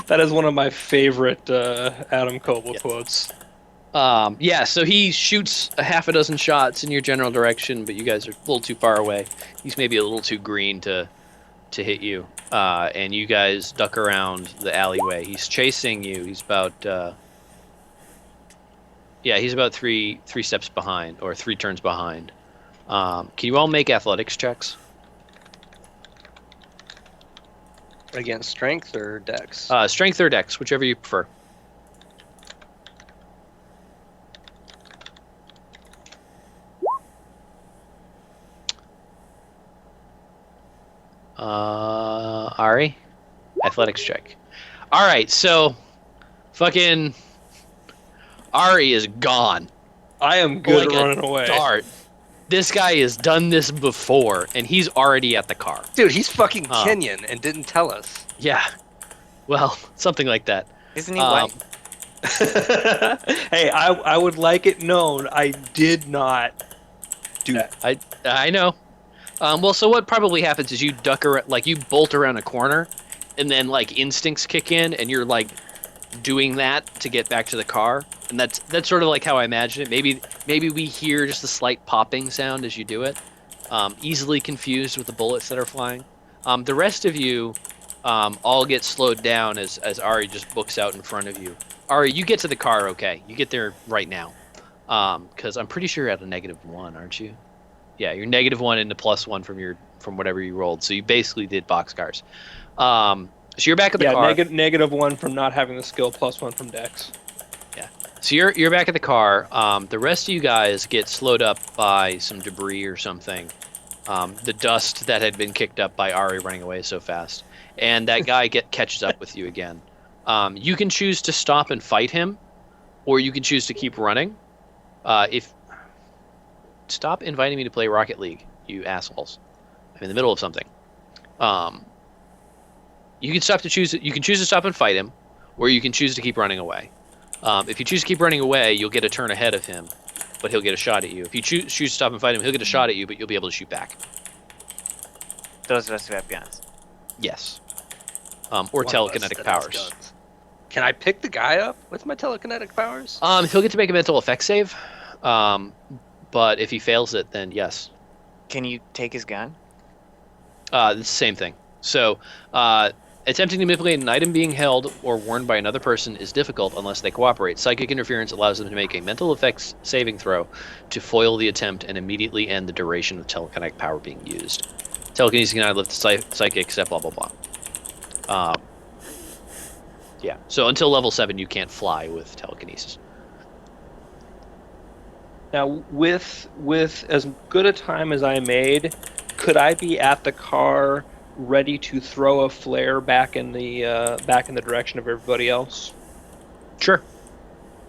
That is one of my favorite Adam Koebel quotes. Yeah, so he shoots a half a dozen shots in your general direction, but you guys are a little too far away. He's maybe a little too green to hit you, and you guys duck around the alleyway. He's chasing you. He's about he's about three steps behind, or 3 turns behind. Can you all make athletics checks? Against strength or dex? Strength or dex, whichever you prefer. Ari, athletics check. All right, so fucking Ari is gone. I am good Like at a running away. dart. This guy has done this before, and he's already at the car. Dude, he's fucking Kenyan and didn't tell us. Yeah, well, something like that. Isn't he white? Hey, I would like it known I did not do that. I know. Well, so what probably happens is you duck around, like you bolt around a corner, and then like instincts kick in, and you're like doing that to get back to the car, and that's sort of like how I imagine it. Maybe we hear just a slight popping sound as you do it, easily confused with the bullets that are flying. The rest of you all get slowed down as Ari just books out in front of you. Ari, you get to the car, okay? You get there right now, because I'm pretty sure you're at a -1, aren't you? Yeah, you're -1 into +1 from whatever you rolled. So you basically did boxcars. So you're back at the Yeah, car. -1 from not having the skill, +1 from Dex. So you're back at the car. The rest of you guys get slowed up by some debris or something. The dust that had been kicked up by Ari running away so fast, and that guy catches up with you again. You can choose to stop and fight him, or you can choose to keep running. If Stop inviting me to play Rocket League, you assholes! I'm in the middle of something. You can choose to stop and fight him, or you can choose to keep running away. If you choose to keep running away, you'll get a turn ahead of him, but he'll get a shot at you. If you choose to stop and fight him, he'll get a shot at you, but you'll be able to shoot back. Those of us who have guns. Yes. Or One of us telekinetic that has powers. guns. Can I pick the guy up with my telekinetic powers? He'll get to make a mental effect save, but if he fails it, then yes. Can you take his gun? It's the same thing. So, attempting to manipulate an item being held or worn by another person is difficult unless they cooperate. Psychic interference allows them to make a mental effects saving throw to foil the attempt and immediately end the duration of telekinetic power being used. Telekinesis cannot lift psychic except blah blah blah. Yeah. So until level 7, you can't fly with telekinesis. Now, with as good a time as I made, could I be at the car ready to throw a flare back in the direction of everybody else? Sure.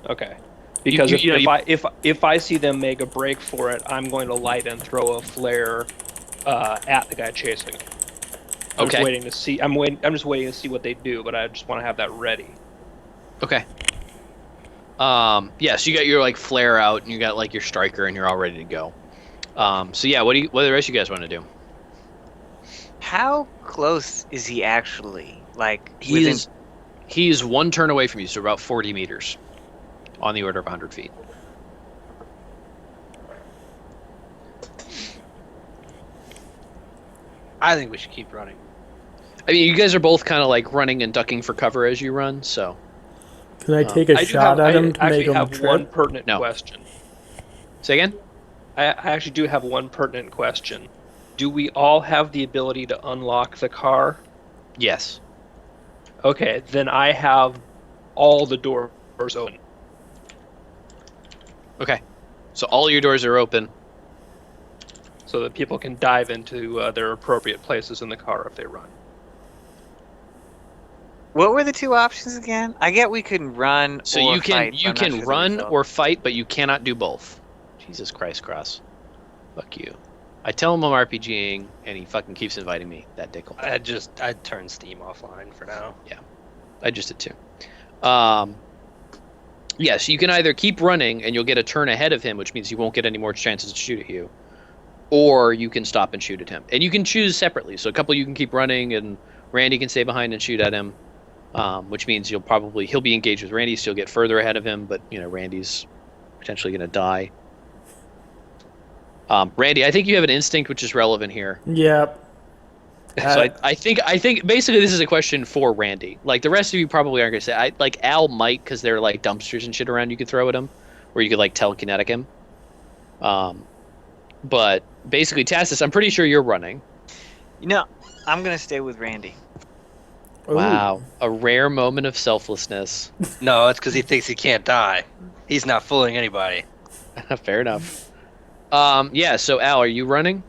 Okay. Because you know, if I see them make a break for it, I'm going to light and throw a flare at the guy chasing. I'm Okay. just waiting to see. I'm just waiting to see what they do, but I just want to have that ready. Okay. Yeah, so you got your like flare out and you got like your striker and you're all ready to go. So yeah, what do the rest of you guys want to do? How close is he actually? Like within... He's one turn away from you, so about 40 meters, on the order of 100 feet. I think we should keep running. I mean, you guys are both kind of like running and ducking for cover as you run, so. Can I take a shot at him to make him have one trip? pertinent No. question. Say again? I actually do have one pertinent question. Do we all have the ability to unlock the car? Yes. Okay, then I have all the doors open. Okay. So all your doors are open. So that people can dive into their appropriate places in the car if they run. What were the two options again? I get we can run. So or you can fight, but I'm not sure the run result. or fight, but you cannot do both. Jesus Christ, Cross. Fuck you. I tell him I'm RPGing, and he fucking keeps inviting me. That dickle. I'd turn Steam offline for now. I just did too. Yes, you can either keep running and you'll get a turn ahead of him, which means you won't get any more chances to shoot at you, or you can stop and shoot at him. And you can choose separately. So a couple you can keep running, and Randy can stay behind and shoot at him, which means he'll be engaged with Randy, so you'll get further ahead of him. But Randy's potentially going to die. Randy, I think you have an instinct which is relevant here. Yep. So I think basically this is a question for Randy. Like the rest of you probably aren't gonna say. Like Al might, because there are like dumpsters and shit around you could throw at him, or you could like telekinetic him. But basically, Tassus, I'm pretty sure you're running. I'm gonna stay with Randy. Ooh. Wow, a rare moment of selflessness. No, it's because he thinks he can't die. He's not fooling anybody. Fair enough. Yeah. So Al, are you running?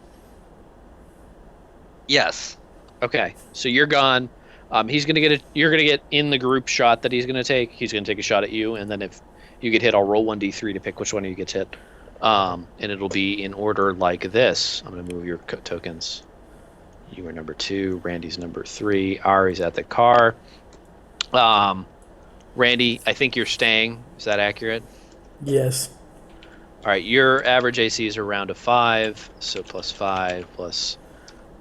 Yes. Okay. So you're gone. You're gonna get in the group shot that he's gonna take. He's gonna take a shot at you, and then if you get hit, I'll roll 1d3 to pick which one of you gets hit. And it'll be in order like this. I'm gonna move your tokens. You are number 2. Randy's number 3. Ari's at the car. Randy, I think you're staying. Is that accurate? Yes. All right, your average AC is around a 5, so plus 5 plus.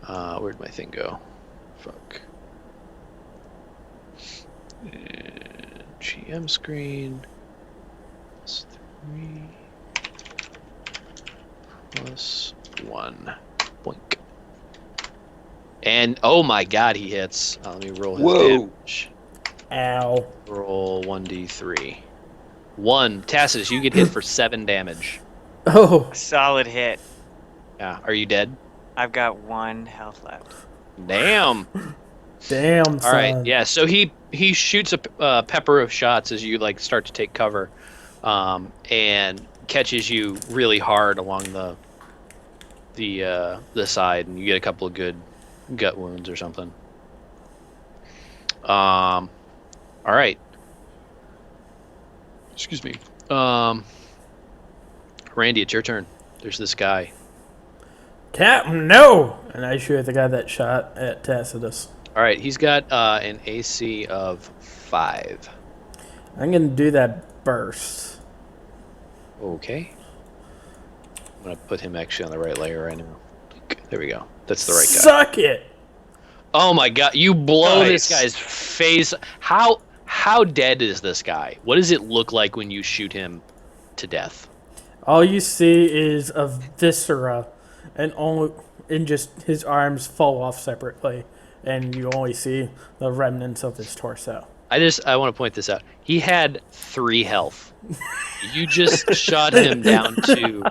Where'd my thing go? Fuck. And GM screen. Plus 3. Plus 1. Boink. And oh my god, he hits. Let me roll his damage. Ow. Roll 1d3. 1. Tacitus, you get hit for 7 damage. Oh. A solid hit. Yeah. Are you dead? I've got 1 health left. Damn. Damn, son. All right. Yeah. So he shoots a pepper of shots as you like start to take cover, and catches you really hard along the side, and you get a couple of good gut wounds or something. All right. Excuse me. Randy, it's your turn. There's this guy. Captain, no! And I shoot at the guy that shot at Tacitus. All right, he's got an AC of 5. I'm going to do that burst. Okay. I'm going to put him actually on the right layer right now. There we go. That's the right guy. Suck it! Oh my god, you blow this Nice. guy's face. How dead is this guy? What does it look like when you shoot him to death? All you see is a viscera, and just his arms fall off separately, and you only see the remnants of his torso. I want to point this out. He had 3 health. You just shot him down to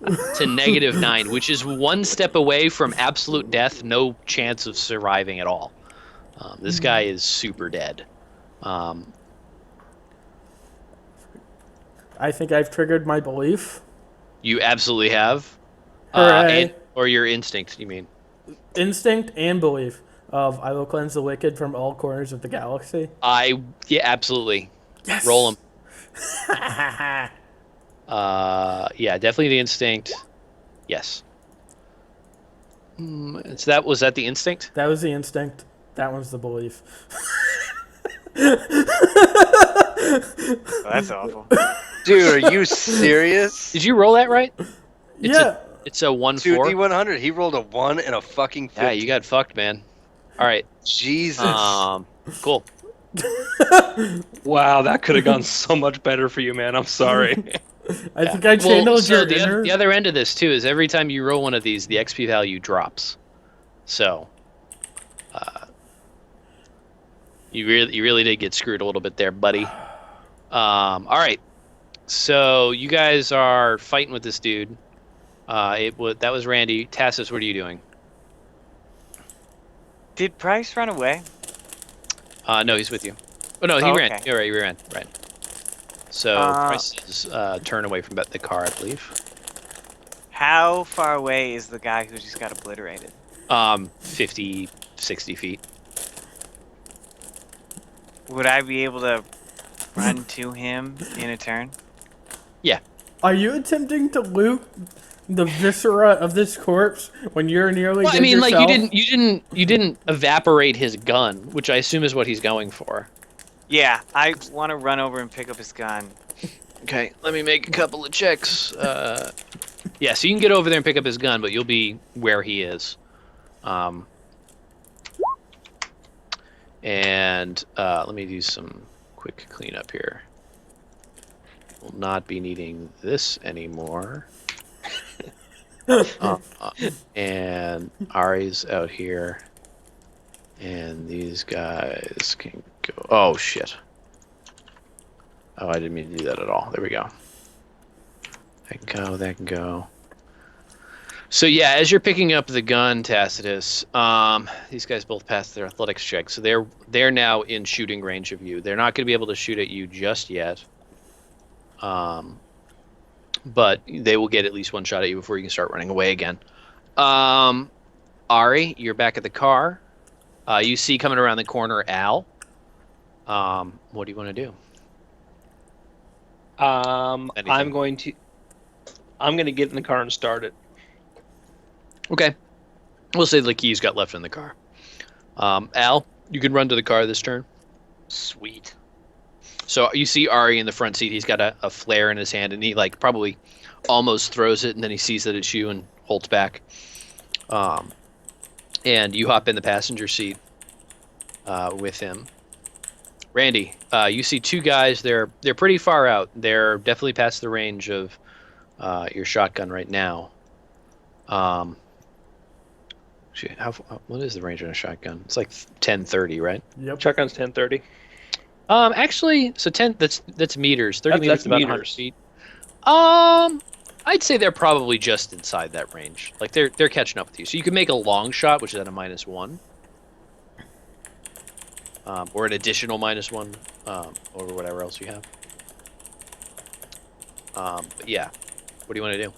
-9, which is 1 step away from absolute death, no chance of surviving at all. This guy is super dead. I think I've triggered my belief. You absolutely have. Hooray. Or your instinct, you mean? Instinct and belief of I will cleanse the wicked from all corners of the galaxy. Yeah, absolutely. Yes! Roll him. Yeah, definitely the instinct. Yes. So was that the instinct? That was the instinct. That one's the belief. Oh, that's awful. Dude, are you serious? Did you roll that right? Yeah. It's a 1-4. 2D100. He rolled a 1 and a fucking 50. Yeah, you got fucked, man. All right. Jesus. Cool. Wow, that could have gone so much better for you, man. I'm sorry. I think I channeled your inner. the other end of this too is every time you roll one of these, the XP value drops. So, you really did get screwed a little bit there, buddy. All right. So you guys are fighting with this dude. That was Randy. Tassus, what are you doing? Did Price run away? No, he's with you. Oh no, he Oh, ran. okay. You're right. You ran. Right. So Price is turn away from the car, I believe. How far away is the guy who just got obliterated? 50, 60 feet. Would I be able to run to him in a turn? Are you attempting to loot the viscera of this corpse when you're nearly Well, I dead mean, like yourself? you didn't evaporate his gun, which I assume is what he's going for. Yeah, I want to run over and pick up his gun. Okay, let me make a couple of checks. Yeah, so you can get over there and pick up his gun, but you'll be where he is. And let me do some quick cleanup here. Will not be needing this anymore. And Ari's out here. And these guys can go. Oh, shit. Oh, I didn't mean to do that at all. There we go. That can go, that can go. So yeah, as you're picking up the gun, Tacitus, these guys both passed their athletics check, so they're now in shooting range of you. They're not going to be able to shoot at you just yet, but they will get at least one shot at you before you can start running away again. Ari, you're back at the car. You see coming around the corner Al. What do you want to do? I'm going to get in the car and start it. Okay. We'll say the keys got left in the car. Al, you can run to the car this turn. Sweet. So you see Ari in the front seat. He's got a flare in his hand, and he like probably almost throws it, and then he sees that it's you and holds back. And you hop in the passenger seat with him. Randy, you see two guys. They're pretty far out. They're definitely past the range of your shotgun right now. Actually, what is the range on a shotgun? It's like 10-30, right? Yep. Shotgun's 10-30. Actually, so 10. That's meters. 30 meters That's is about 100 meters. feet. I'd say they're probably just inside that range. Like they're catching up with you. So you can make a long shot, which is at a -1. Or an additional -1, or whatever else you have. But yeah, what do you want to do?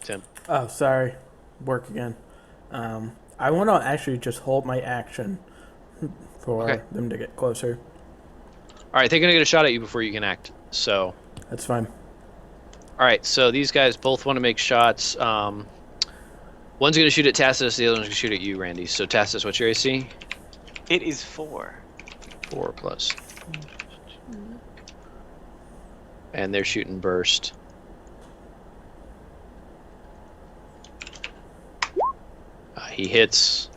Tim. Oh, sorry. Work again. I want to actually just hold my action for Okay. them to get closer. All right, they're gonna get a shot at you before you can act. So, That's fine. all right, so these guys both want to make shots. One's gonna shoot at Tacitus, the other one's gonna shoot at you, Randy. So Tacitus, what's your AC? It is 4. 4 plus. And they're shooting burst. He hits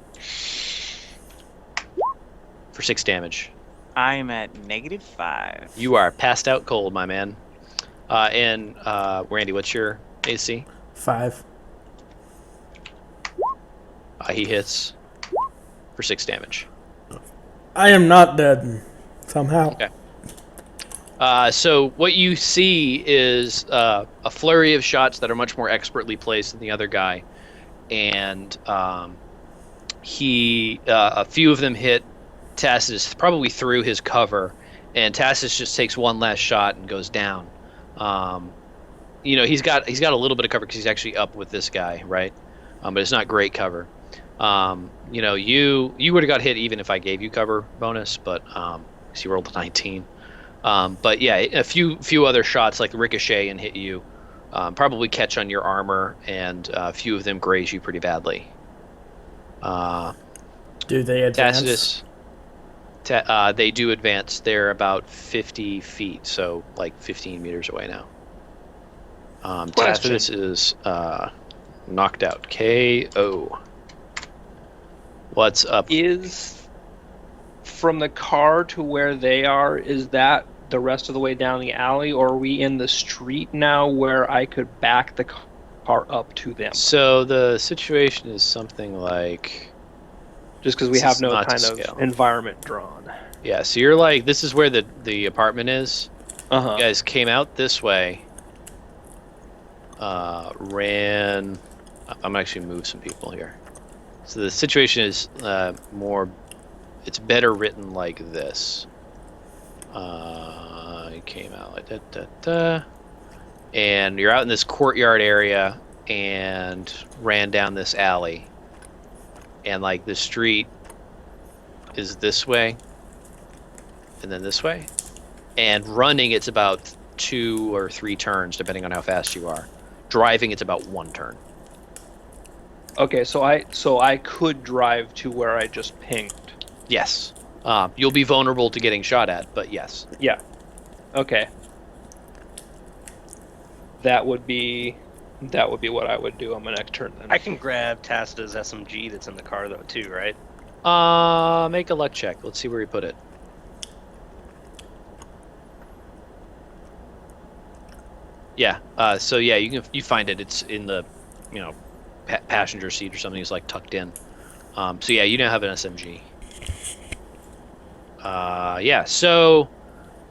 for 6 damage. I'm at -5. You are passed out cold, my man. And Randy, what's your AC? 5. He hits for 6 damage. I am not dead. Somehow. Okay. So what you see is a flurry of shots that are much more expertly placed than the other guy, and a few of them hit Tacitus probably through his cover, and Tacitus just takes one last shot and goes down. He's got a little bit of cover because he's actually up with this guy, right? But it's not great cover. You would have got hit even if I gave you cover bonus, but because you rolled a 19. But yeah, a few other shots like ricochet and hit you, probably catch on your armor, and a few of them graze you pretty badly. Do they advance? Tacitus, they do advance. They're about 50 feet, so like 15 meters away now. Tacitus is knocked out. KO. What's up? Is from the car to where they are, is that the rest of the way down the alley, or are we in the street now where I could back the car up to them? So the situation is something like, Just because we This have is no not to kind scale. of environment drawn. yeah, so you're like, this is where the apartment is. Uh-huh. You guys came out this way, ran. I'm gonna actually move some people here. So the situation is it's better written like this. You came out like and you're out in this courtyard area and ran down this alley. And like the street is this way, and then this way. And running, it's about 2 or 3 turns, depending on how fast you are. Driving, it's about 1 turn. Okay, so I could drive to where I just pinged. Yes. You'll be vulnerable to getting shot at, but yes. Yeah. Okay. That would be what I would do on my next turn then. I can grab Tacitus' SMG that's in the car though too, right? Make a luck check. Let's see where he put it. Yeah. So yeah, you find it. It's in the, passenger seat or something. It's like tucked in. So yeah, you now have an SMG. Yeah. So,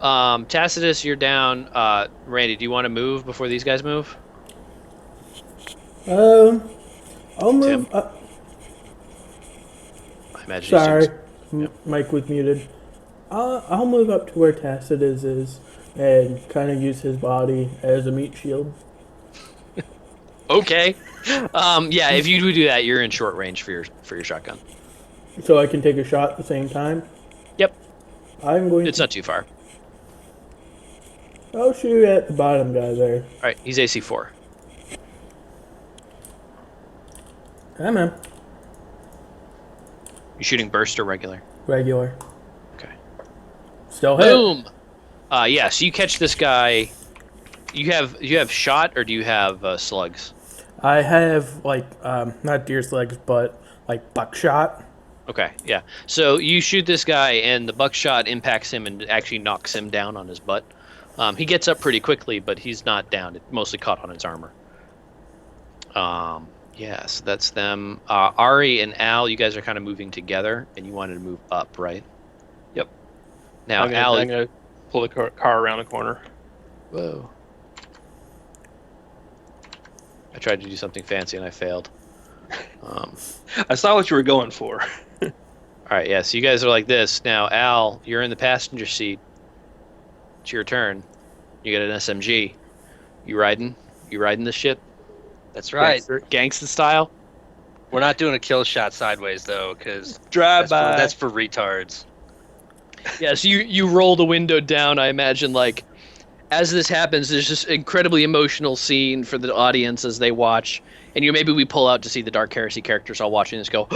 Tacitus, you're down. Randy, do you want to move before these guys move? I'll move. I imagine. Sorry, Yep. Mike was muted. I'll move up to where Tacitus is and kind of use his body as a meat shield. Okay. Yeah. If you do that, you're in short range for your shotgun. So I can take a shot at the same time? Yep. I'm going It's to... not too far. I'll shoot at the bottom guy there. All right. He's AC 4. I'm in. You shooting burst or regular? Regular. Okay. Still hit. Boom. Yeah. So you catch this guy. You have shot, or do you have slugs? I have like not deer's legs, but like buckshot. Okay. Yeah. So you shoot this guy, and the buckshot impacts him and actually knocks him down on his butt. He gets up pretty quickly, but he's not down. It mostly caught on his armor. Yeah, so that's them. Ari and Al, you guys are kind of moving together, and you wanted to move up, right? Yep. Now, I'm Al. gonna pull the car around the corner. Whoa. I tried to do something fancy and I failed. I saw what you were going for. All right, yeah, so you guys are like this. Now, Al, you're in the passenger seat. It's your turn. You get an SMG. You riding? You riding this shit? That's right. Gangsta style? We're not doing a kill shot sideways though, because Drive that's for retards. Yeah, so you roll the window down, I imagine, like, as this happens, there's this incredibly emotional scene for the audience as they watch. And maybe we pull out to see the Dark Heresy characters all watching this go,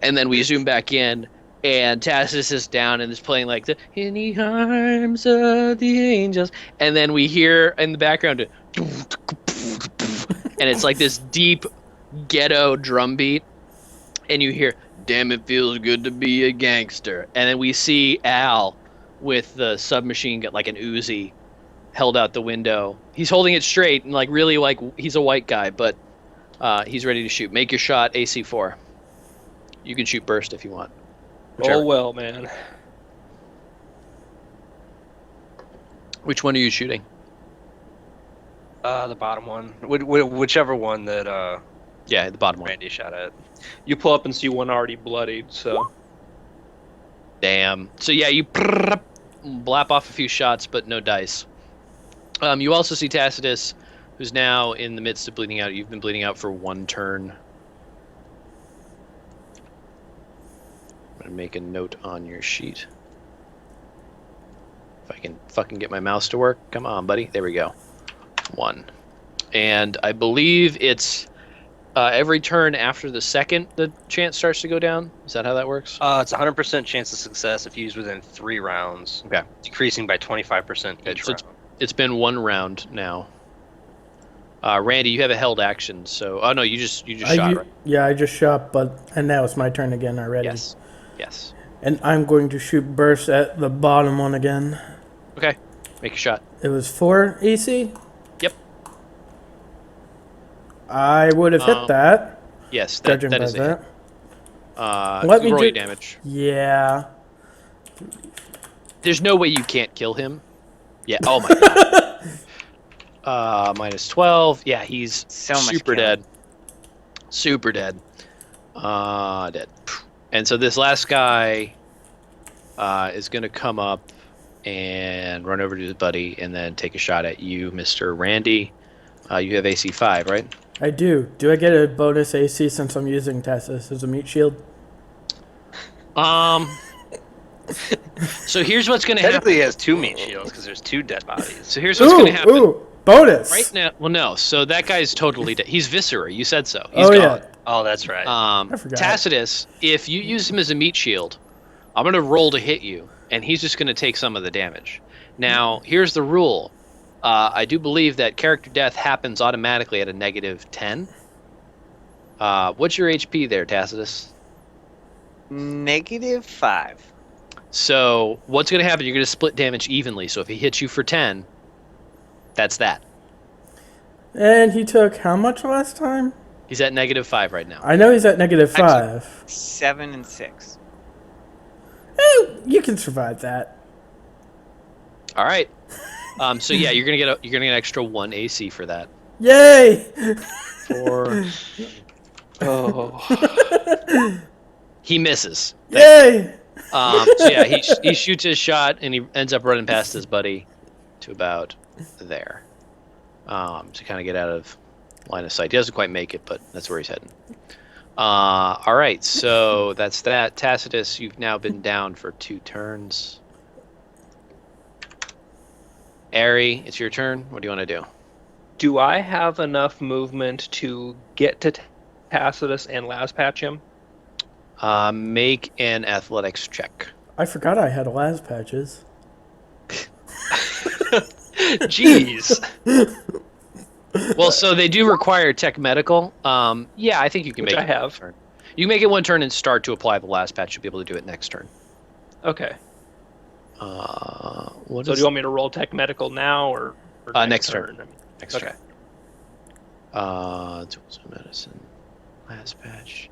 and then we zoom back in, and Tacitus is down and is playing like the "In the Arms of the Angels," and then we hear in the background, and it's like this deep ghetto drum beat, and you hear, "Damn, it feels good to be a gangster," and then we see Al with the submachine gun, like an Uzi, held out the window. He's holding it straight and like really like he's a white guy, but he's ready to shoot. Make your shot, AC4. You can shoot burst if you want. Whichever. Oh well, man. Which one are you shooting? The bottom one, whichever one that Yeah, the bottom one. Randy shot at. You pull up and see one already bloodied, so. Damn. So yeah, you blap off a few shots, but no dice. You also see Tacitus, who's now in the midst of bleeding out. You've been bleeding out for one turn. I'm going to make a note on your sheet. If I can fucking get my mouse to work. Come on, buddy. There we go. 1. And I believe it's every turn after the second the chance starts to go down. Is that how that works? It's 100% chance of success if used within 3 rounds. Okay. Decreasing by 25% each round. It's been 1 round now. Randy, you have a held action, so no, you just shot, right? Yeah, I just shot, and now it's my turn again already. Yes. And I'm going to shoot burst at the bottom one again. Okay, make a shot. It was 4 AC. Yep. I would have hit that. Yes, Judging that by is that. Let me roll your damage. Yeah. There's no way you can't kill him. Yeah. Oh my god. Minus 12. Yeah, he's So much super killing. dead. Super dead. Dead. And so this last guy is gonna come up and run over to his buddy and then take a shot at you, Mr. Randy. You have AC 5, right? I do. Do I get a bonus AC since I'm using Tacitus as a meat shield? So here's what's gonna happen. Technically, he has 2 meat shields because there's 2 dead bodies. So here's what's gonna happen. Ooh, bonus. Right now, well, no. So that guy's totally dead. He's Viscera. You said so. He's Oh gone. yeah. Oh, that's right. I forgot. Tacitus, if you use him as a meat shield, I'm going to roll to hit you, and he's just going to take some of the damage. Now, here's the rule. I do believe that character death happens automatically at a -10. What's your HP there, Tacitus? -5. So what's going to happen? You're going to split damage evenly. So if he hits you for 10, that's that. And he took how much last time? He's at -5 right now. I know he's at -5. 7 and 6. You can survive that. All right. So yeah, you're gonna get an extra 1 AC for that. Yay! 4. Oh. He misses. Yay! So yeah, he shoots his shot and he ends up running past his buddy to about there, to kind of get out of line of sight. He doesn't quite make it, but that's where he's heading. All right, so that's that. Tacitus, you've now been down for 2 turns. Ari, it's your turn. What do you want to do? Do I have enough movement to get to Tacitus and last patch him? Make an athletics check. I forgot I had las patches. Jeez. Well, so they do require tech medical. Yeah, I think you can Which make I it one have. turn. You can make it one turn and start to apply the last patch. You'll be able to do it next turn. Okay. What So is do you want me to roll tech medical now or next turn? I mean, Next okay. turn. Tools of medicine. Last patch.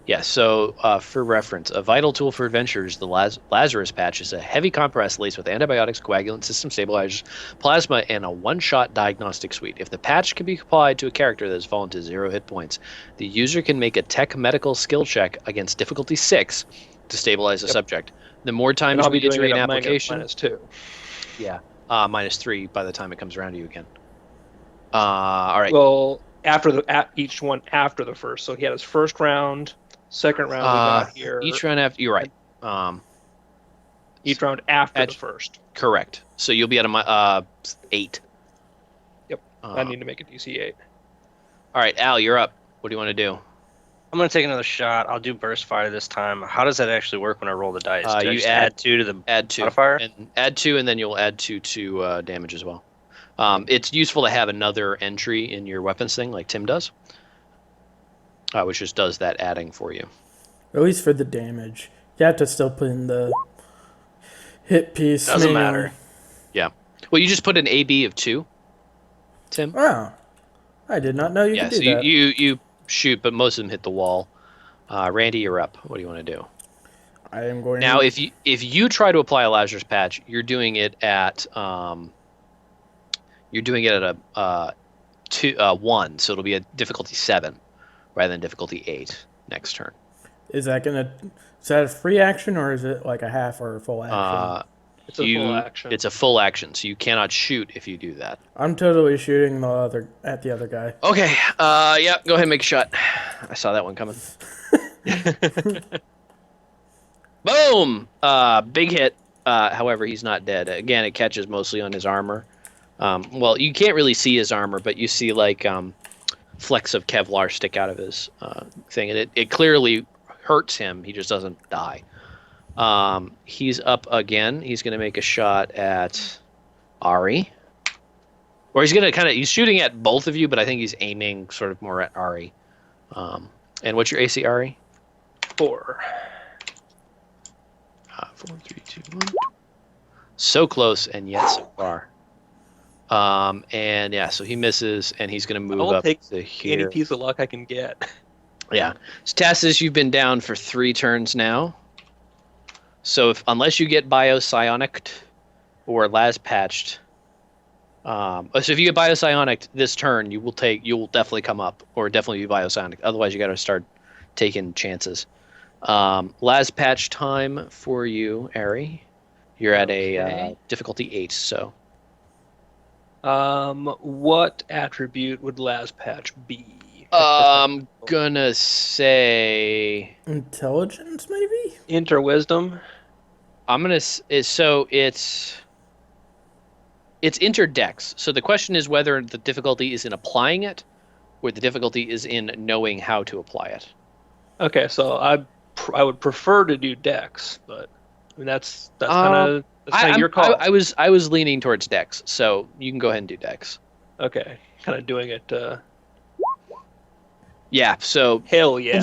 Yeah, so for reference, a vital tool for adventurers, the Lazarus patch is a heavy compress laced with antibiotics, coagulant, system stabilizers, plasma, and a one-shot diagnostic suite. If the patch can be applied to a character that has fallen to 0 hit points, the user can make a tech medical skill check against difficulty 6 to stabilize the Yep. subject. The more And times I'll we be doing iterate it an at application, -2. yeah, -3 by the time it comes around to you again. All right. Well, each one after the first. So he had his first round, second round we got here. Each round after, you're right. Each round after the patch- first. Correct. So you'll be at a 8. Yep. I need to make a DC 8. All right, Al, you're up. What do you want to do? I'm gonna take another shot. I'll do burst fire this time. How does that actually work when I roll the dice? Do I You just add- add 2 to the Add 2. modifier? And add 2, and then you'll add 2 to damage as well. It's useful to have another entry in your weapons thing, like Tim does, which just does that adding for you. At least for the damage. You have to still put in the hit piece. Doesn't manually. matter. Well, you just put an AB of 2, Tim. Oh, I did not know you Yeah, could so do that. you shoot, but most of them hit the wall. Randy, you're up. What do you want to do? I am going Now, to... if you try to apply a Lazarus patch, you're doing it at a 1, so it'll be a difficulty 7 rather than difficulty 8 next turn. Is that a free action or is it like a half or a full action? It's a full action. It's a full action, so you cannot shoot if you do that. I'm totally shooting at the other guy. Okay. Yeah. Go ahead and make a shot. I saw that one coming. Boom. Big hit. However, he's not dead. Again, it catches mostly on his armor. Well, you can't really see his armor, but you see like flecks of Kevlar stick out of his thing, and it clearly hurts him. He just doesn't die. He's up again. He's going to make a shot at Ari. Or he's going to he's shooting at both of you, but I think he's aiming sort of more at Ari. And what's your AC, Ari? 4. 4, 3, 2, 1. So close, and yet so far. And yeah, so he misses, and he's going to move I'll up take to any here. piece of luck I can get. Yeah. Tassus, you've been down for 3 turns now. So unless you get biopsionicked or las patched, so if you get biopsionicked this turn, you will definitely come up or definitely be biopsionic. Otherwise, you got to start taking chances. Las patch time for you, Ari. You're at a difficulty 8, so. What attribute would Lazpatch be? I'm gonna say Intelligence, maybe? Interwisdom. I'm gonna so it's interdex. So the question is whether the difficulty is in applying it, or the difficulty is in knowing how to apply it. Okay, so I would prefer to do Dex, but I mean that's kind of your call. I was leaning towards dex, so you can go ahead and do dex. Okay, kind of doing it. Yeah. So Hell yeah.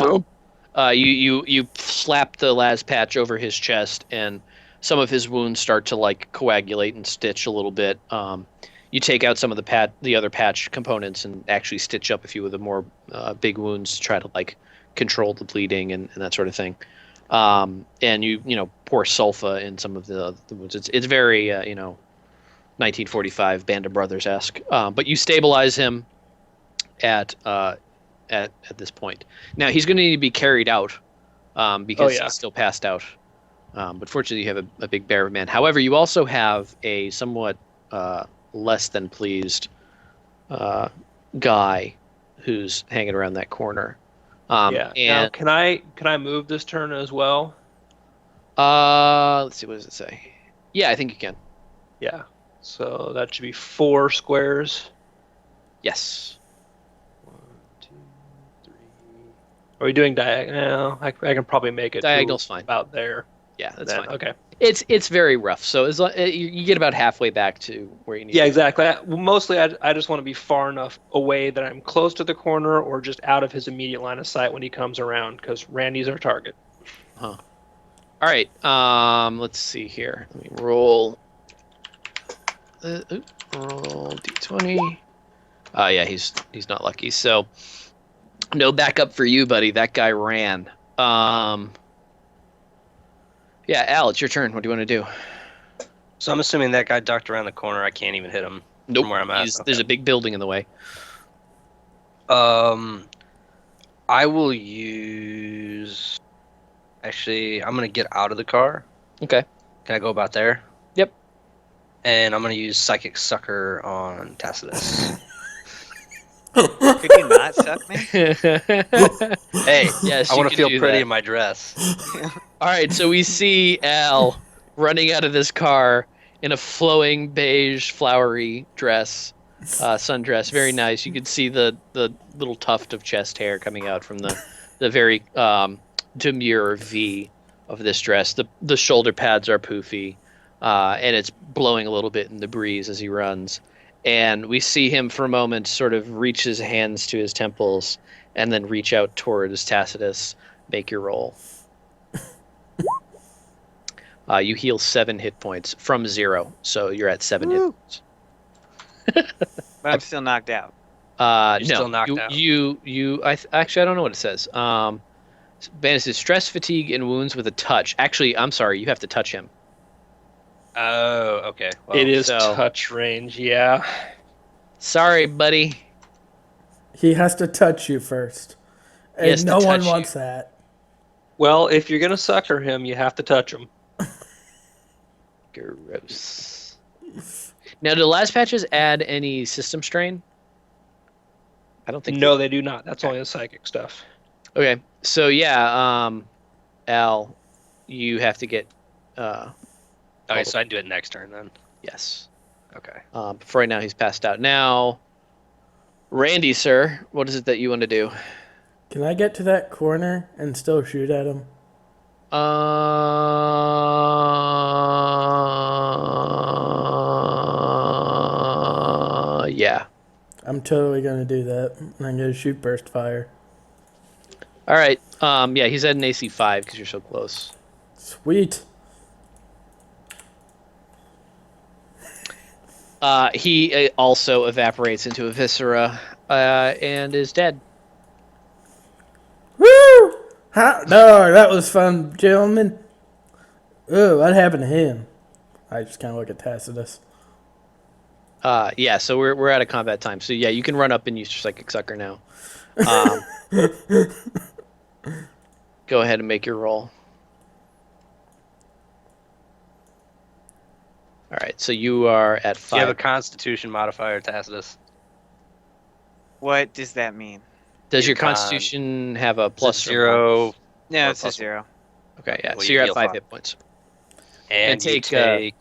you slap the las patch over his chest, and some of his wounds start to like coagulate and stitch a little bit. You take out some of the other patch components and actually stitch up a few of the more big wounds to try to like control the bleeding and that sort of thing. And you pour sulfa in some of the wounds. It's very 1945 Band of Brothers-esque. But you stabilize him at this point. Now he's going to need to be carried out because he's still passed out. But fortunately, you have a big bear man. However, you also have a somewhat less than pleased guy who's hanging around that corner. Yeah. And Now, can I move this turn as well? let's see, what does it say? Yeah, I think you can. Yeah. So that should be 4 squares. Yes. 1, 2, 3. Are we doing diagonal? I can probably make it. to Diagonal's fine. About there. Yeah, that's fine. Okay. It's very rough. So you get about halfway back to where you need. Yeah, to exactly. Mostly, I just want to be far enough away that I'm close to the corner or just out of his immediate line of sight when he comes around, because Randy's our target. Huh. All right. Let's see here. Let me roll. Roll d20. Yeah, he's not lucky. So no backup for you, buddy. That guy ran. Yeah, Al, it's your turn. What do you want to do? So I'm assuming that guy ducked around the corner. I can't even hit him Nope. from where I'm at. There's a big building in the way. I will use. Actually, I'm gonna get out of the car. Okay. Can I go about there? Yep. And I'm gonna use Psychic Sucker on Tacitus. Could you not suck me? Hey, Yes, I you want can to feel do pretty that. in my dress. All right, so we see Al running out of this car in a flowing beige flowery dress, sundress, very nice. You could see the little tuft of chest hair coming out from the very demure V of this dress. The shoulder pads are poofy, and it's blowing a little bit in the breeze as he runs. And we see him for a moment sort of reach his hands to his temples and then reach out towards Tacitus. Make your roll. You heal 7 hit points from 0, so you're at 7 hit Woo. points. But I'm still knocked out. No, You're still knocked out. Actually, I don't know what it says. Banishes stress, fatigue, and wounds with a touch. Actually, I'm sorry, you have to touch him. Oh, okay. Well, It is so- touch range, yeah. Sorry, buddy. He has to touch you first. He And has to no one touch you. wants that. Well, if you're gonna sucker him, you have to touch him. Gross. Now, do the last patches add any system strain? I don't think. No, they do not. That's only the psychic stuff. Okay, so yeah, Al, you have to get. okay, so I do it next turn then. Yes. Okay. For right now, he's passed out. Now, Randy, sir, what is it that you want to do? Can I get to that corner and still shoot at him? Yeah. I'm totally gonna do that. And I'm gonna shoot burst fire. All right. Yeah, he's at an AC 5 because you're so close. Sweet. He also evaporates into a viscera and is dead. Woo! No, that was fun, gentlemen. Ooh, what happened to him? I just kind of look at Tacitus. Yeah, so we're out of combat time. So yeah, you can run up and use your psychic sucker now. Go ahead and make your roll. All right, so you are at Do 5. you have a Constitution modifier, Tacitus? What does that mean? Does your Con- Constitution have a Plus plus or minus? 0, No, Or it's a plus- 0. Okay, yeah. Well, So you you're at heal 5 5. hit points. and you take, take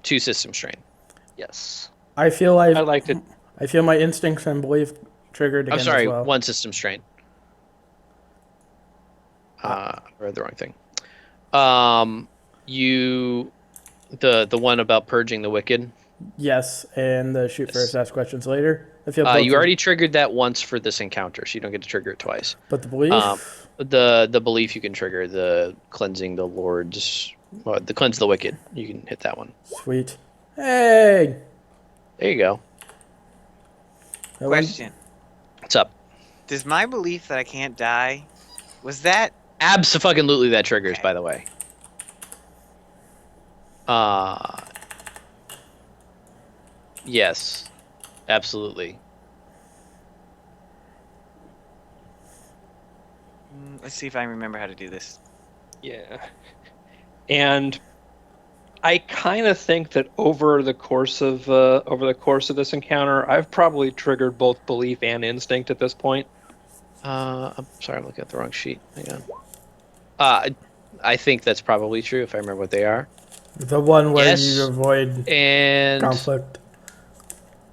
2 system strain. yes. I feel I like to. I feel my instincts and belief triggered again I'm sorry, as well. 1 system strain. I read the wrong thing. The one about purging the wicked. Yes, and the shoot Yes. first, ask questions later. I feel both You of- already triggered that once for this encounter, so you don't get to trigger it twice. But the belief. The belief you can trigger, the cleansing the lords, the cleanse the wicked. You can hit that one. Sweet. Hey. There you go. That one- Question. What's up? Does my belief that I can't die, was that... Abso-fucking-lutely that triggers, Okay. by the way. Yes. Absolutely. Let's see if I remember how to do this. Yeah. And I kind of think that over the course of this encounter, I've probably triggered both belief and instinct at this point. I'm sorry, I'm looking at the wrong sheet. Hang on. I think that's probably true if I remember what they are. The one where Yes. you avoid And conflict.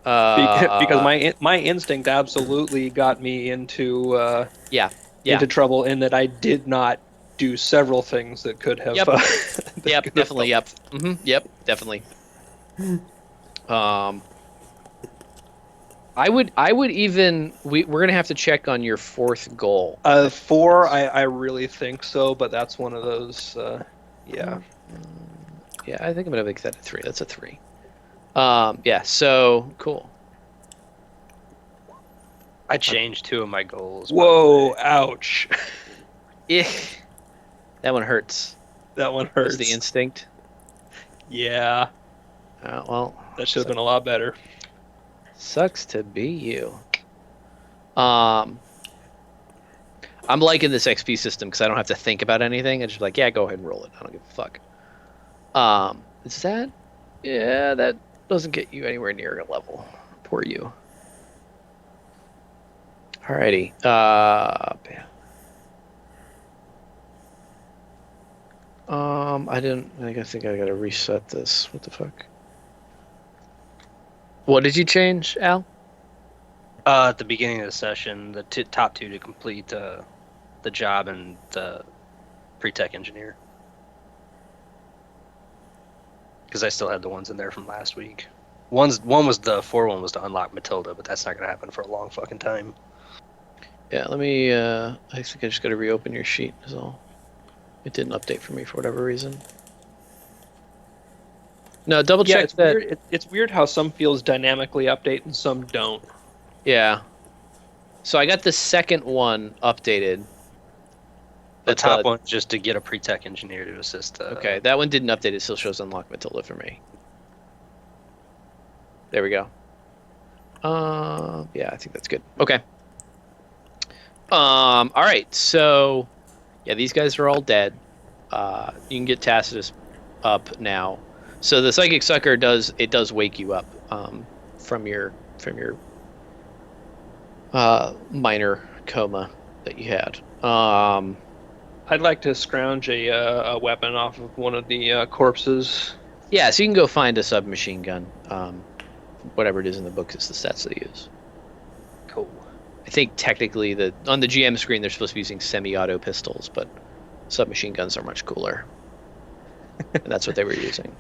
Because my instinct absolutely got me into yeah. into trouble in that I did not do several things that could have. Yep. that Yep, could have definitely. helped. Yep. Yep, definitely. I would even we're gonna have to check on your fourth goal. 4, I really think so, but that's one of those. Yeah. Yeah, I think I'm gonna make that a 3. That's a 3. Yeah. So cool. I changed 2 of my goals. by the Whoa! way. Ouch! Eh, that one hurts. That one Was hurts. the instinct? Yeah, Well, that should have been a lot better. sucks to be you. I'm liking this XP system because I don't have to think about anything. It's just like, yeah, go ahead and roll it. I don't give a fuck. Is that? Yeah, that doesn't get you anywhere near a level. Poor you. Alrighty. Yeah. I think I gotta reset this. What the fuck? What did you change, Al? At the beginning of the session, the top 2 to complete the job and the pre-tech engineer. Because I still had the ones in there from last week. One was the 4 one was to unlock Matilda, but that's not gonna happen for a long fucking time. Yeah, let me. I think I just gotta reopen your sheet. Is all. It didn't update for me for whatever reason. No, double Yeah, check it's that. weird. It's weird how some fields dynamically update and some don't. Yeah. So I got the second one updated. The That's top one's just to get a pre-tech engineer to assist. Okay, that one didn't update. It still shows unlock Matilda for me. There we go. Yeah, I think that's good. Okay. All right. So, yeah, these guys are all dead. You can get Tacitus up now. So the psychic sucker does wake you up from your minor coma that you had. I'd like to scrounge a weapon off of one of the corpses. Yeah, so you can go find a submachine gun. Whatever it is in the book is the stats they use. Cool. I think technically on the GM screen they're supposed to be using semi-auto pistols, but submachine guns are much cooler. And that's what they were using.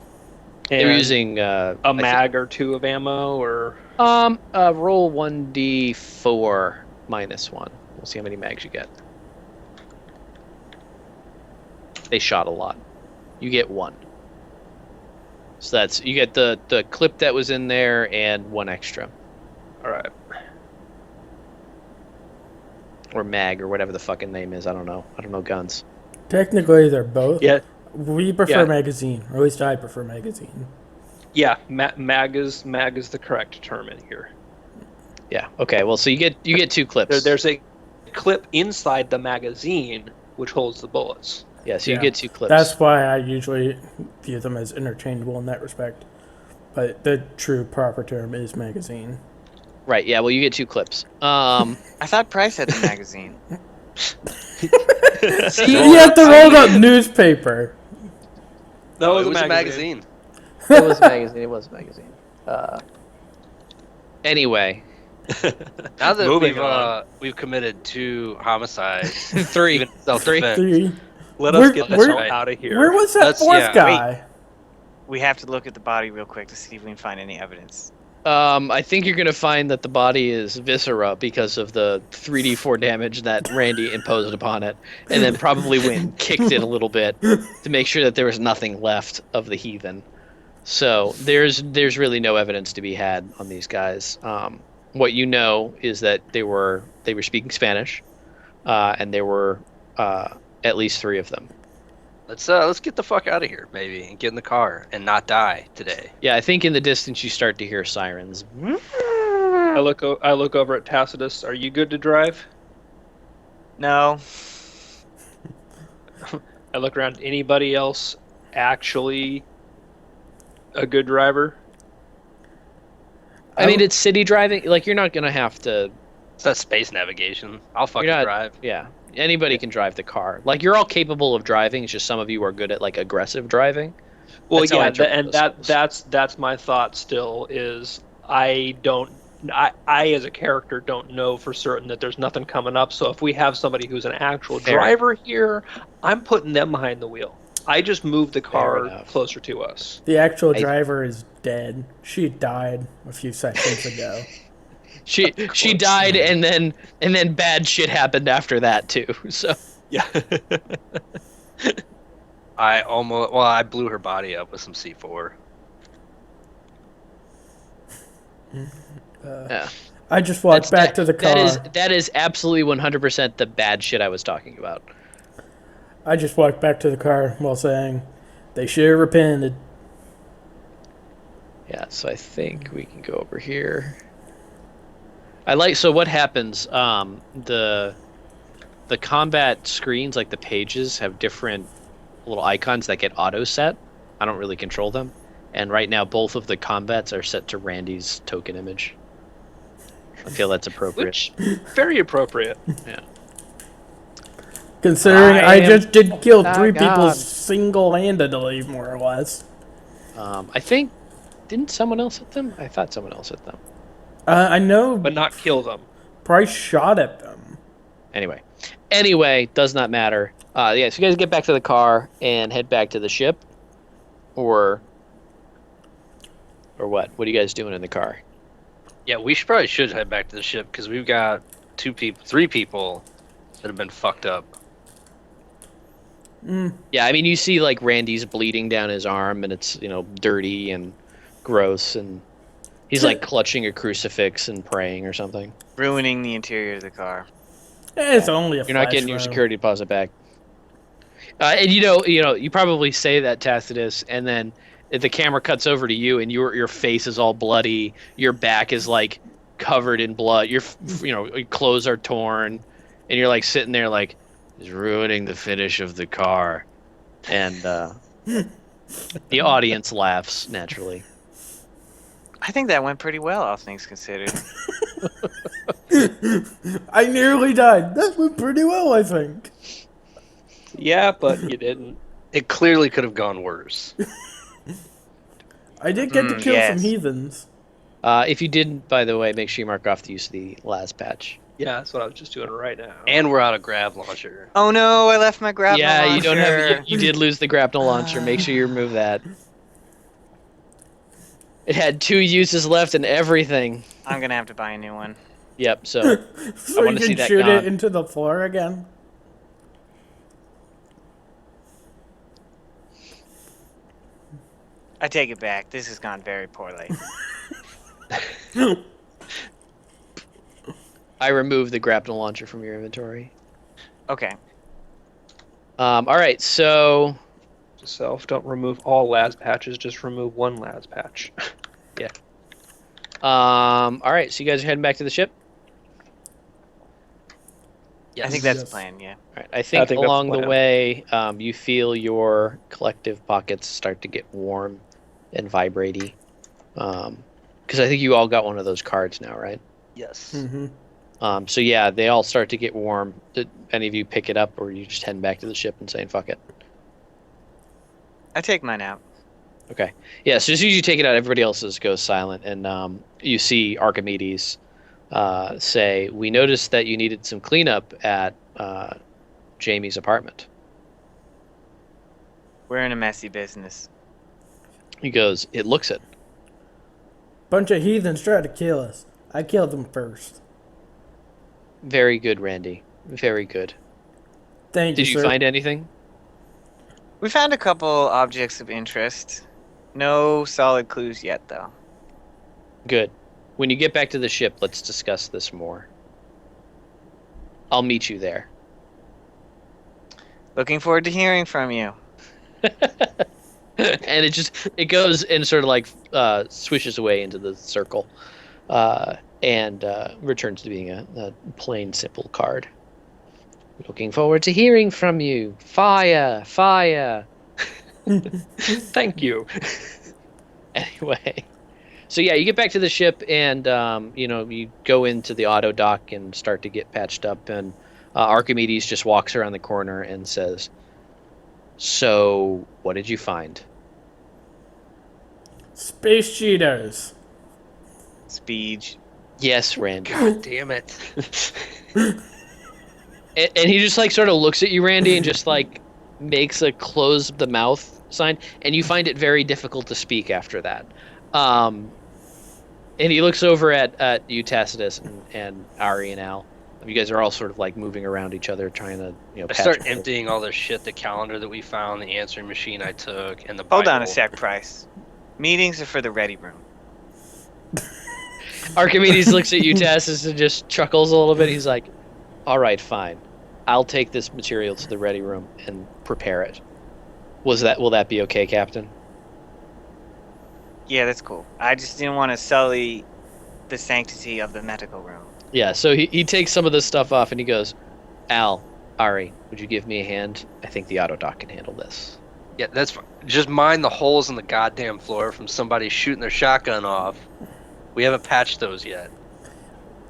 They were And using a mag or 2 of ammo, or roll 1d4 minus 1. We'll see how many mags you get. They shot a lot. You get 1. So you get the clip that was in there and 1 extra. all right. Or mag or whatever the fucking name is. I don't know guns. Technically, they're both. Yeah, We prefer Yeah. magazine, or at least I prefer magazine. yeah. Mag is the correct term in here. Yeah. Okay. Well, so you get 2 clips. There's a clip inside the magazine which holds the bullets. Yeah. So you Yeah. get 2 clips. That's why I usually view them as interchangeable in that respect. But the true proper term is magazine. right. Yeah. Well, you get 2 clips. I thought Price had the magazine. You have to roll up newspaper. That No, was it a was magazine. It was a magazine. It was a magazine. Anyway, Now that Moving on. we've committed 2 homicides, 3. even self-defense. 3. Let Where- us get this where- all out of here. Where was that Let's- fourth yeah, guy? We have to look at the body real quick to see if we can find any evidence. I think you're gonna find that the body is viscera because of the 3d4 damage that Randy imposed upon it, and then probably went and kicked it a little bit to make sure that there was nothing left of the heathen. So there's really no evidence to be had on these guys. What you know is that they were speaking Spanish, and there were at least 3 of them. Let's get the fuck out of here, maybe, and get in the car and not die today. Yeah, I think in the distance you start to hear sirens. I look over at Tacitus. Are you good to drive? No. I look around. Anybody else actually a good driver? I mean, it's city driving. Like, you're not gonna have to. It's not space navigation. I'll fucking You're not- drive. Yeah, anybody can drive the car. Like, you're all capable of driving. It's just some of you are good at like aggressive driving. Well, That's how I yeah, interpret and those schools. that's my thought. Still, is I don't I as a character don't know for certain that there's nothing coming up. So if we have somebody who's an actual Fair driver here, I'm putting them behind the wheel. I just moved the Fair car enough. closer to us. The actual I- driver is dead. She died a few seconds ago. She died, and then bad shit happened after that too. So Yeah. I blew her body up with some C4. yeah. I just walked back to the car. That is absolutely 100% the bad shit I was talking about. I just walked back to the car while saying, they should have repented. Yeah, so I think we can go over here. So what happens, the combat screens, like the pages, have different little icons that get auto set. I don't really control them. And right now both of the combats are set to Randy's token image. I feel that's appropriate. Which very appropriate. Yeah. Considering I I am just did kill not 3 people God. single-handedly, more or less. I think, didn't someone else hit them? I thought someone else hit them. I know But not kill them. Price shot at them. Anyway, does not matter. Yeah, so you guys get back to the car and head back to the ship, or what? What are you guys doing in the car? Yeah, we should head back to the ship because we've got 3 people that have been fucked up. Yeah, I mean, you see like Randy's bleeding down his arm, and it's dirty and gross, and he's like clutching a crucifix and praying or something. Ruining the interior of the car. It's only a You're not getting your security deposit back. And you probably say that, Tacitus, and then the camera cuts over to you, and your face is all bloody. Your back is like covered in blood. Your clothes are torn, and you're like sitting there like, "It's ruining the finish of the car," and the audience laughs naturally. I think that went pretty well, all things considered. I nearly died. That went pretty well, I think. Yeah, but you didn't. It clearly could have gone worse. I did get to kill yes. some heathens. If you didn't, by the way, make sure you mark off the use of the last patch. Yeah, that's what I was just doing right now. And we're out of grav launcher. Oh no, I left my grapple Yeah, launcher. you don't have. You did lose the grapnel launcher. Make sure you remove that. It had 2 uses left and everything. I'm gonna have to buy a new one. Yep. So So wanna you see can that shoot gone. it into the floor again. I take it back. This has gone very poorly. I removed the grapnel launcher from your inventory. Okay. All right. So Self, don't remove all las patches, just remove one las patch. all right. So you guys are heading back to the ship. I think that's the Yes. All plan, yeah. right. I think think that's along the the plan. way, you feel your collective pockets start to get warm and vibraty. Because I think you all got one of those cards now, right? Yes. Mm-hmm. So yeah, they all start to get warm. Did any of you pick it up, or are you just heading back to the ship and saying fuck it? I take mine out. Okay. Yeah. So as soon as you take it out, everybody else's goes silent, and you see Archimedes say, "We noticed that you needed some cleanup at Jamie's apartment." We're in a messy business. He goes, "It looks it." Bunch of heathens tried to kill us. I killed them first. Very good, Randy. Very good. Thank Did you, you sir. find anything? We found a couple objects of interest. No solid clues yet, though. Good. When you get back to the ship, let's discuss this more. I'll meet you there. Looking forward to hearing from you. And it goes and sort of like swishes away into the circle, and returns to being a plain, simple card. Looking forward to hearing from you. Fire, fire. Thank you. Anyway, so yeah, you get back to the ship, and you go into the auto dock and start to get patched up, and Archimedes just walks around the corner and says, "So, what did you find?" Space cheetahs. Speed. Yes, Randy. God damn it. And he just like sort of looks at you, Randy, and just like makes a close the mouth sign, and you find it very difficult to speak after that. And he looks over at you, Tacitus, and Ari and Al. You guys are all sort of like moving around each other, trying to I patch start up. emptying all the shit, the calendar that we found, the answering machine I took, and the Hold on a Bible. sec, Price. Meetings are for the ready room. Archimedes looks at you, Tacitus, and just chuckles a little bit. He's like, "All right, fine. I'll take this material to the ready room and prepare it. Will that be okay, Captain?" Yeah, that's cool. I just didn't want to sully the sanctity of the medical room. Yeah, so he takes some of this stuff off and he goes, "Al, Ari, would you give me a hand? I think the auto doc can handle this." Yeah, that's fine. Just mind the holes in the goddamn floor from somebody shooting their shotgun off. We haven't patched those yet.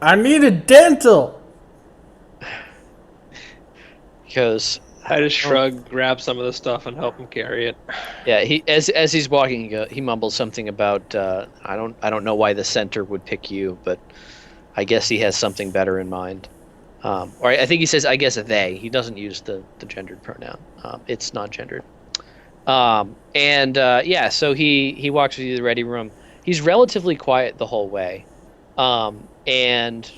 I need a dental. He goes, I just shrug, grab some of the stuff, and help him carry it. yeah. He as he's walking, he mumbles something about I don't know why the center would pick you, but I guess he has something better in mind. Or I think he says, I guess they. He doesn't use the gendered pronoun. It's not gendered. Yeah, so he walks with you to the ready room. He's relatively quiet the whole way, and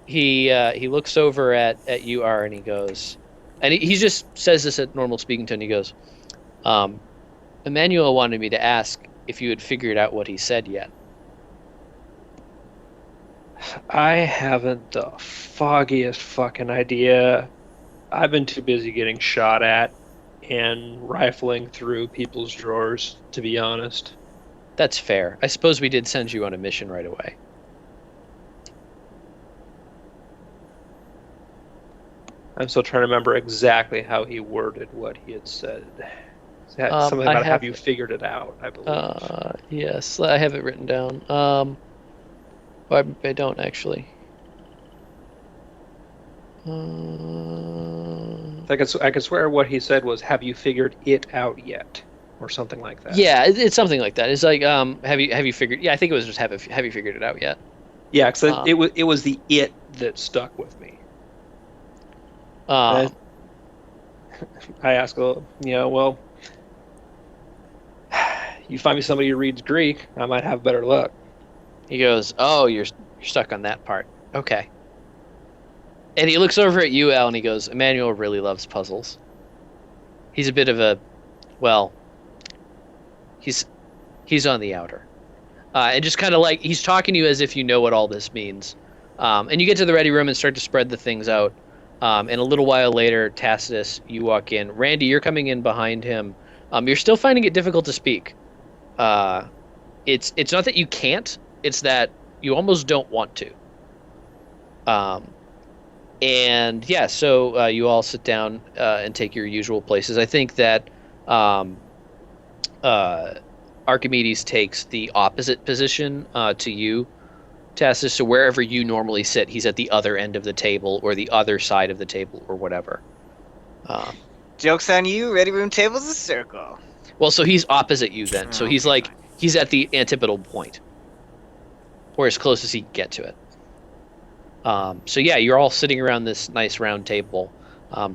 he looks over at you, R, and he goes, and he just says this at normal speaking tone. He goes, Emmanuel wanted me to ask if you had figured out what he said yet. I haven't the foggiest fucking idea. I've been too busy getting shot at and rifling through people's drawers, to be honest. That's fair. I suppose we did send you on a mission right away. I'm still trying to remember exactly how he worded what he had said. He had something I about have have you figured it out, I believe. Yes, I have it written down. I don't actually. I could swear what he said was, have you figured it out yet? Or something like that. Yeah, it's something like that. It's like, have you figured? Yeah, I think it was just have you figured it out yet? Yeah, because it was the it that stuck with me. I asked, well, you find me somebody who reads Greek, I might have better luck. He goes, "Oh, you're stuck on that part. Okay." And he looks over at you, Al, and he goes, "Emmanuel really loves puzzles. He's a bit of a, well, he's on the outer." And just kind of like, he's talking to you as if you know what all this means. And you get to the ready room and start to spread the things out. And a little while later, Tacitus, you walk in. Randy, you're coming in behind him. You're still finding it difficult to speak. It's not that you can't, it's that you almost don't want to. And yeah, so you all sit down and take your usual places. I think that Archimedes takes the opposite position to you, Tacitus. So wherever you normally sit, he's at the other end of the table or the other side of the table or whatever. Joke's on you, ready room table's a circle. Well, so he's opposite you then. So he's Okay, like, fine. he's at the antipodal point, or as close as he can get to it. So yeah, you're all sitting around this nice round table.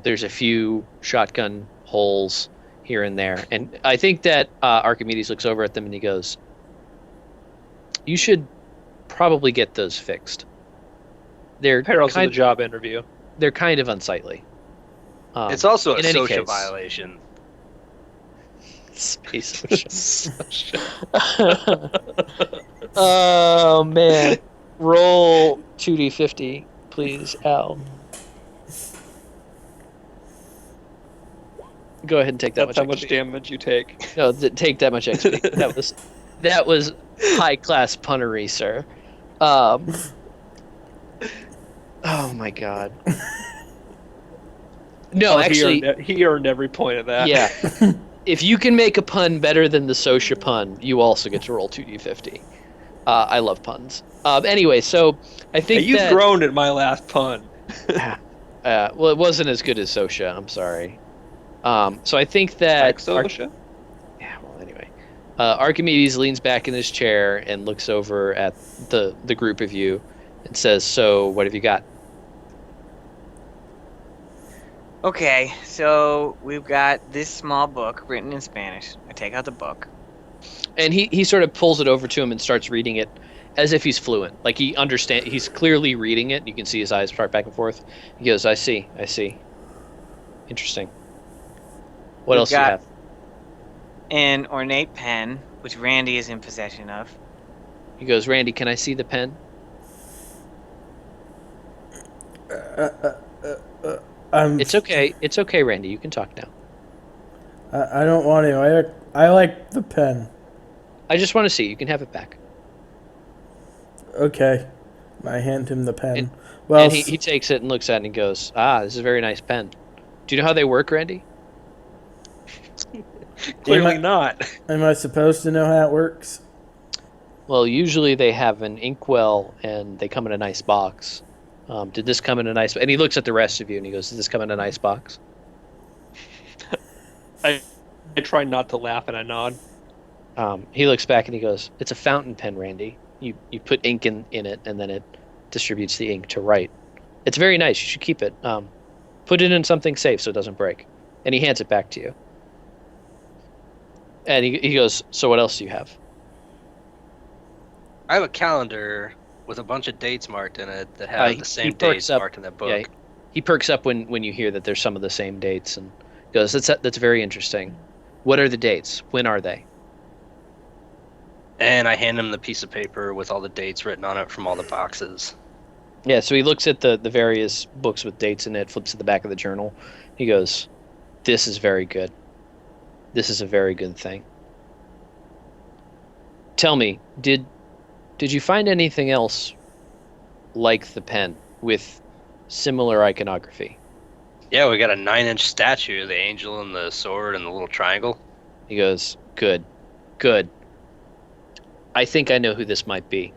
There's a few shotgun holes here and there, and I think that Archimedes looks over at them and he goes, "You should probably get those fixed. They're Parallel to the kind, job interview. they're kind of unsightly." It's also a in any social case- violation. Space ocean. Oh man. Roll 2d50, please, Al. Go ahead and take that That's how much much XP. damage you take. No, take that much XP. that was high class punnery, sir. Oh my god. No, Oh, actually, he earned every point of that. yeah. If you can make a pun better than the Sosha pun, you also get to roll 2d50. I love puns. Anyway, so I think Hey, you that... groaned at my last pun. well, it wasn't as good as Sosha. I'm sorry. So I think that... Exosha? Yeah, well, anyway. Archimedes leans back in his chair and looks over at the group of you and says, "So, what have you got?" Okay, so we've got this small book written in Spanish. I take out the book. And he sort of pulls it over to him and starts reading it as if he's fluent. Like he's clearly reading it. You can see his eyes start back and forth. He goes, I see. Interesting. What We've else do you got- have? An ornate pen, which Randy is in possession of. He goes, Randy, can I see the pen? It's okay, Randy. You can talk now. I don't want to. I like the pen. I just want to see. You can have it back. Okay. I hand him the pen. And- well, And he takes it and looks at it and he goes, this is a very nice pen. Do you know how they work, Randy? Clearly not. am I supposed to know how it works? Well, usually they have an inkwell and they come in a nice box. Did this come in a nice... And he looks at the rest of you and he goes, did this come in a nice box? I try not to laugh and I nod. He looks back and he goes, it's a fountain pen, Randy. You put ink in it and then it distributes the ink to write. It's very nice. You should keep it. Put it in something safe so it doesn't break. And he hands it back to you. And he goes, so what else do you have? I have a calendar with a bunch of dates marked in it that have he the same perks dates up. marked in that book. Yeah, he perks up when you hear that there's some of the same dates and goes, that's very interesting. What are the dates? When are they? And I hand him the piece of paper with all the dates written on it from all the boxes. Yeah, so he looks at the various books with dates in it, flips to the back of the journal. He goes, this is very good. This is a very good thing. Tell me, did you find anything else like the pen with similar iconography? Yeah, we got a 9-inch statue of the angel and the sword and the little triangle. He goes, good. I think I know who this might be.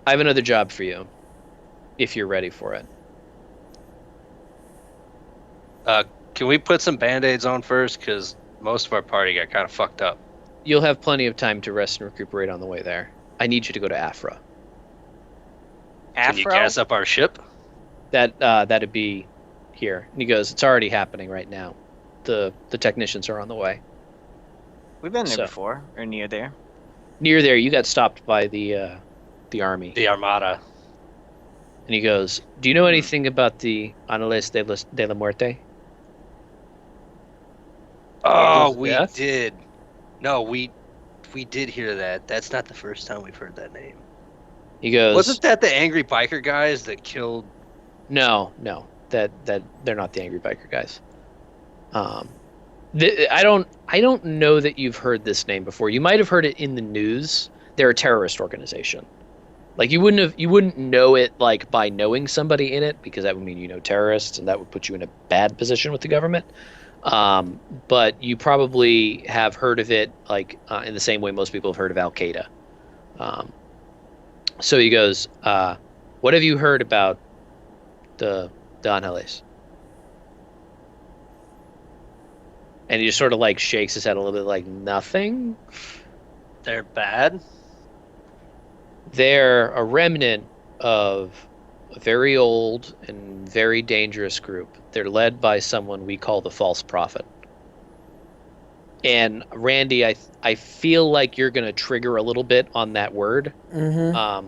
I have another job for you, if you're ready for it. Can we put some band-aids on first? Because most of our party got kind of fucked up. You'll have plenty of time to rest and recuperate on the way there. I need you to go to Afra. Can you Afro? gas up our ship? That'd be here. And he goes, it's already happening right now. The technicians are on the way. We've been there So- before, or near there. Near there, you got stopped by the army. The Armada. And he goes, do you know anything about the Anales de la Muerte? Oh, Was we death? did. No, we did hear that. That's not the first time we've heard that name. He goes, Wasn't that the angry biker guys that killed? No, that they're not the angry biker guys. I don't know that you've heard this name before. You might have heard it in the news. They're a terrorist organization. Like you wouldn't know it like by knowing somebody in it, because that would mean you know terrorists and that would put you in a bad position with the government. But you probably have heard of it like in the same way most people have heard of Al Qaeda. So he goes, what have you heard about the Angeles? And he just sort of like shakes his head a little bit like nothing. They're bad. They're a remnant of a very old and very dangerous group. They're led by someone we call the false prophet. And Randy, I feel like you're going to trigger a little bit on that word. Mm-hmm.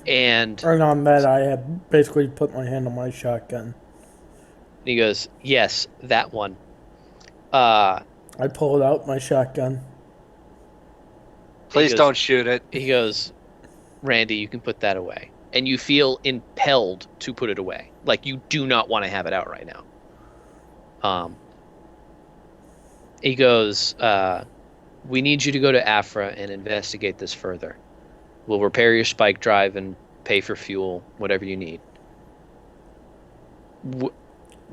And And on that, I had basically put my hand on my shotgun. he goes, yes, that one. I pulled out my shotgun. Please goes- don't shoot it. He goes, Randy, you can put that away. And you feel impelled to put it away. Like you do not want to have it out right now. He goes, we need you to go to Afra and investigate this further. We'll repair your spike drive and pay for fuel, whatever you need.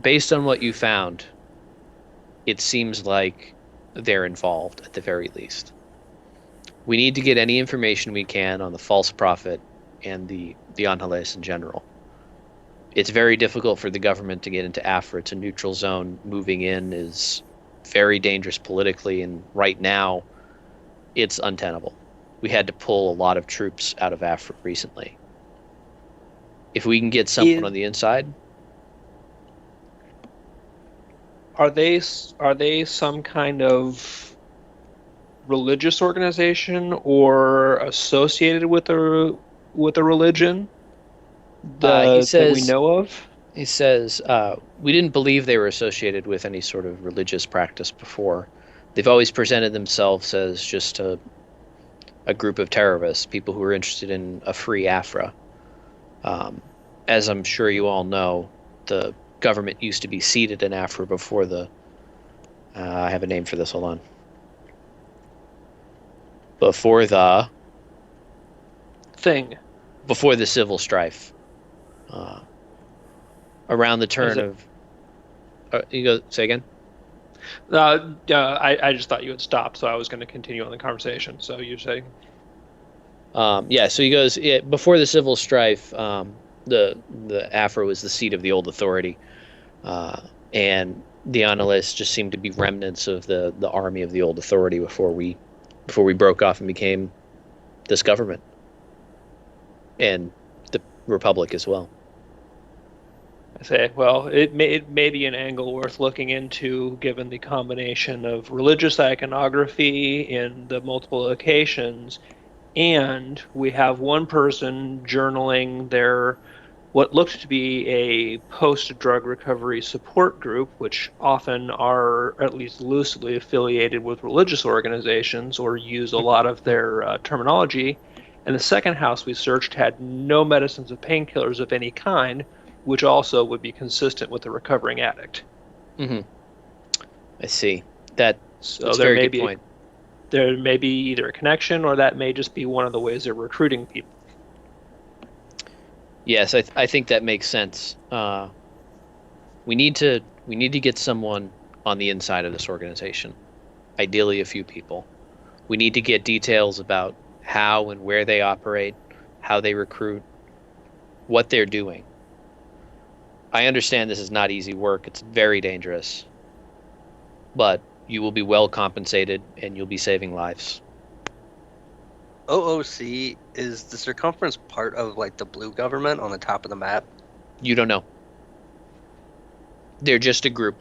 Based on what you found, it seems like they're involved at the very least. We need to get any information we can on the false prophet and the Angeles in general. It's very difficult for the government to get into Afra. It's a neutral zone. Moving in is very dangerous politically, and right now it's untenable. We had to pull a lot of troops out of Africa recently. If we can get someone on the inside, Are they some kind of religious organization or associated with a religion he that we says know of? he says we didn't believe they were associated with any sort of religious practice before. They've always presented themselves as just a group of terrorists, people who are interested in a free Afra. As I'm sure you all know, the government used to be seated in Afra before the. I have a name for this. Hold on. Before the Thing. before the civil strife, around the turn it- of. You go say again. I just thought you had stopped, so I was going to continue on the conversation. So you're saying, Yeah, so he goes before the civil strife. The Afro was the seat of the old authority, and the Annalists just seemed to be remnants of the army of the old authority before we broke off and became this government and the republic as well. I say, well, it may be an angle worth looking into, given the combination of religious iconography in the multiple locations, and we have one person journaling their what looked to be a post-drug recovery support group, which often are at least loosely affiliated with religious organizations or use a lot of their terminology. And the second house we searched had no medicines or painkillers of any kind, which also would be consistent with a recovering addict. Mm-hmm. I see. That's So a there very may good be point. there may be either a connection, or that may just be one of the ways they're recruiting people. Yes, I think that makes sense. We need to get someone on the inside of this organization, ideally a few people. We need to get details about how and where they operate, how they recruit, what they're doing. I understand this is not easy work. It's very dangerous, but you will be well compensated and you'll be saving lives. OOC, is the circumference part of like the blue government on the top of the map? You don't know. They're just a group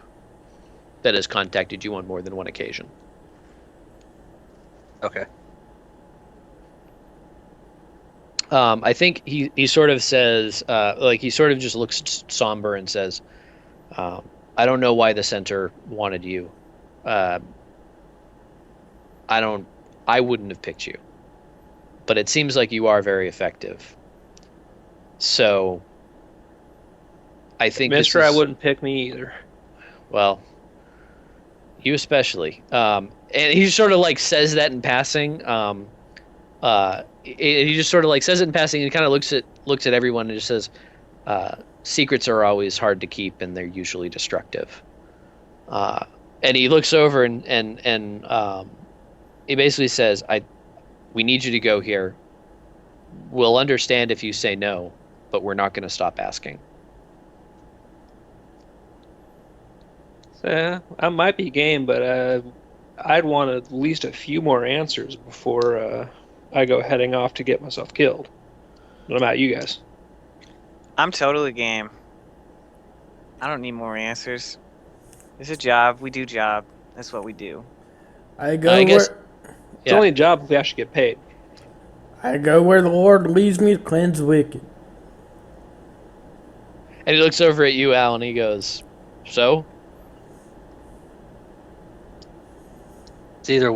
that has contacted you on more than one occasion. Okay. I think he sort of says, he sort of just looks somber and says, I don't know why the center wanted you. I wouldn't have picked you. But it seems like you are very effective. So I think Mister, I wouldn't pick me either. Well, you especially. And he sort of like says that in passing. He just sort of like says it in passing and kind of looks at everyone and just says, secrets are always hard to keep and they're usually destructive. And he looks over and he basically says, we need you to go here. We'll understand if you say no, but we're not going to stop asking. I might be game, but I'd want at least a few more answers before I go heading off to get myself killed. What about you guys? I'm totally game. I don't need more answers. It's a job. We do job. That's what we do. I go I guess- where It's only a job if we actually get paid. I go where the Lord leads me to cleanse the wicked. And he looks over at you, Al, and he goes, so? It's either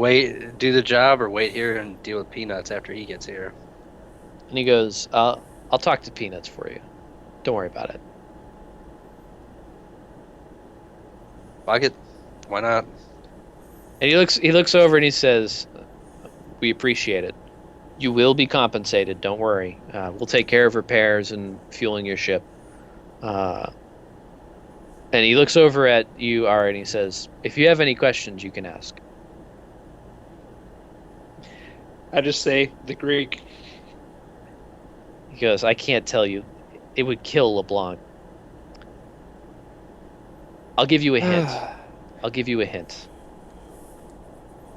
do the job or wait here and deal with Peanuts after he gets here. And he goes, I'll talk to Peanuts for you. Don't worry about it. Fuck it. Why not? And he looks over and he says, we appreciate it. You will be compensated, don't worry. We'll take care of repairs and fueling your ship. And he looks over at you, Ari, and he says, if you have any questions, you can ask. I just say the Greek. He goes, I can't tell you. It would kill LeBlanc. I'll give you a hint. I'll give you a hint.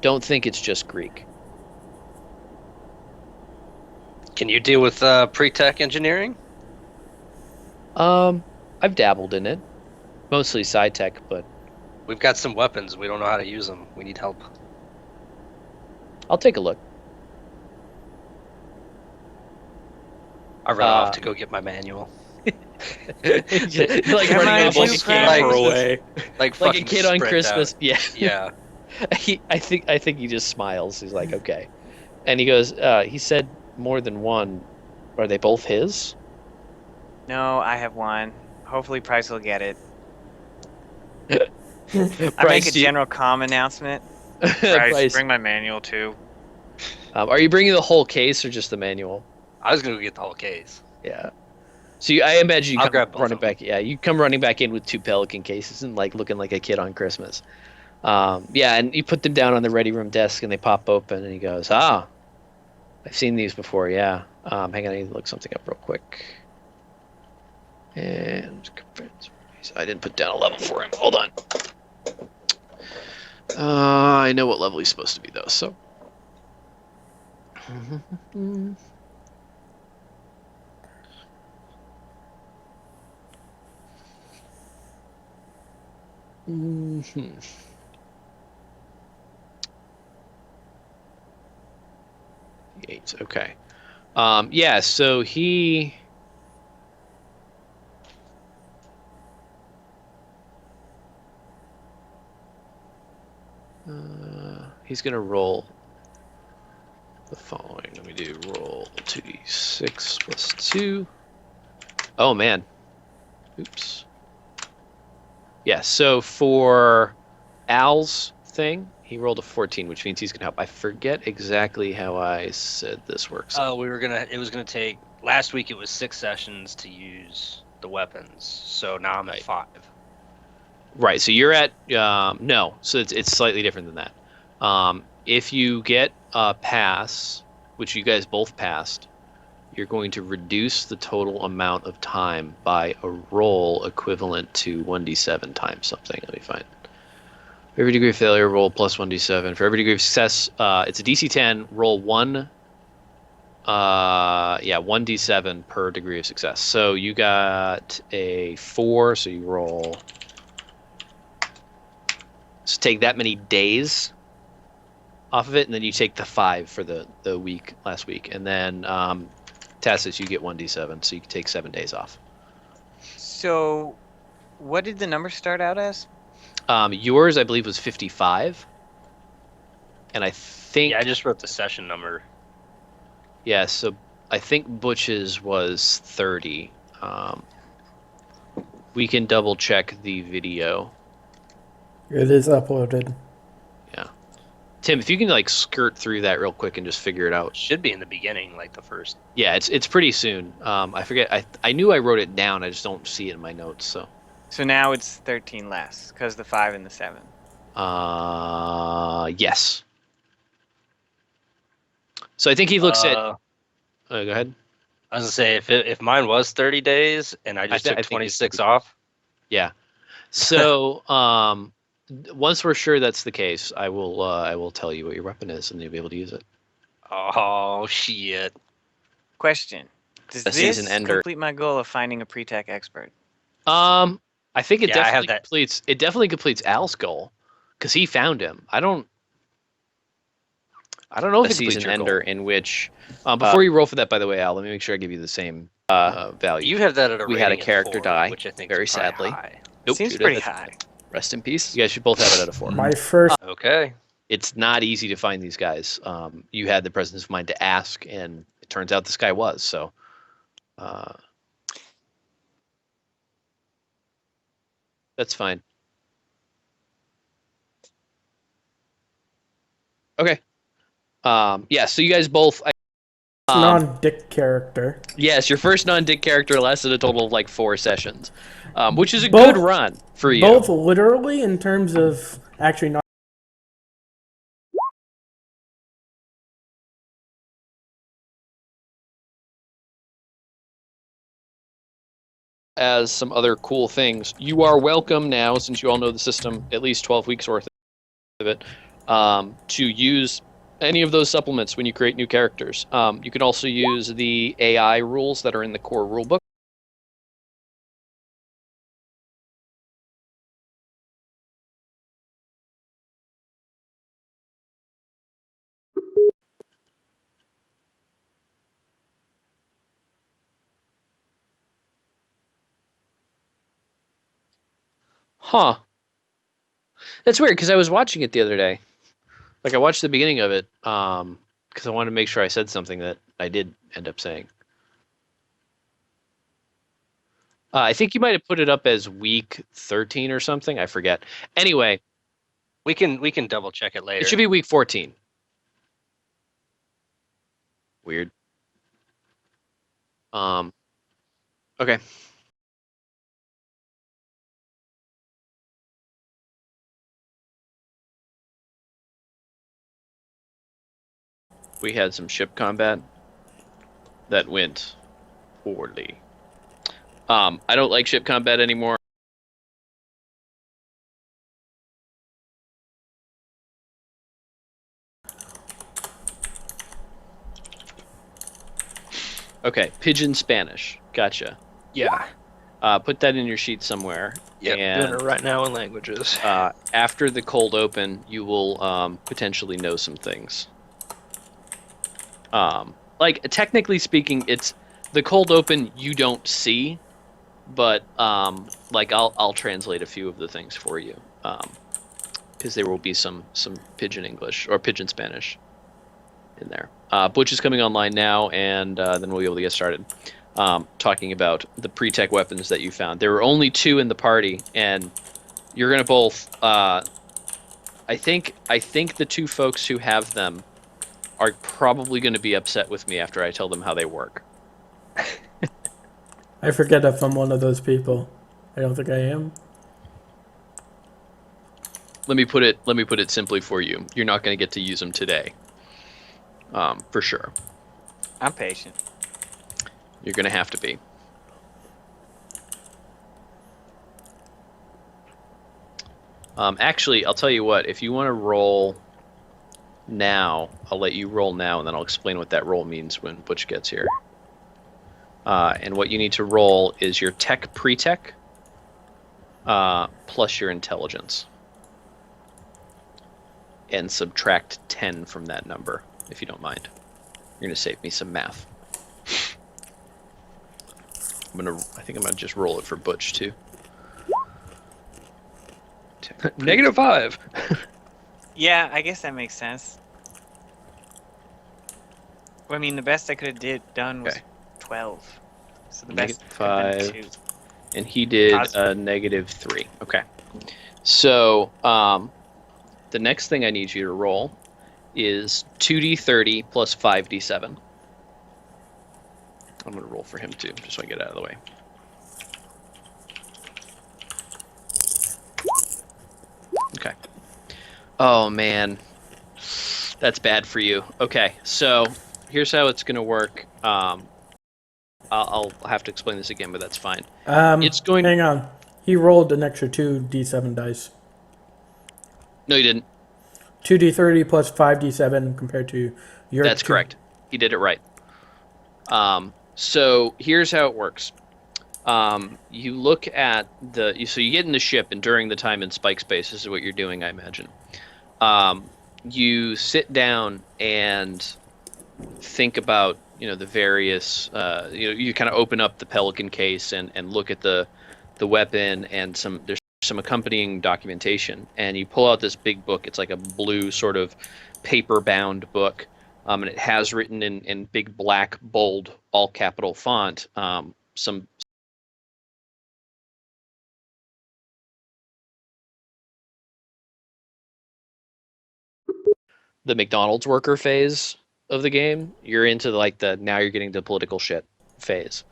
Don't think it's just Greek. Can you deal with pre-tech engineering? I've dabbled in it, mostly sci tech, but We've got some weapons. We don't know how to use them. We need help. I'll take a look. I run off to go get my manual. Like Am running I off like a too kid, proud? Far away. like a fucking kid on sprint Christmas. out. Yeah, Yeah. I think he just smiles. He's like, okay, and he goes. He said more than one. Are they both his? No, I have one. Hopefully, Price will get it. I Bryce, make a do you- general comm announcement. Bryce, bring my manual too. are you bringing the whole case or just the manual? I was gonna go get the whole case. Yeah. So I imagine you I'll come grab both running of them. back. Yeah, you come running back in with 2 Pelican cases and like looking like a kid on Christmas. Yeah, and you put them down on the ready room desk and they pop open and he goes, I've seen these before. Yeah. Hang on, I need to look something up real quick. And I didn't put down a level for him. Hold on. I know what level he's supposed to be though. So. Mhm. Eight. Okay. Yeah. So he. He's gonna roll the following. Let me do roll 2d6 plus 2. Oh man. Oops. Yeah, so for Al's thing, he rolled a 14, which means he's gonna help. I forget exactly how I said this works. Oh, it was gonna take. Last week it was 6 sessions to use the weapons. So now I'm at 5. Right, so you're at no, so it's slightly different than that. If you get a pass, which you guys both passed, you're going to reduce the total amount of time by a roll equivalent to 1d7 times something. Let me find. For every degree of failure, roll plus 1d7. For every degree of success, it's a DC 10. Roll 1d7 per degree of success. So you got a 4, so you roll. So take that many days off of it, and then you take the 5 for the week last week, and then Tassus, you get 1d7, so you can take 7 days off. So, what did the number start out as? Yours, I believe, was 55, and I think Yeah, I just wrote the session number. yeah. So I think Butch's was 30. We can double check the video. It is uploaded. Tim, if you can like skirt through that real quick and just figure it out. Should be in the beginning, like the first. Yeah, it's pretty soon. I forget. I knew I wrote it down. I just don't see it in my notes. So now it's 13 less because the 5 and the 7. yes. So I think he looks at. Go ahead. I was gonna say if mine was 30 days and I just I took think it's 26 30. off. Yeah. So once we're sure that's the case, I will tell you what your weapon is, and you'll be able to use it. Oh shit! Question: Does A this seasoned ender. complete my goal of finding a pre-tech expert? I think it Yeah, I have definitely that. completes. It definitely completes Al's goal, because he found him. I don't know if A it completes seasoned your ender in which. Before you roll for that, by the way, Al, let me make sure I give you the same value. You have that at a We had a rating of character 4, die, which I think very is probably sadly. high. Nope, Seems Judah, pretty that's- high. Rest in peace. You guys should both have it at a 4. My first Okay. It's not easy to find these guys. You had the presence of mind to ask, and it turns out this guy was. So, that's fine. Okay. Yeah. So you guys both. non-dick character. Yes, your first non-dick character lasted a total of like 4 sessions, which is a Both- good run for you. Both literally in terms of actually not. As some other cool things. You are welcome now, since you all know the system, at least 12 weeks worth of it, to use any of those supplements when you create new characters. You can also use the AI rules that are in the core rulebook. Huh. That's weird because I was watching it the other day. Like I watched the beginning of it because I wanted to make sure I said something that I did end up saying. I think you might have put it up as week 13 or something. I forget. Anyway, We can double check it later. it should be week 14. Weird. Okay. We had some ship combat that went poorly. I don't like ship combat anymore. Okay, Pigeon Spanish. Gotcha. Yeah. Put that in your sheet somewhere. Yeah. Doing And it right now in languages. after the cold open, you will potentially know some things. Like technically speaking, it's the cold open you don't see, but like I'll translate a few of the things for you, because there will be some Pigeon English or Pigeon Spanish in there. Butch is coming online now, and then we'll be able to get started. Talking about the pre-tech weapons that you found. There were only 2 in the party, and you're gonna both. I think the 2 folks who have them are probably going to be upset with me after I tell them how they work. I forget if I'm one of those people. I don't think I am. Let me put it simply for you. You're not going to get to use them today. For sure. I'm patient. You're going to have to be. Actually, I'll tell you what. If you want to roll now, I'll let you roll now, and then I'll explain what that roll means when Butch gets here. And what you need to roll is your tech pre-tech plus your intelligence. And subtract 10 from that number, if you don't mind. You're going to save me some math. I think I'm going to just roll it for Butch, too. -5. Yeah, I guess that makes sense. Well, I mean, the best I could have done was Okay. 12. So the Negative best could have been 5. 2. And he did -3. Okay. So the next thing I need you to roll is 2d30 plus 5d7. I'm going to roll for him too, just so I get it out of the way. Okay. Oh man, that's bad for you. Okay, so here's how it's going to work. I'll have to explain this again, but that's fine. It's going. Hang on. He rolled an extra 2d7 dice. No, you didn't. 2d30 plus 5d7 compared to your. That's correct. He did it right. So here's how it works. You look at so you get in the ship, and during the time in Spike Space, this is what you're doing, I imagine. You sit down and think about, the various, you kind of open up the Pelican case and look at the weapon, and there's some accompanying documentation, and you pull out this big book. It's like a blue sort of paper-bound book. And it has written in big black, bold, all capital font some the McDonald's worker phase of the game. You're into now you're getting to political shit phase.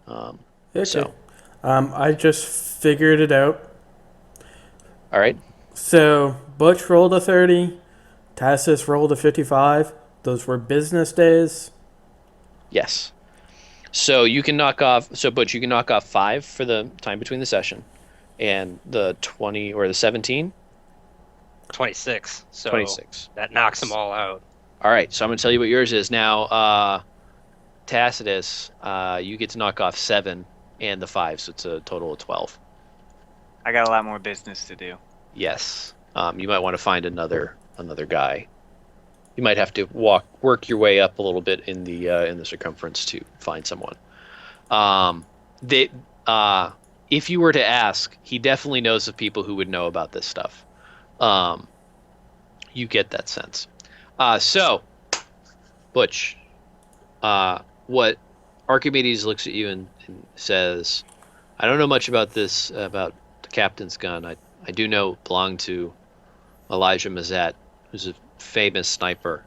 Okay. So, I just figured it out. all right. So Butch rolled a 30. Tassus rolled a 55. Those were business days. Yes. So you can knock off. So Butch, you can knock off 5 for the time between the session, and the 20 or the 17. 26. So 26. that knocks them all out. All right, so I'm going to tell you what yours is now. Tacitus, you get to knock off 7 and the 5, so it's a total of 12. I got a lot more business to do. Yes. You might want to find another guy. You might have to work your way up a little bit in the circumference to find someone. They if you were to ask, he definitely knows of people who would know about this stuff. You get that sense. So, Butch, what Archimedes looks at you and says, I don't know much about this, about the captain's gun. I do know it belonged to Elijah Mazet, who's a famous sniper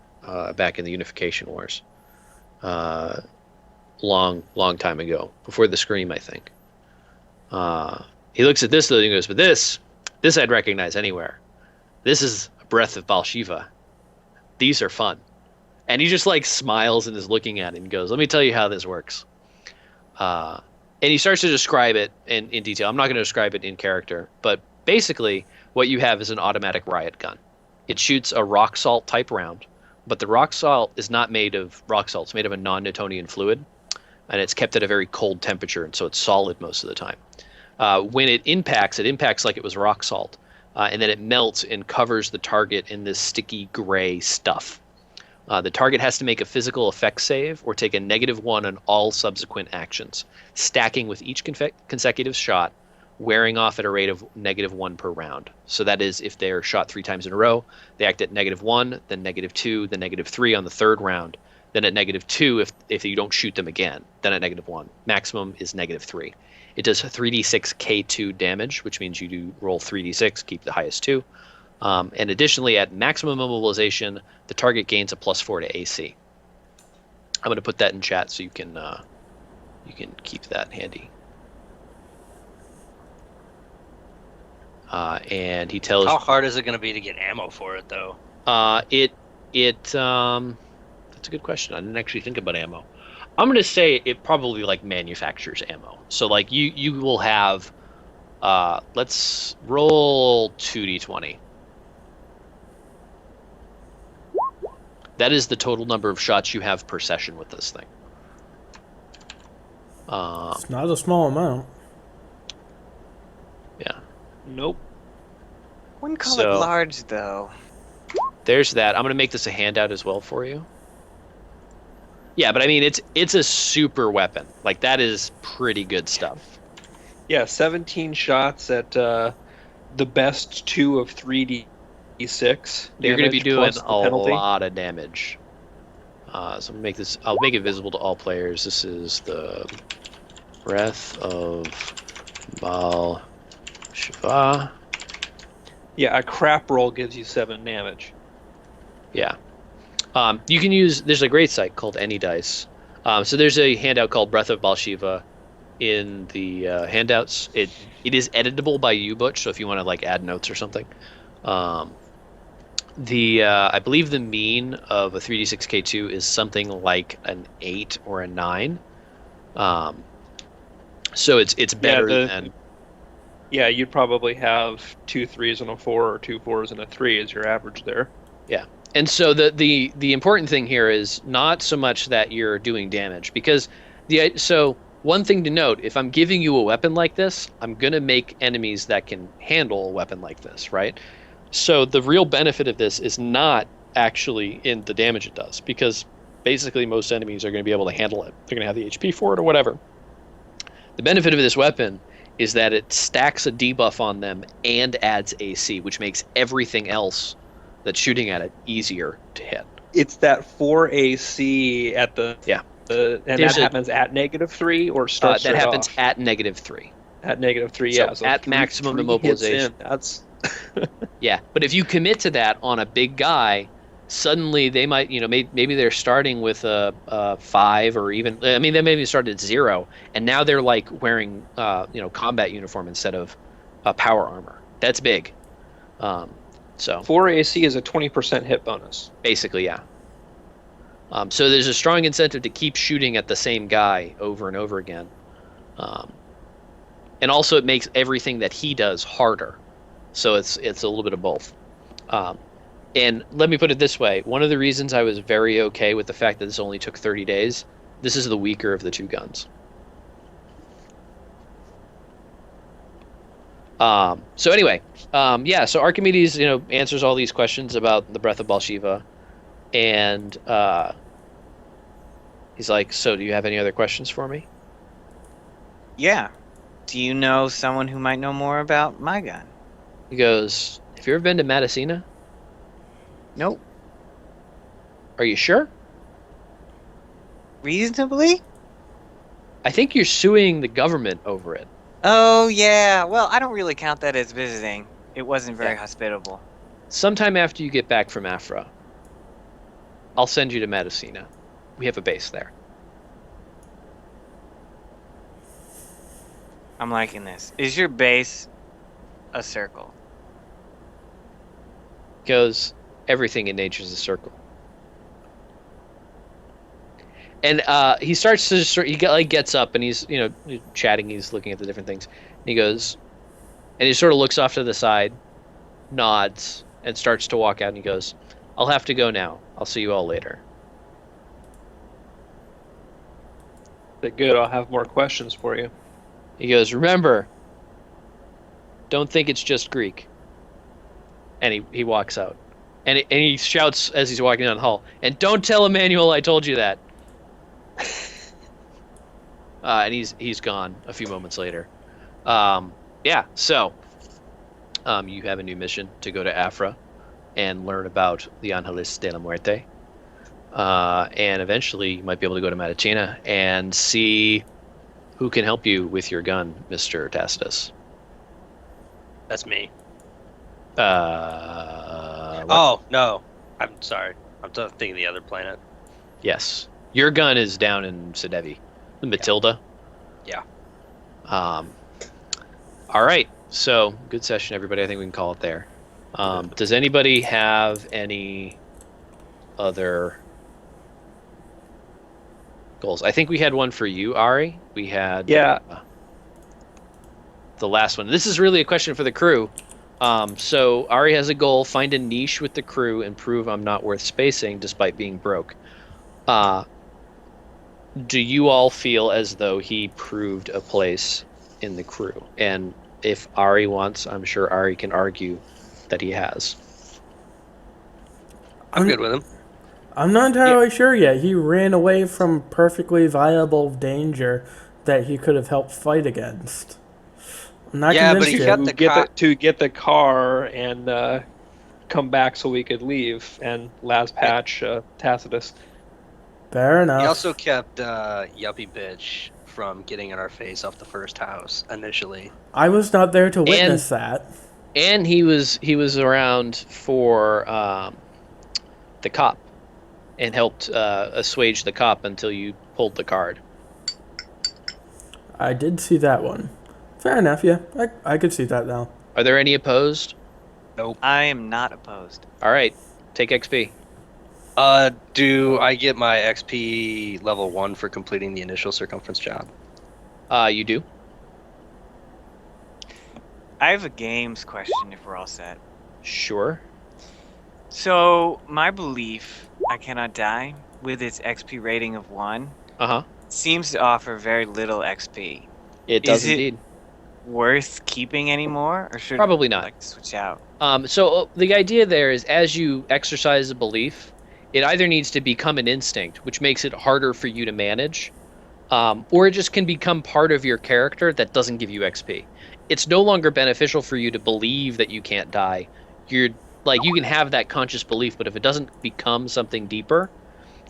back in the Unification Wars. Long time ago, before the Scream, I think. He looks at this though and he goes, but this I'd recognize anywhere. This is a breath of Balshiva. These are fun. And he just like smiles and is looking at it and goes, let me tell you how this works. And he starts to describe it in detail. I'm not going to describe it in character, but basically what you have is an automatic riot gun. It shoots a rock salt type round, but the rock salt is not made of rock salt. It's made of a non-Newtonian fluid, and it's kept at a very cold temperature, and so it's solid most of the time. When it impacts like it was rock salt, and then it melts and covers the target in this sticky gray stuff. The target has to make a physical effect save or take a -1 on all subsequent actions, stacking with each consecutive shot, wearing off at a rate of -1 per round. So that is, if they're shot 3 times in a row, they act at -1, then -2, then -3 on the third round, then at -2 if you don't shoot them again, then at -1. Maximum is -3. It does 3d6 K2 damage, which means you do roll 3d6, keep the highest 2. And additionally, at maximum immobilization, the target gains a +4 to AC. I'm going to put that in chat so you can keep that handy. And he tells. How hard is it going to be to get ammo for it, though? That's a good question. I didn't actually think about ammo. I'm going to say it probably like manufactures ammo. So like you will have. Let's roll 2d20. That is the total number of shots you have per session with this thing. It's not a small amount. Yeah. Nope. Wouldn't call So- it large though. There's that. I'm going to make this a handout as well for you. Yeah, but I mean, it's a super weapon. Like, that is pretty good stuff. Yeah, 17 shots at the best 2 of 3d6. You're going to be damage doing plus the a penalty. lot of damage. So I'll make it visible to all players. This is the Breath of Baal Shiva. Yeah, a crap roll gives you 7 damage. Yeah. You can use, there's a great site called AnyDice. So there's a handout called Breath of Baal Shiva in the handouts. It is editable by you, Butch, so if you want to like add notes or something. I believe the mean of a 3d6k2 is something like an 8 or a 9. So it's better than. Yeah, you'd probably have 2 3s and a 4 or 2 4s and a 3 as your average there. Yeah. And so the important thing here is not so much that you're doing damage, because so one thing to note, if I'm giving you a weapon like this, I'm going to make enemies that can handle a weapon like this, right? So the real benefit of this is not actually in the damage it does, because basically most enemies are going to be able to handle it. They're going to have the HP for it or whatever. The benefit of this weapon is that it stacks a debuff on them and adds AC, which makes everything else that's shooting at it easier to hit. It's that 4 AC at the Yeah. and There's that happens at -3 or starts That right happens off? at -3. At -3. So Yeah, so at 3 maximum hits immobilization. in, that's Yeah, but if you commit to that on a big guy, suddenly they might, maybe they're starting with a 5 or even, I mean, they maybe started at 0, and now they're like wearing, combat uniform instead of power armor. That's big. So 4 AC is a 20% hit bonus. basically, yeah. So there's a strong incentive to keep shooting at the same guy over and over again. And also it makes everything that he does harder. So it's a little bit of both. And let me put it this way. One of the reasons I was very okay with the fact that this only took 30 days, this is the weaker of the two guns. So anyway, so Archimedes, answers all these questions about the breath of Baal-Shiva, and he's like, so do you have any other questions for me? Yeah. Do you know someone who might know more about my gun? He goes, have you ever been to Matacena? Nope. Are you sure? Reasonably? I think you're suing the government over it. Oh, yeah. Well, I don't really count that as visiting. It wasn't very Yeah. hospitable. Sometime after you get back from Afra, I'll send you to Matacena. We have a base there. I'm liking this. Is your base a circle? Goes, everything in nature is a circle. And he starts to gets up and he's chatting. He's looking at the different things. And he goes, and he sort of looks off to the side, nods, and starts to walk out. And he goes, "I'll have to go now. I'll see you all later." Good. I'll have more questions for you. He goes, "Remember, don't think it's just Greek." And he walks out, and he shouts as he's walking down the hall, "And don't tell Emmanuel I told you that." And he's gone a few moments later. So you have a new mission to go to Afra and learn about the Angeles de la Muerte. And eventually you might be able to go to Matacena and see who can help you with your gun, Mr. Tacitus. That's me. What? Oh, no. I'm sorry. I'm thinking the other planet. Yes. Your gun is down in Sedevi. The Matilda. Yeah. All right. So, good session, everybody. I think we can call it there. Does anybody have any other goals? I think we had one for you, Ari. We had Yeah. The last one. This is really a question for the crew. So Ari has a goal: find a niche with the crew and prove I'm not worth spacing despite being broke. Do you all feel as though he proved a place in the crew? And if Ari wants, I'm sure Ari can argue that he has. I'm good with him. I'm not entirely sure yet. He ran away from perfectly viable danger that he could have helped fight against. I'm not Yeah, but convinced he yet. kept the car. To get the car and come back so we could leave and last patch Tacitus. Fair enough. He also kept Yuppie Bitch from getting in our face off the first house initially. I was not there to witness that. And he was around for the cop and helped assuage the cop until you pulled the card. I did see that one. Fair enough, yeah. I could see that now. Are there any opposed? Nope. I am not opposed. All right, take XP. Do I get my XP level 1 for completing the initial circumference job? You do. I have a games question if we're all set. Sure. So, my belief, I cannot die, with its XP rating of 1, Uh-huh. seems to offer very little XP. It does Is it- indeed. Worth keeping anymore, or should Probably not. like switch out? So the idea there is as you exercise a belief, it either needs to become an instinct, which makes it harder for you to manage, or it just can become part of your character that doesn't give you XP. It's no longer beneficial for you to believe that you can't die. You can have that conscious belief, but if it doesn't become something deeper,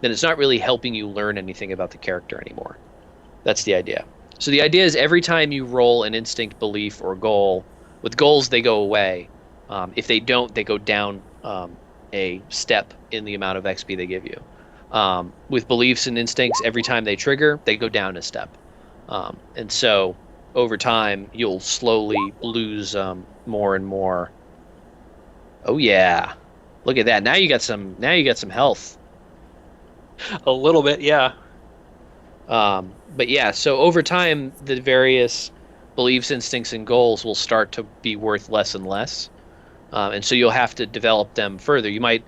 then it's not really helping you learn anything about the character anymore. That's the idea. So the idea is every time you roll an instinct, belief, or goal, with goals they go away. If they don't, they go down a step in the amount of XP they give you. With beliefs and instincts, every time they trigger, they go down a step. And so over time, you'll slowly lose more and more. Oh yeah, look at that! Now you got some health. A little bit, yeah. But yeah, so over time, the various beliefs, instincts, and goals will start to be worth less and less. and so you'll have to develop them further. You might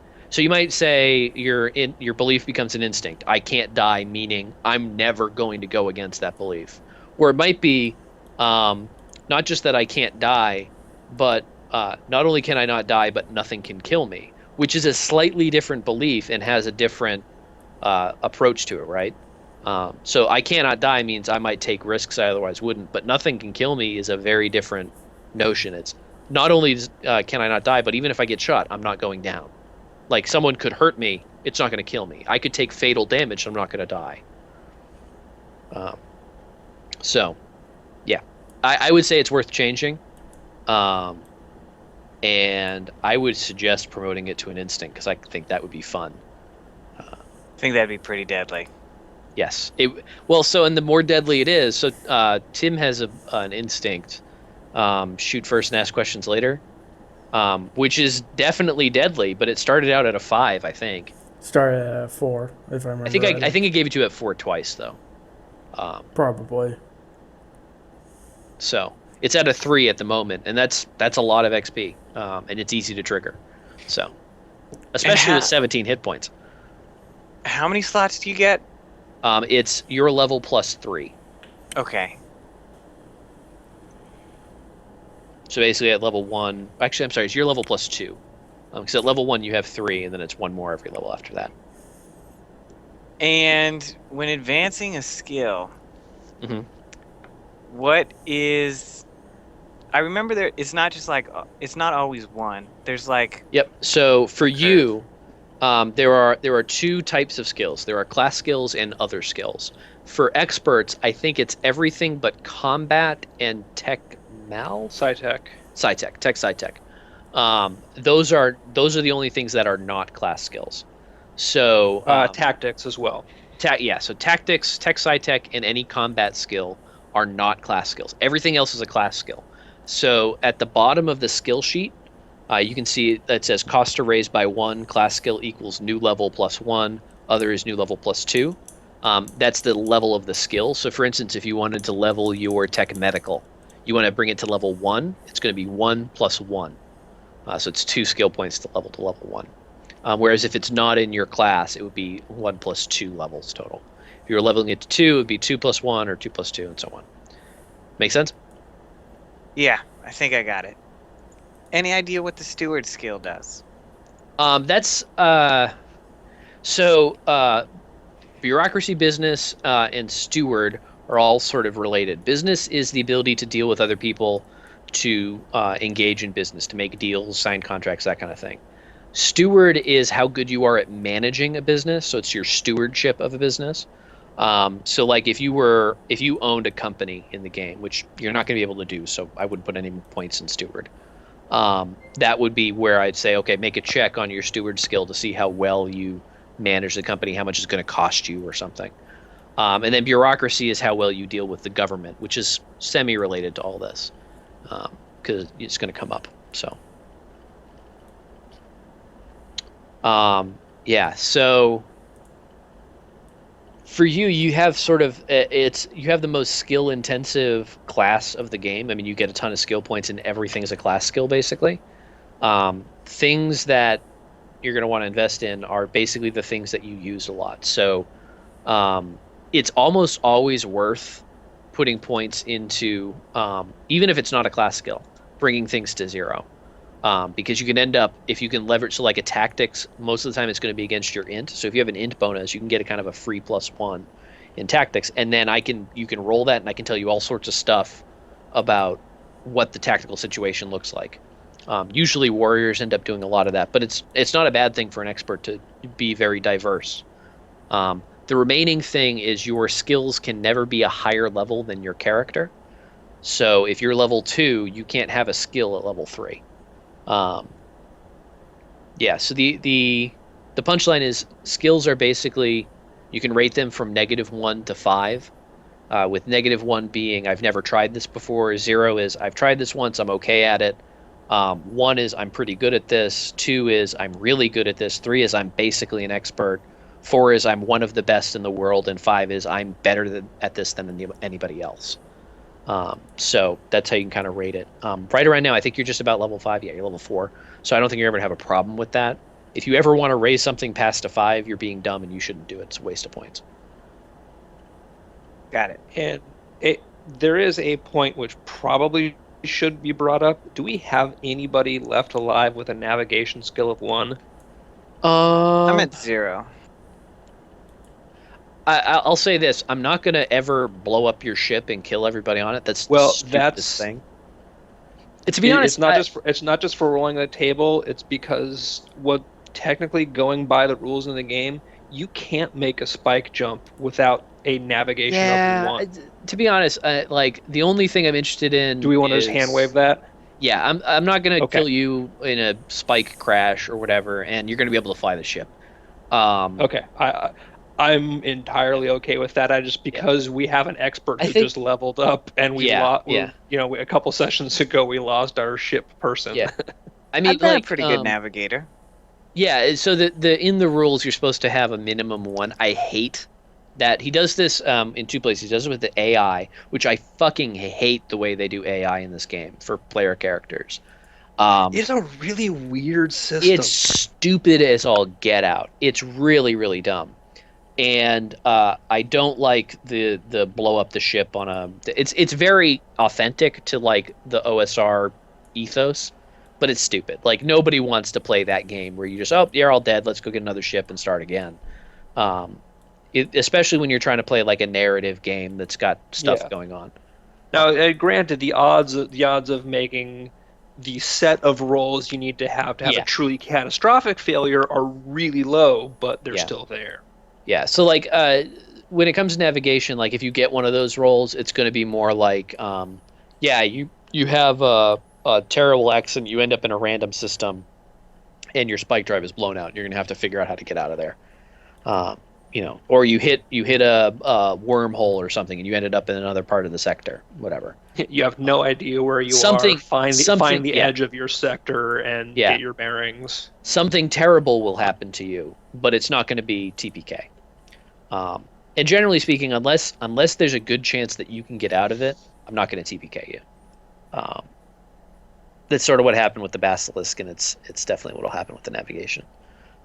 say your belief becomes an instinct. I can't die, meaning I'm never going to go against that belief. Or it might be not just that I can't die, but not only can I not die, but nothing can kill me, which is a slightly different belief and has a different approach to it, right? So I cannot die means I might take risks I otherwise wouldn't, but nothing can kill me is a very different notion. It's not only can I not die, but even if I get shot, I'm not going down. Like someone could hurt me, it's not going to kill me. I could take fatal damage, I'm not going to die. So, yeah, I would say it's worth changing. And I would suggest promoting it to an instinct because I think that would be fun. I think that'd be pretty deadly. Yes. And the more deadly it is, so Tim has an instinct, shoot first and ask questions later, which is definitely deadly, but it started out at a 5, I think. Started at 4, if I remember. I think it gave it to you at 4 twice though. Probably. So it's at a 3 at the moment, and that's a lot of XP, and it's easy to trigger. So, especially with 17 hit points. How many slots do you get? It's your level plus 3. Okay. So basically at level 1, actually I'm sorry, it's your level plus 2. Because at level 1 you have 3, and then it's 1 more every level after that. And when advancing a skill, Mm-hmm. what is... I remember it's not just like, it's not always 1. There's like... Yep, so for you, there are 2 types of skills. There are class skills and other skills. For experts, I think it's everything but combat and tech mal? Sci-tech. Tech. Those are the only things that are not class skills. So Tactics as well. So tactics, tech, sci-tech, and any combat skill are not class skills. Everything else is a class skill. So at the bottom of the skill sheet, you can see that says cost to raise by 1, class skill equals new level plus 1, other is new level plus 2. That's the level of the skill. So for instance, if you wanted to level your tech medical, you want to bring it to level 1, it's going to be 1 plus 1. So it's 2 skill points to level 1. Whereas if it's not in your class, it would be 1 plus 2 levels total. If you were leveling it to 2, it would be 2 plus 1 or 2 plus 2 and so on. Make sense? Yeah, I think I got it. Any idea what the steward skill does? That's bureaucracy, business, and steward are all sort of related. Business is the ability to deal with other people, to engage in business, to make deals, sign contracts, that kind of thing. Steward is how good you are at managing a business, so it's your stewardship of a business. So like if you owned a company in the game, which you're not going to be able to do, so I wouldn't put any points in steward. That would be where I'd say, okay, make a check on your steward skill to see how well you manage the company, how much it's going to cost you or something. And then bureaucracy is how well you deal with the government, which is semi-related to all this, because it's going to come up. So, so for you have sort of you have the most skill intensive class of the game. I mean, you get a ton of skill points and everything is a class skill basically. Things that you're going to want to invest in are basically the things that you use a lot. So it's almost always worth putting points into, even if it's not a class skill, bringing things to 0. Because you can end up, if you can leverage, so like a tactics, most of the time it's going to be against your int. So if you have an int bonus, you can get a kind of a free +1 in tactics. And then you can roll that and I can tell you all sorts of stuff about what the tactical situation looks like. Usually warriors end up doing a lot of that, but it's not a bad thing for an expert to be very diverse. The remaining thing is your skills can never be a higher level than your character. So if you're level 2, you can't have a skill at level 3. So the punchline is skills are basically, you can rate them from -1 to 5, with -1 being I've never tried this before, 0 is I've tried this once, I'm okay at it, 1 is I'm pretty good at this, 2 is I'm really good at this, 3 is I'm basically an expert, 4 is I'm one of the best in the world, and 5 is I'm better at this than anybody else. So that's how you can kind of rate it. Right around now, I think you're just about level 5. Yeah, you're level 4. So I don't think you're ever going to have a problem with that. If you ever want to raise something past a 5, you're being dumb and you shouldn't do it. It's a waste of points. Got it. And there is a point which probably should be brought up. Do we have anybody left alive with a navigation skill of 1? I'm at 0. I'll say this: I'm not going to ever blow up your ship and kill everybody on it. That's the Well, stupidest thing. To be honest, it's not just for rolling the table. It's because technically going by the rules in the game, you can't make a spike jump without a navigation of 1. To be honest, like the only thing I'm interested in. Do we want to just hand wave that? Yeah, I'm not going to Okay. kill you in a spike crash or whatever, and you're going to be able to fly the ship. Okay, I'm entirely okay with that. Because we have an expert who just leveled up, and a couple sessions ago we lost our ship person. Yeah, I mean, I've been a pretty good navigator. Yeah, so the in the rules you're supposed to have a minimum 1. I hate that he does this in 2 places. He does it with the AI, which I fucking hate the way they do AI in this game for player characters. It's a really weird system. It's stupid as all get out. It's really, really dumb. And I don't like the blow up the ship on a. It's very authentic to like the OSR ethos, but it's stupid. Like nobody wants to play that game where you just you're all dead. Let's go get another ship and start again. Especially when you're trying to play like a narrative game that's got stuff going on. Now, granted, the odds of making the set of rolls you need to have a truly catastrophic failure are really low, but they're still there. Yeah, so like when it comes to navigation, like if you get one of those rolls, it's going to be more like, you have a terrible accident, you end up in a random system, and your spike drive is blown out. You're going to have to figure out how to get out of there. Or you hit a wormhole or something, and you ended up in another part of the sector, whatever. You have no idea where you are. Find the edge of your sector and get your bearings. Something terrible will happen to you, but it's not going to be TPK. And generally speaking, unless there's a good chance that you can get out of it, I'm not going to TPK you. That's sort of what happened with the Basilisk, and it's definitely what will happen with the navigation.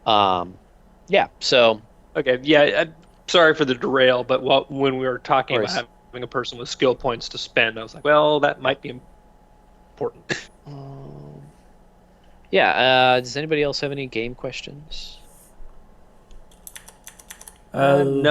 So. Okay, yeah, sorry for the derail, but when we were talking about having a person with skill points to spend, I was like, well, that might be important. Does anybody else have any game questions? No.